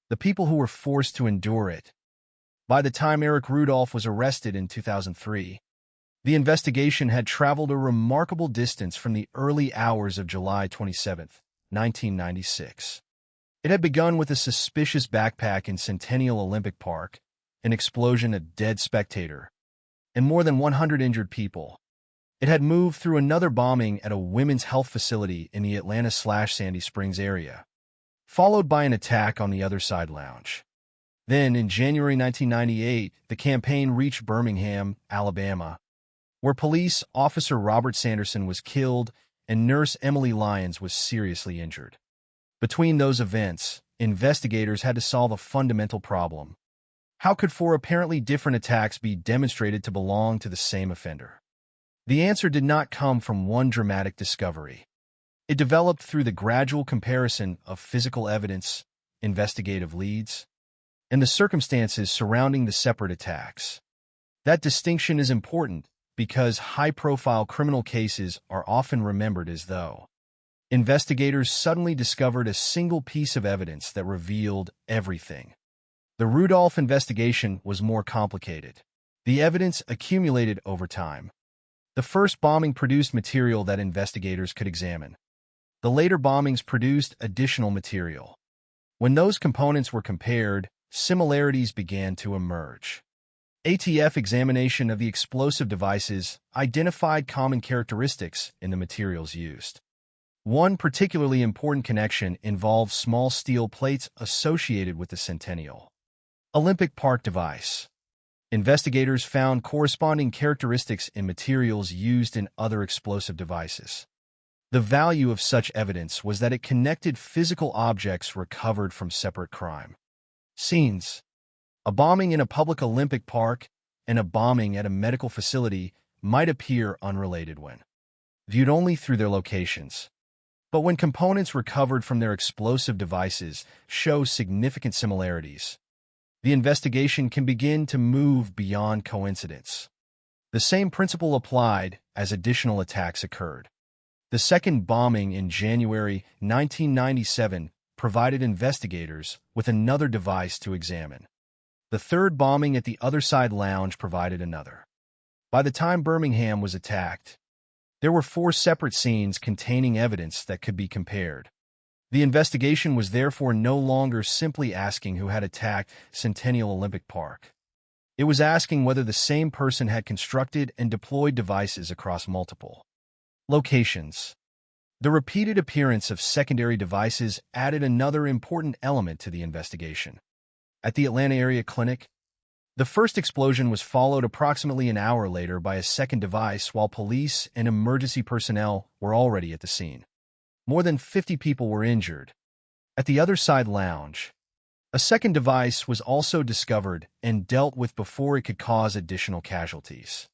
the people who were forced to endure it. By the time Eric Rudolph was arrested in 2003, the investigation had traveled a remarkable distance from the early hours of July 27, 1996. It had begun with a suspicious backpack in Centennial Olympic Park, an explosion, a dead spectator, and more than 100 injured people. It had moved through another bombing at a women's health facility in the Atlanta/Sandy Springs area, followed by an attack on the Other Side Lounge. Then, in January 1998, the campaign reached Birmingham, Alabama, where police officer Robert Sanderson was killed and nurse Emily Lyons was seriously injured. Between those events, investigators had to solve a fundamental problem. How could four apparently different attacks be demonstrated to belong to the same offender? The answer did not come from one dramatic discovery. It developed through the gradual comparison of physical evidence, investigative leads, and the circumstances surrounding the separate attacks. That distinction is important because high-profile criminal cases are often remembered as though investigators suddenly discovered a single piece of evidence that revealed everything. The Rudolph investigation was more complicated. The evidence accumulated over time. The first bombing produced material that investigators could examine. The later bombings produced additional material. When those components were compared, similarities began to emerge. ATF examination of the explosive devices identified common characteristics in the materials used. One particularly important connection involved small steel plates associated with the Centennial Olympic Park device. Investigators found corresponding characteristics in materials used in other explosive devices. The value of such evidence was that it connected physical objects recovered from separate crime scenes. A bombing in a public Olympic park and a bombing at a medical facility might appear unrelated when viewed only through their locations. But when components recovered from their explosive devices show significant similarities, the investigation can begin to move beyond coincidence. The same principle applied as additional attacks occurred. The second bombing in January 1997 provided investigators with another device to examine. The third bombing at the Other Side Lounge provided another. By the time Birmingham was attacked, there were 4 separate scenes containing evidence that could be compared. The investigation was therefore no longer simply asking who had attacked Centennial Olympic Park. It was asking whether the same person had constructed and deployed devices across multiple locations. The repeated appearance of secondary devices added another important element to the investigation. At the Atlanta area clinic, the first explosion was followed approximately an hour later by a second device while police and emergency personnel were already at the scene. More than 50 people were injured. At the Other Side Lounge, a second device was also discovered and dealt with before it could cause additional casualties.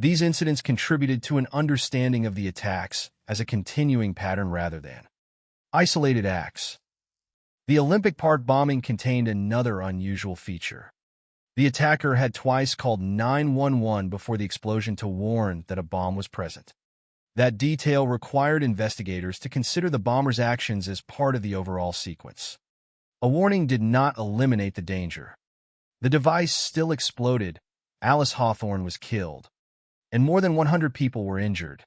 These incidents contributed to an understanding of the attacks as a continuing pattern rather than isolated acts. The Olympic Park bombing contained another unusual feature. The attacker had twice called 911 before the explosion to warn that a bomb was present. That detail required investigators to consider the bomber's actions as part of the overall sequence. A warning did not eliminate the danger. The device still exploded, Alice Hawthorne was killed, and more than 100 people were injured.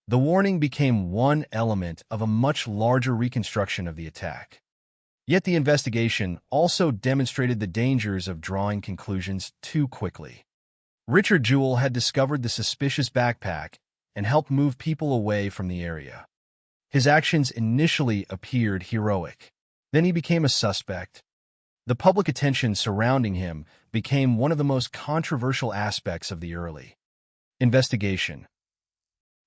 The warning became one element of a much larger reconstruction of the attack. Yet the investigation also demonstrated the dangers of drawing conclusions too quickly. Richard Jewell had discovered the suspicious backpack and helped move people away from the area. His actions initially appeared heroic. Then he became a suspect. The public attention surrounding him became one of the most controversial aspects of the early investigation.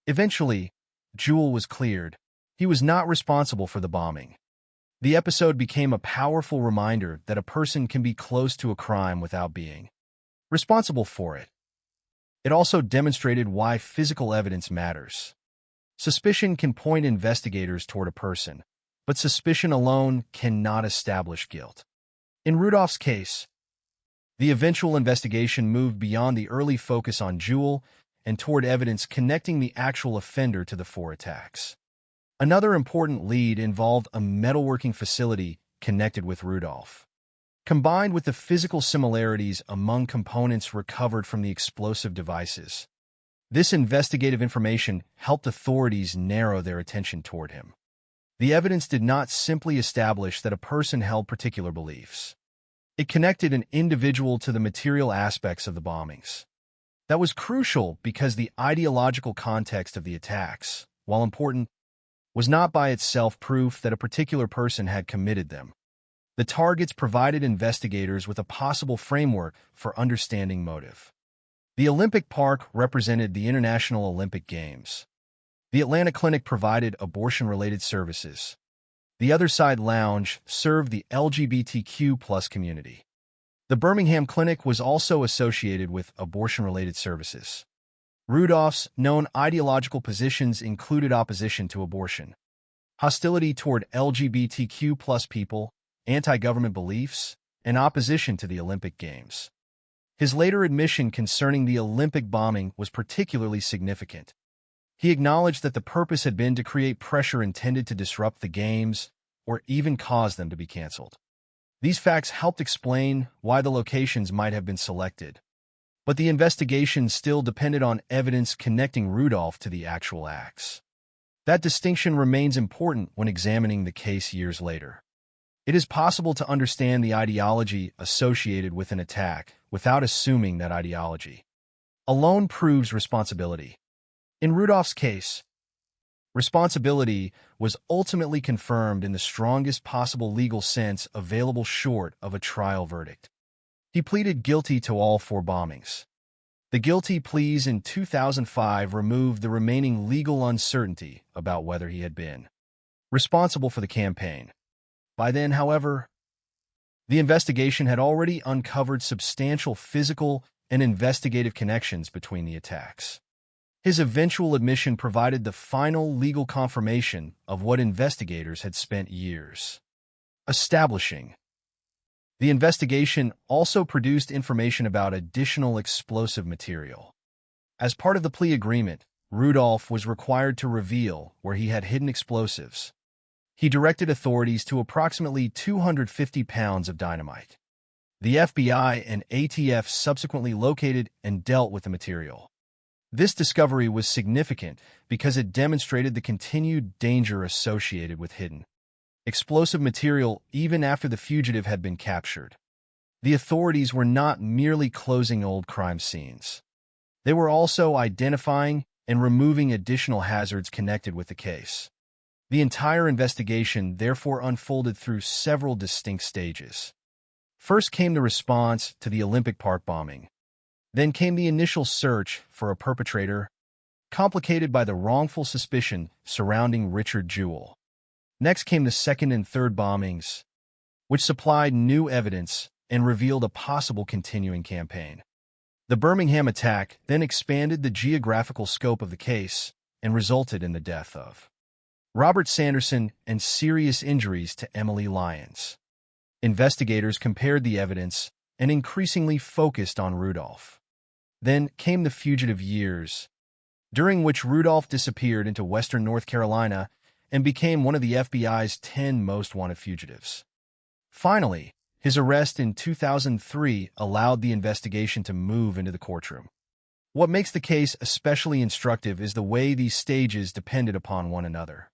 Eventually, Jewell was cleared. He was not responsible for the bombing. The episode became a powerful reminder that a person can be close to a crime without being responsible for it. It also demonstrated why physical evidence matters. Suspicion can point investigators toward a person, but suspicion alone cannot establish guilt. In Rudolph's case, the eventual investigation moved beyond the early focus on Jewell and toward evidence connecting the actual offender to the 4 attacks. Another important lead involved a metalworking facility connected with Rudolph. Combined with the physical similarities among components recovered from the explosive devices, this investigative information helped authorities narrow their attention toward him. The evidence did not simply establish that a person held particular beliefs. It connected an individual to the material aspects of the bombings. That was crucial because the ideological context of the attacks, while important, was not by itself proof that a particular person had committed them. The targets provided investigators with a possible framework for understanding motive. The Olympic Park represented the International Olympic Games. The Atlanta Clinic provided abortion-related services. The Other Side Lounge served the LGBTQ+ community. The Birmingham Clinic was also associated with abortion-related services. Rudolph's known ideological positions included opposition to abortion, hostility toward LGBTQ+ people, anti-government beliefs, and opposition to the Olympic Games. His later admission concerning the Olympic bombing was particularly significant. He acknowledged that the purpose had been to create pressure intended to disrupt the Games or even cause them to be canceled. These facts helped explain why the locations might have been selected, but the investigation still depended on evidence connecting Rudolph to the actual acts. That distinction remains important when examining the case years later. It is possible to understand the ideology associated with an attack without assuming that ideology alone proves responsibility. In Rudolph's case, responsibility was ultimately confirmed in the strongest possible legal sense available short of a trial verdict. He pleaded guilty to all 4 bombings. The guilty pleas in 2005 removed the remaining legal uncertainty about whether he had been responsible for the campaign. By then, however, the investigation had already uncovered substantial physical and investigative connections between the attacks. His eventual admission provided the final legal confirmation of what investigators had spent years establishing. The investigation also produced information about additional explosive material. As part of the plea agreement, Rudolph was required to reveal where he had hidden explosives. He directed authorities to approximately 250 pounds of dynamite. The FBI and ATF subsequently located and dealt with the material. This discovery was significant because it demonstrated the continued danger associated with hidden explosive material even after the fugitive had been captured. The authorities were not merely closing old crime scenes. They were also identifying and removing additional hazards connected with the case. The entire investigation therefore unfolded through several distinct stages. First came the response to the Olympic Park bombing. Then came the initial search for a perpetrator, complicated by the wrongful suspicion surrounding Richard Jewell. Next came the second and third bombings, which supplied new evidence and revealed a possible continuing campaign. The Birmingham attack then expanded the geographical scope of the case and resulted in the death of Robert Sanderson and serious injuries to Emily Lyons. Investigators compared the evidence and increasingly focused on Rudolph. Then came the fugitive years, during which Rudolph disappeared into western North Carolina and became one of the FBI's 10 most wanted fugitives. Finally, his arrest in 2003 allowed the investigation to move into the courtroom. What makes the case especially instructive is the way these stages depended upon one another.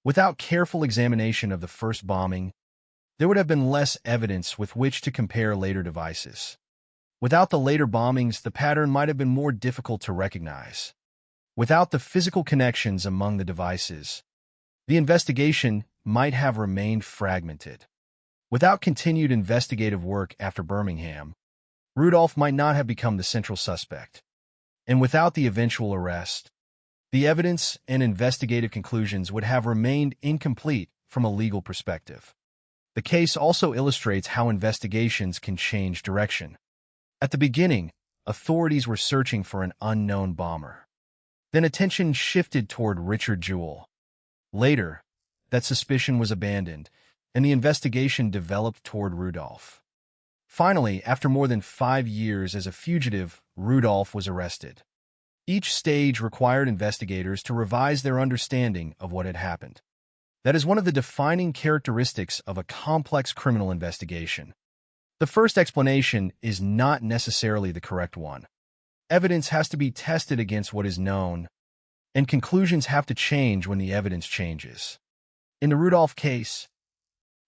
Without careful examination of the first bombing, there would have been less evidence with which to compare later devices. Without the later bombings, the pattern might have been more difficult to recognize. Without the physical connections among the devices, the investigation might have remained fragmented. Without continued investigative work after Birmingham, Rudolph might not have become the central suspect. And without the eventual arrest, the evidence and investigative conclusions would have remained incomplete from a legal perspective. The case also illustrates how investigations can change direction. At the beginning, authorities were searching for an unknown bomber. Then attention shifted toward Richard Jewell. Later, that suspicion was abandoned, and the investigation developed toward Rudolph. Finally, after more than 5 years as a fugitive, Rudolph was arrested. Each stage required investigators to revise their understanding of what had happened. That is one of the defining characteristics of a complex criminal investigation. The first explanation is not necessarily the correct one. Evidence has to be tested against what is known, and conclusions have to change when the evidence changes. In the Rudolph case,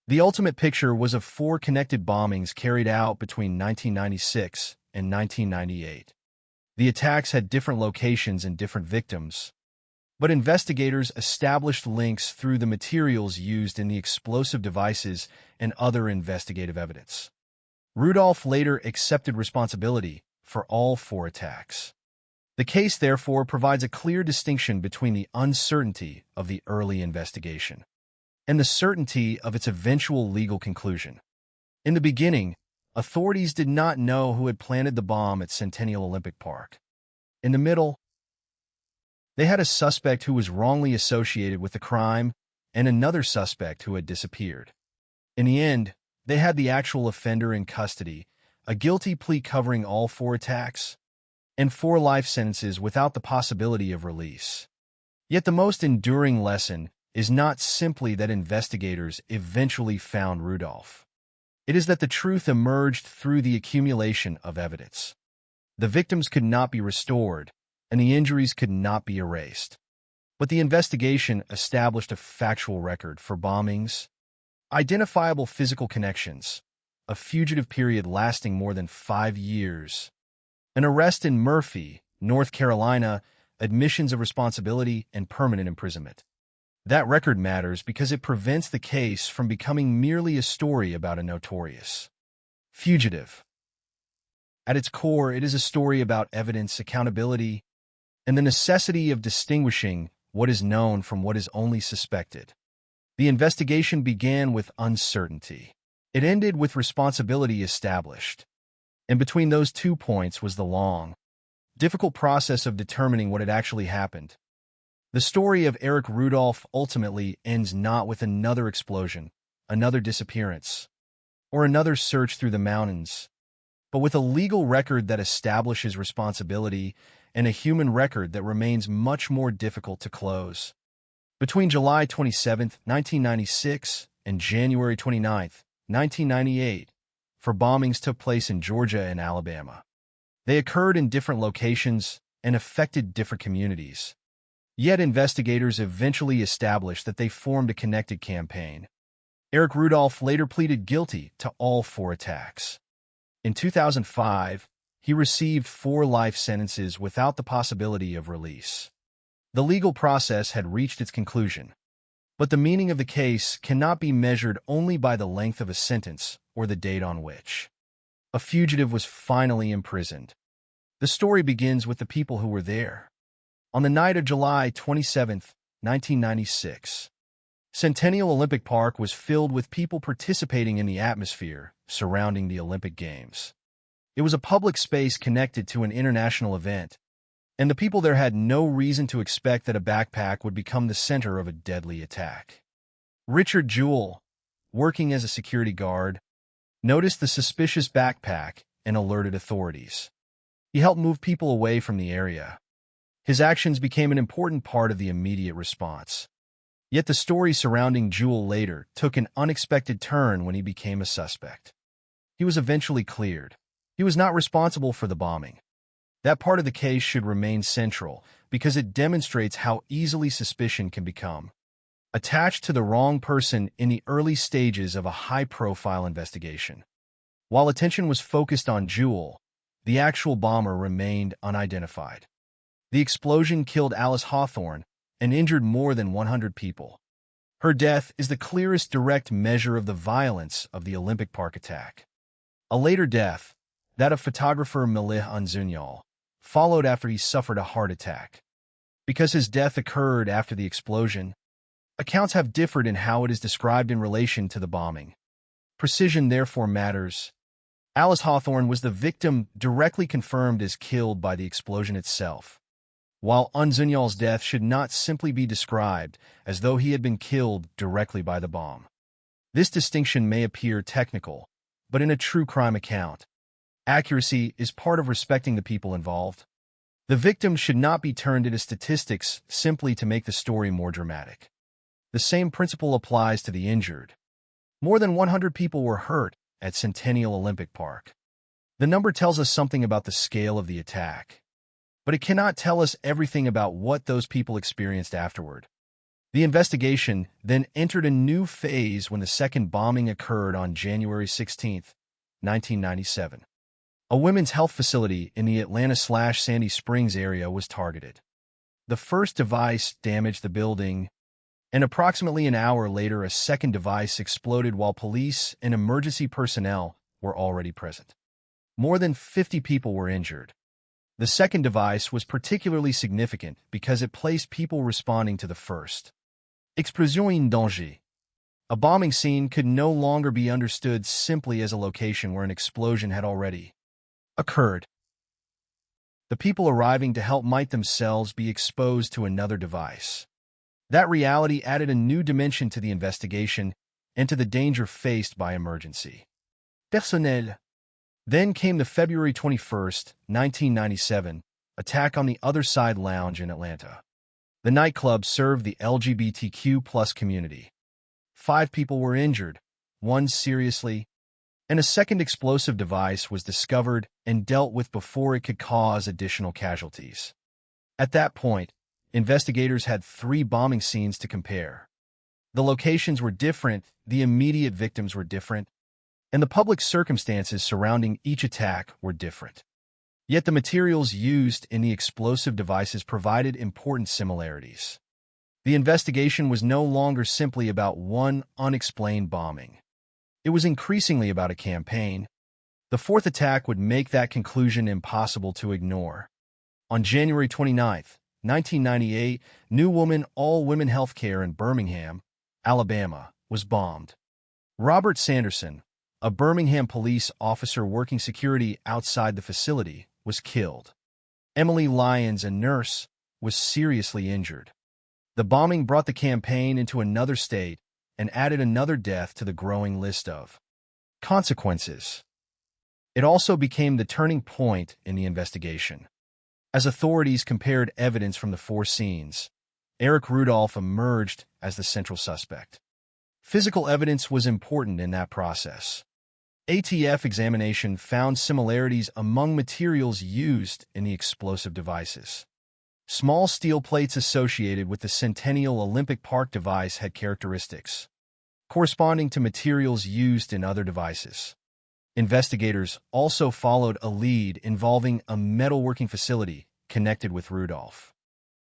the ultimate picture was of 4 connected bombings carried out between 1996 and 1998. The attacks had different locations and different victims, But investigators established links through the materials used in the explosive devices and other investigative evidence. Rudolph later accepted responsibility for all 4 attacks. The case, therefore, provides a clear distinction between the uncertainty of the early investigation and the certainty of its eventual legal conclusion. In the beginning, authorities did not know who had planted the bomb at Centennial Olympic Park. In the middle, they had a suspect who was wrongly associated with the crime and another suspect who had disappeared. In the end, they had the actual offender in custody, a guilty plea covering all 4 attacks, and 4 life sentences without the possibility of release. Yet the most enduring lesson is not simply that investigators eventually found Rudolph. It is that the truth emerged through the accumulation of evidence. The victims could not be restored, and the injuries could not be erased. But the investigation established a factual record for bombings, identifiable physical connections, a fugitive period lasting more than 5 years, an arrest in Murphy, North Carolina, admissions of responsibility, and permanent imprisonment. That record matters because it prevents the case from becoming merely a story about a notorious fugitive. At its core, it is a story about evidence, accountability, and the necessity of distinguishing what is known from what is only suspected. The investigation began with uncertainty. It ended with responsibility established. And between those 2 points was the long, difficult process of determining what had actually happened. The story of Eric Rudolph ultimately ends not with another explosion, another disappearance, or another search through the mountains, but with a legal record that establishes responsibility and a human record that remains much more difficult to close. Between July 27, 1996 and January 29, 1998, 4 bombings took place in Georgia and Alabama. They occurred in different locations and affected different communities. Yet investigators eventually established that they formed a connected campaign. Eric Rudolph later pleaded guilty to all 4 attacks. In 2005, he received 4 life sentences without the possibility of release. The legal process had reached its conclusion, but the meaning of the case cannot be measured only by the length of a sentence or the date on which a fugitive was finally imprisoned. The story begins with the people who were there. On the night of July 27, 1996, Centennial Olympic Park was filled with people participating in the atmosphere surrounding the Olympic Games. It was a public space connected to an international event, and the people there had no reason to expect that a backpack would become the center of a deadly attack. Richard Jewell, working as a security guard, noticed the suspicious backpack and alerted authorities. He helped move people away from the area. His actions became an important part of the immediate response. Yet the story surrounding Jewell later took an unexpected turn when he became a suspect. He was eventually cleared. He was not responsible for the bombing. That part of the case should remain central because it demonstrates how easily suspicion can become attached to the wrong person in the early stages of a high-profile investigation. While attention was focused on Jewell, the actual bomber remained unidentified. The explosion killed Alice Hawthorne and injured more than 100 people. Her death is the clearest direct measure of the violence of the Olympic Park attack. A later death, that of photographer Melih Unzunyal, followed after he suffered a heart attack. Because his death occurred after the explosion, accounts have differed in how it is described in relation to the bombing. Precision therefore matters. Alice Hawthorne was the victim directly confirmed as killed by the explosion itself, while Unzunyal's death should not simply be described as though he had been killed directly by the bomb. This distinction may appear technical, but in a true crime account, accuracy is part of respecting the people involved. The victim should not be turned into statistics simply to make the story more dramatic. The same principle applies to the injured. More than 100 people were hurt at Centennial Olympic Park. The number tells us something about the scale of the attack, but it cannot tell us everything about what those people experienced afterward. The investigation then entered a new phase when the second bombing occurred on January 16, 1997. A women's health facility in the Atlanta/Sandy Springs area was targeted. The first device damaged the building, and approximately an hour later, a second device exploded while police and emergency personnel were already present. More than 50 people were injured. The second device was particularly significant because it placed people responding to the first. Explosion en danger. A bombing scene could no longer be understood simply as a location where an explosion had already occurred. The people arriving to help might themselves be exposed to another device. That reality added a new dimension to the investigation and to the danger faced by emergency personnel. Then came the February 21st, 1997, attack on the Other Side Lounge in Atlanta. The nightclub served the LGBTQ+ community. 5 people were injured, 1 seriously, and a second explosive device was discovered and dealt with before it could cause additional casualties. At that point, investigators had 3 bombing scenes to compare. The locations were different, the immediate victims were different, and the public circumstances surrounding each attack were different. Yet the materials used in the explosive devices provided important similarities. The investigation was no longer simply about one unexplained bombing. It was increasingly about a campaign. The fourth attack would make that conclusion impossible to ignore. On January 29, 1998, New Woman All-Women Healthcare in Birmingham, Alabama, was bombed. Robert Sanderson, a Birmingham police officer working security outside the facility, was killed. Emily Lyons, a nurse, was seriously injured. The bombing brought the campaign into another state and added another death to the growing list of consequences. It also became the turning point in the investigation. As authorities compared evidence from the 4 scenes, Eric Rudolph emerged as the central suspect. Physical evidence was important in that process. ATF examination found similarities among materials used in the explosive devices. Small steel plates associated with the Centennial Olympic Park device had characteristics corresponding to materials used in other devices. Investigators also followed a lead involving a metalworking facility connected with Rudolph.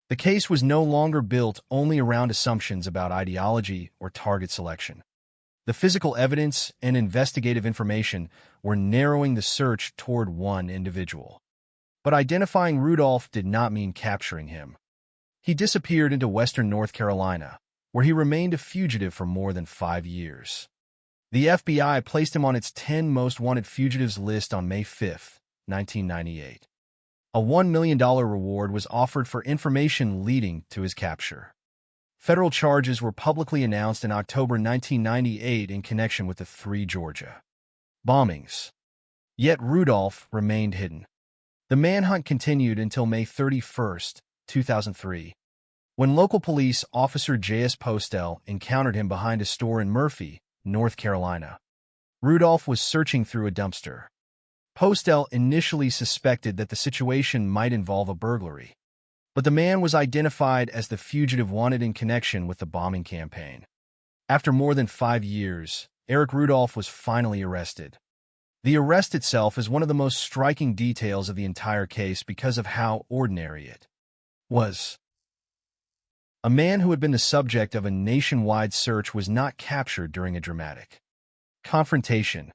The case was no longer built only around assumptions about ideology or target selection. The physical evidence and investigative information were narrowing the search toward one individual. But identifying Rudolph did not mean capturing him. He disappeared into western North Carolina, where he remained a fugitive for more than 5 years. The FBI placed him on its 10 most wanted fugitives list on May 5, 1998. A $1 million reward was offered for information leading to his capture. Federal charges were publicly announced in October 1998 in connection with the 3 Georgia bombings. Yet Rudolph remained hidden. The manhunt continued until May 31, 2003, when local police officer J.S. Postel encountered him behind a store in Murphy, North Carolina. Rudolph was searching through a dumpster. Postel initially suspected that the situation might involve a burglary, but the man was identified as the fugitive wanted in connection with the bombing campaign. After more than 5 years, Eric Rudolph was finally arrested. The arrest itself is one of the most striking details of the entire case because of how ordinary it was. A man who had been the subject of a nationwide search was not captured during a dramatic confrontation.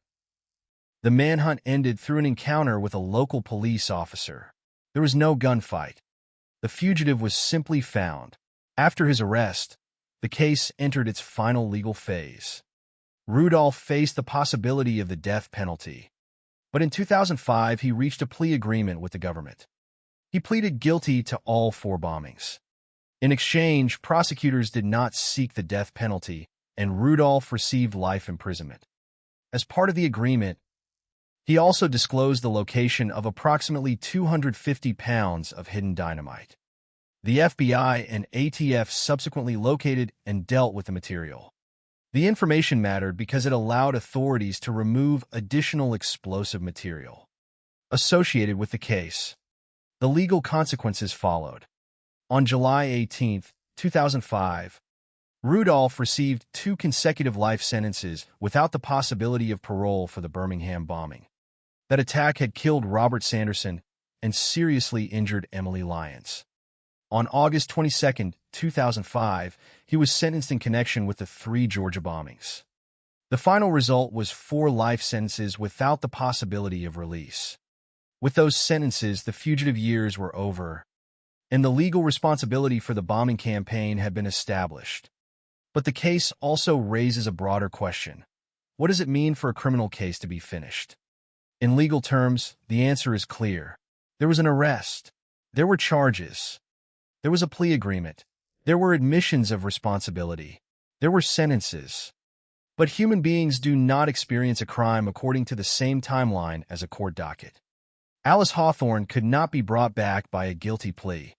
The manhunt ended through an encounter with a local police officer. There was no gunfight. The fugitive was simply found. After his arrest, the case entered its final legal phase. Rudolph faced the possibility of the death penalty, but in 2005 he reached a plea agreement with the government. He pleaded guilty to all 4 bombings. In exchange, prosecutors did not seek the death penalty, and Rudolph received life imprisonment. As part of the agreement, he also disclosed the location of approximately 250 pounds of hidden dynamite. The FBI and ATF subsequently located and dealt with the material. The information mattered because it allowed authorities to remove additional explosive material associated with the case. The legal consequences followed. On July 18, 2005, Rudolph received 2 consecutive life sentences without the possibility of parole for the Birmingham bombing. That attack had killed Robert Sanderson and seriously injured Emily Lyons. On August 22, 2005, he was sentenced in connection with the 3 Georgia bombings. The final result was 4 life sentences without the possibility of release. With those sentences, the fugitive years were over, and the legal responsibility for the bombing campaign had been established. But the case also raises a broader question. What does it mean for a criminal case to be finished? In legal terms, the answer is clear. There was an arrest. There were charges. There was a plea agreement. There were admissions of responsibility. There were sentences. But human beings do not experience a crime according to the same timeline as a court docket. Alice Hawthorne could not be brought back by a guilty plea.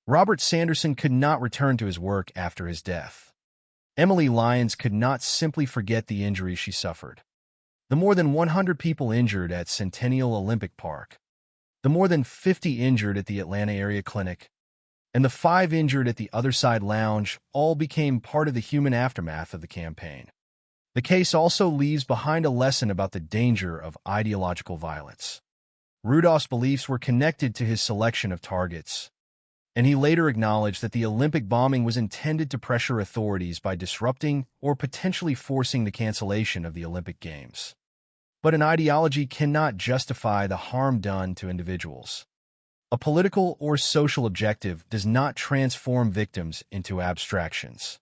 Robert Sanderson could not return to his work after his death. Emily Lyons could not simply forget the injuries she suffered. The more than 100 people injured at Centennial Olympic Park, the more than 50 injured at the Atlanta Area Clinic, and the 5 injured at the Other Side Lounge all became part of the human aftermath of the campaign. The case also leaves behind a lesson about the danger of ideological violence. Rudolph's beliefs were connected to his selection of targets, and he later acknowledged that the Olympic bombing was intended to pressure authorities by disrupting or potentially forcing the cancellation of the Olympic Games. But an ideology cannot justify the harm done to individuals. A political or social objective does not transform victims into abstractions.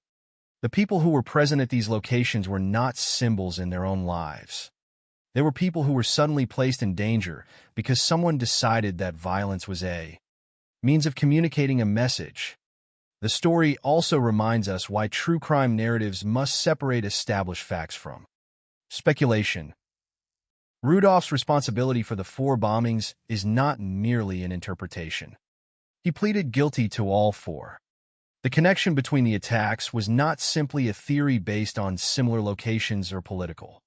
The people who were present at these locations were not symbols in their own lives. They were people who were suddenly placed in danger because someone decided that violence was a means of communicating a message. The story also reminds us why true crime narratives must separate established facts from speculation. Rudolph's responsibility for the 4 bombings is not merely an interpretation. He pleaded guilty to all 4. The connection between the attacks was not simply a theory based on similar locations or political.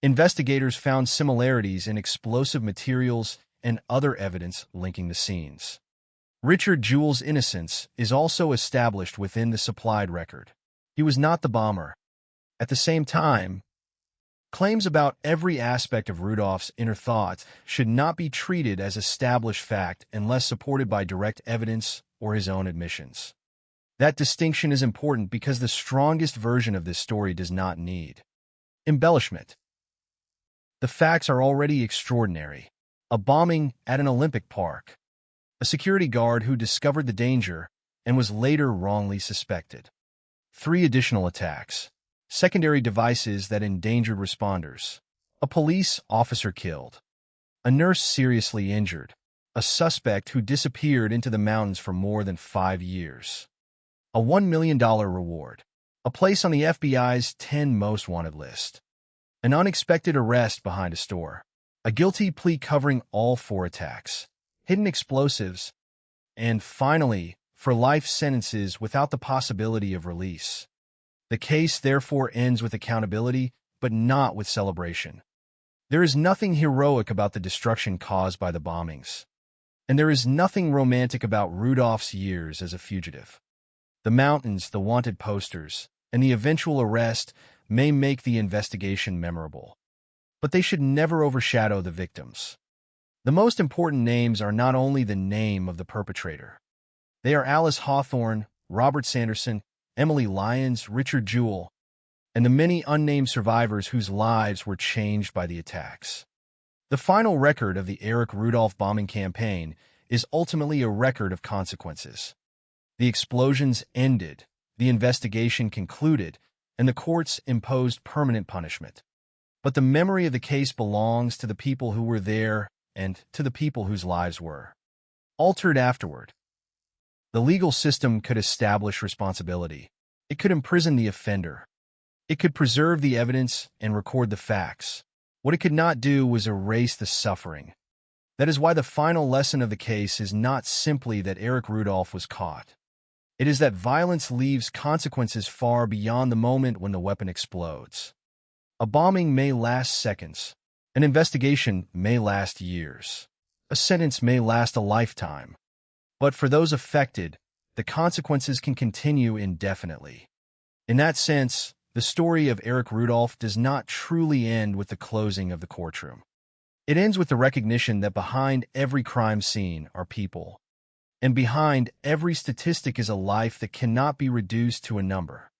Investigators found similarities in explosive materials and other evidence linking the scenes. Richard Jewell's innocence is also established within the supplied record. He was not the bomber. At the same time, claims about every aspect of Rudolph's inner thoughts should not be treated as established fact unless supported by direct evidence or his own admissions. That distinction is important because the strongest version of this story does not need embellishment. The facts are already extraordinary. A bombing at an Olympic park. A security guard who discovered the danger and was later wrongly suspected. 3 additional attacks. Secondary devices that endangered responders. A police officer killed. A nurse seriously injured. A suspect who disappeared into the mountains for more than 5 years. A $1 million reward. A place on the FBI's 10 most wanted list. An unexpected arrest behind a store. A guilty plea covering all 4 attacks. Hidden explosives. And finally, for life sentences without the possibility of release. The case therefore ends with accountability, but not with celebration. There is nothing heroic about the destruction caused by the bombings. And there is nothing romantic about Rudolph's years as a fugitive. The mountains, the wanted posters, and the eventual arrest may make the investigation memorable. But they should never overshadow the victims. The most important names are not only the name of the perpetrator. They are Alice Hawthorne, Robert Sanderson, Emily Lyons, Richard Jewell, and the many unnamed survivors whose lives were changed by the attacks. The final record of the Eric Rudolph bombing campaign is ultimately a record of consequences. The explosions ended, the investigation concluded, and the courts imposed permanent punishment. But the memory of the case belongs to the people who were there and to the people whose lives were altered afterward. The legal system could establish responsibility. It could imprison the offender. It could preserve the evidence and record the facts. What it could not do was erase the suffering. That is why the final lesson of the case is not simply that Eric Rudolph was caught. It is that violence leaves consequences far beyond the moment when the weapon explodes. A bombing may last seconds. An investigation may last years. A sentence may last a lifetime. But for those affected, the consequences can continue indefinitely. In that sense, the story of Eric Rudolph does not truly end with the closing of the courtroom. It ends with the recognition that behind every crime scene are people, And behind every statistic is a life that cannot be reduced to a number.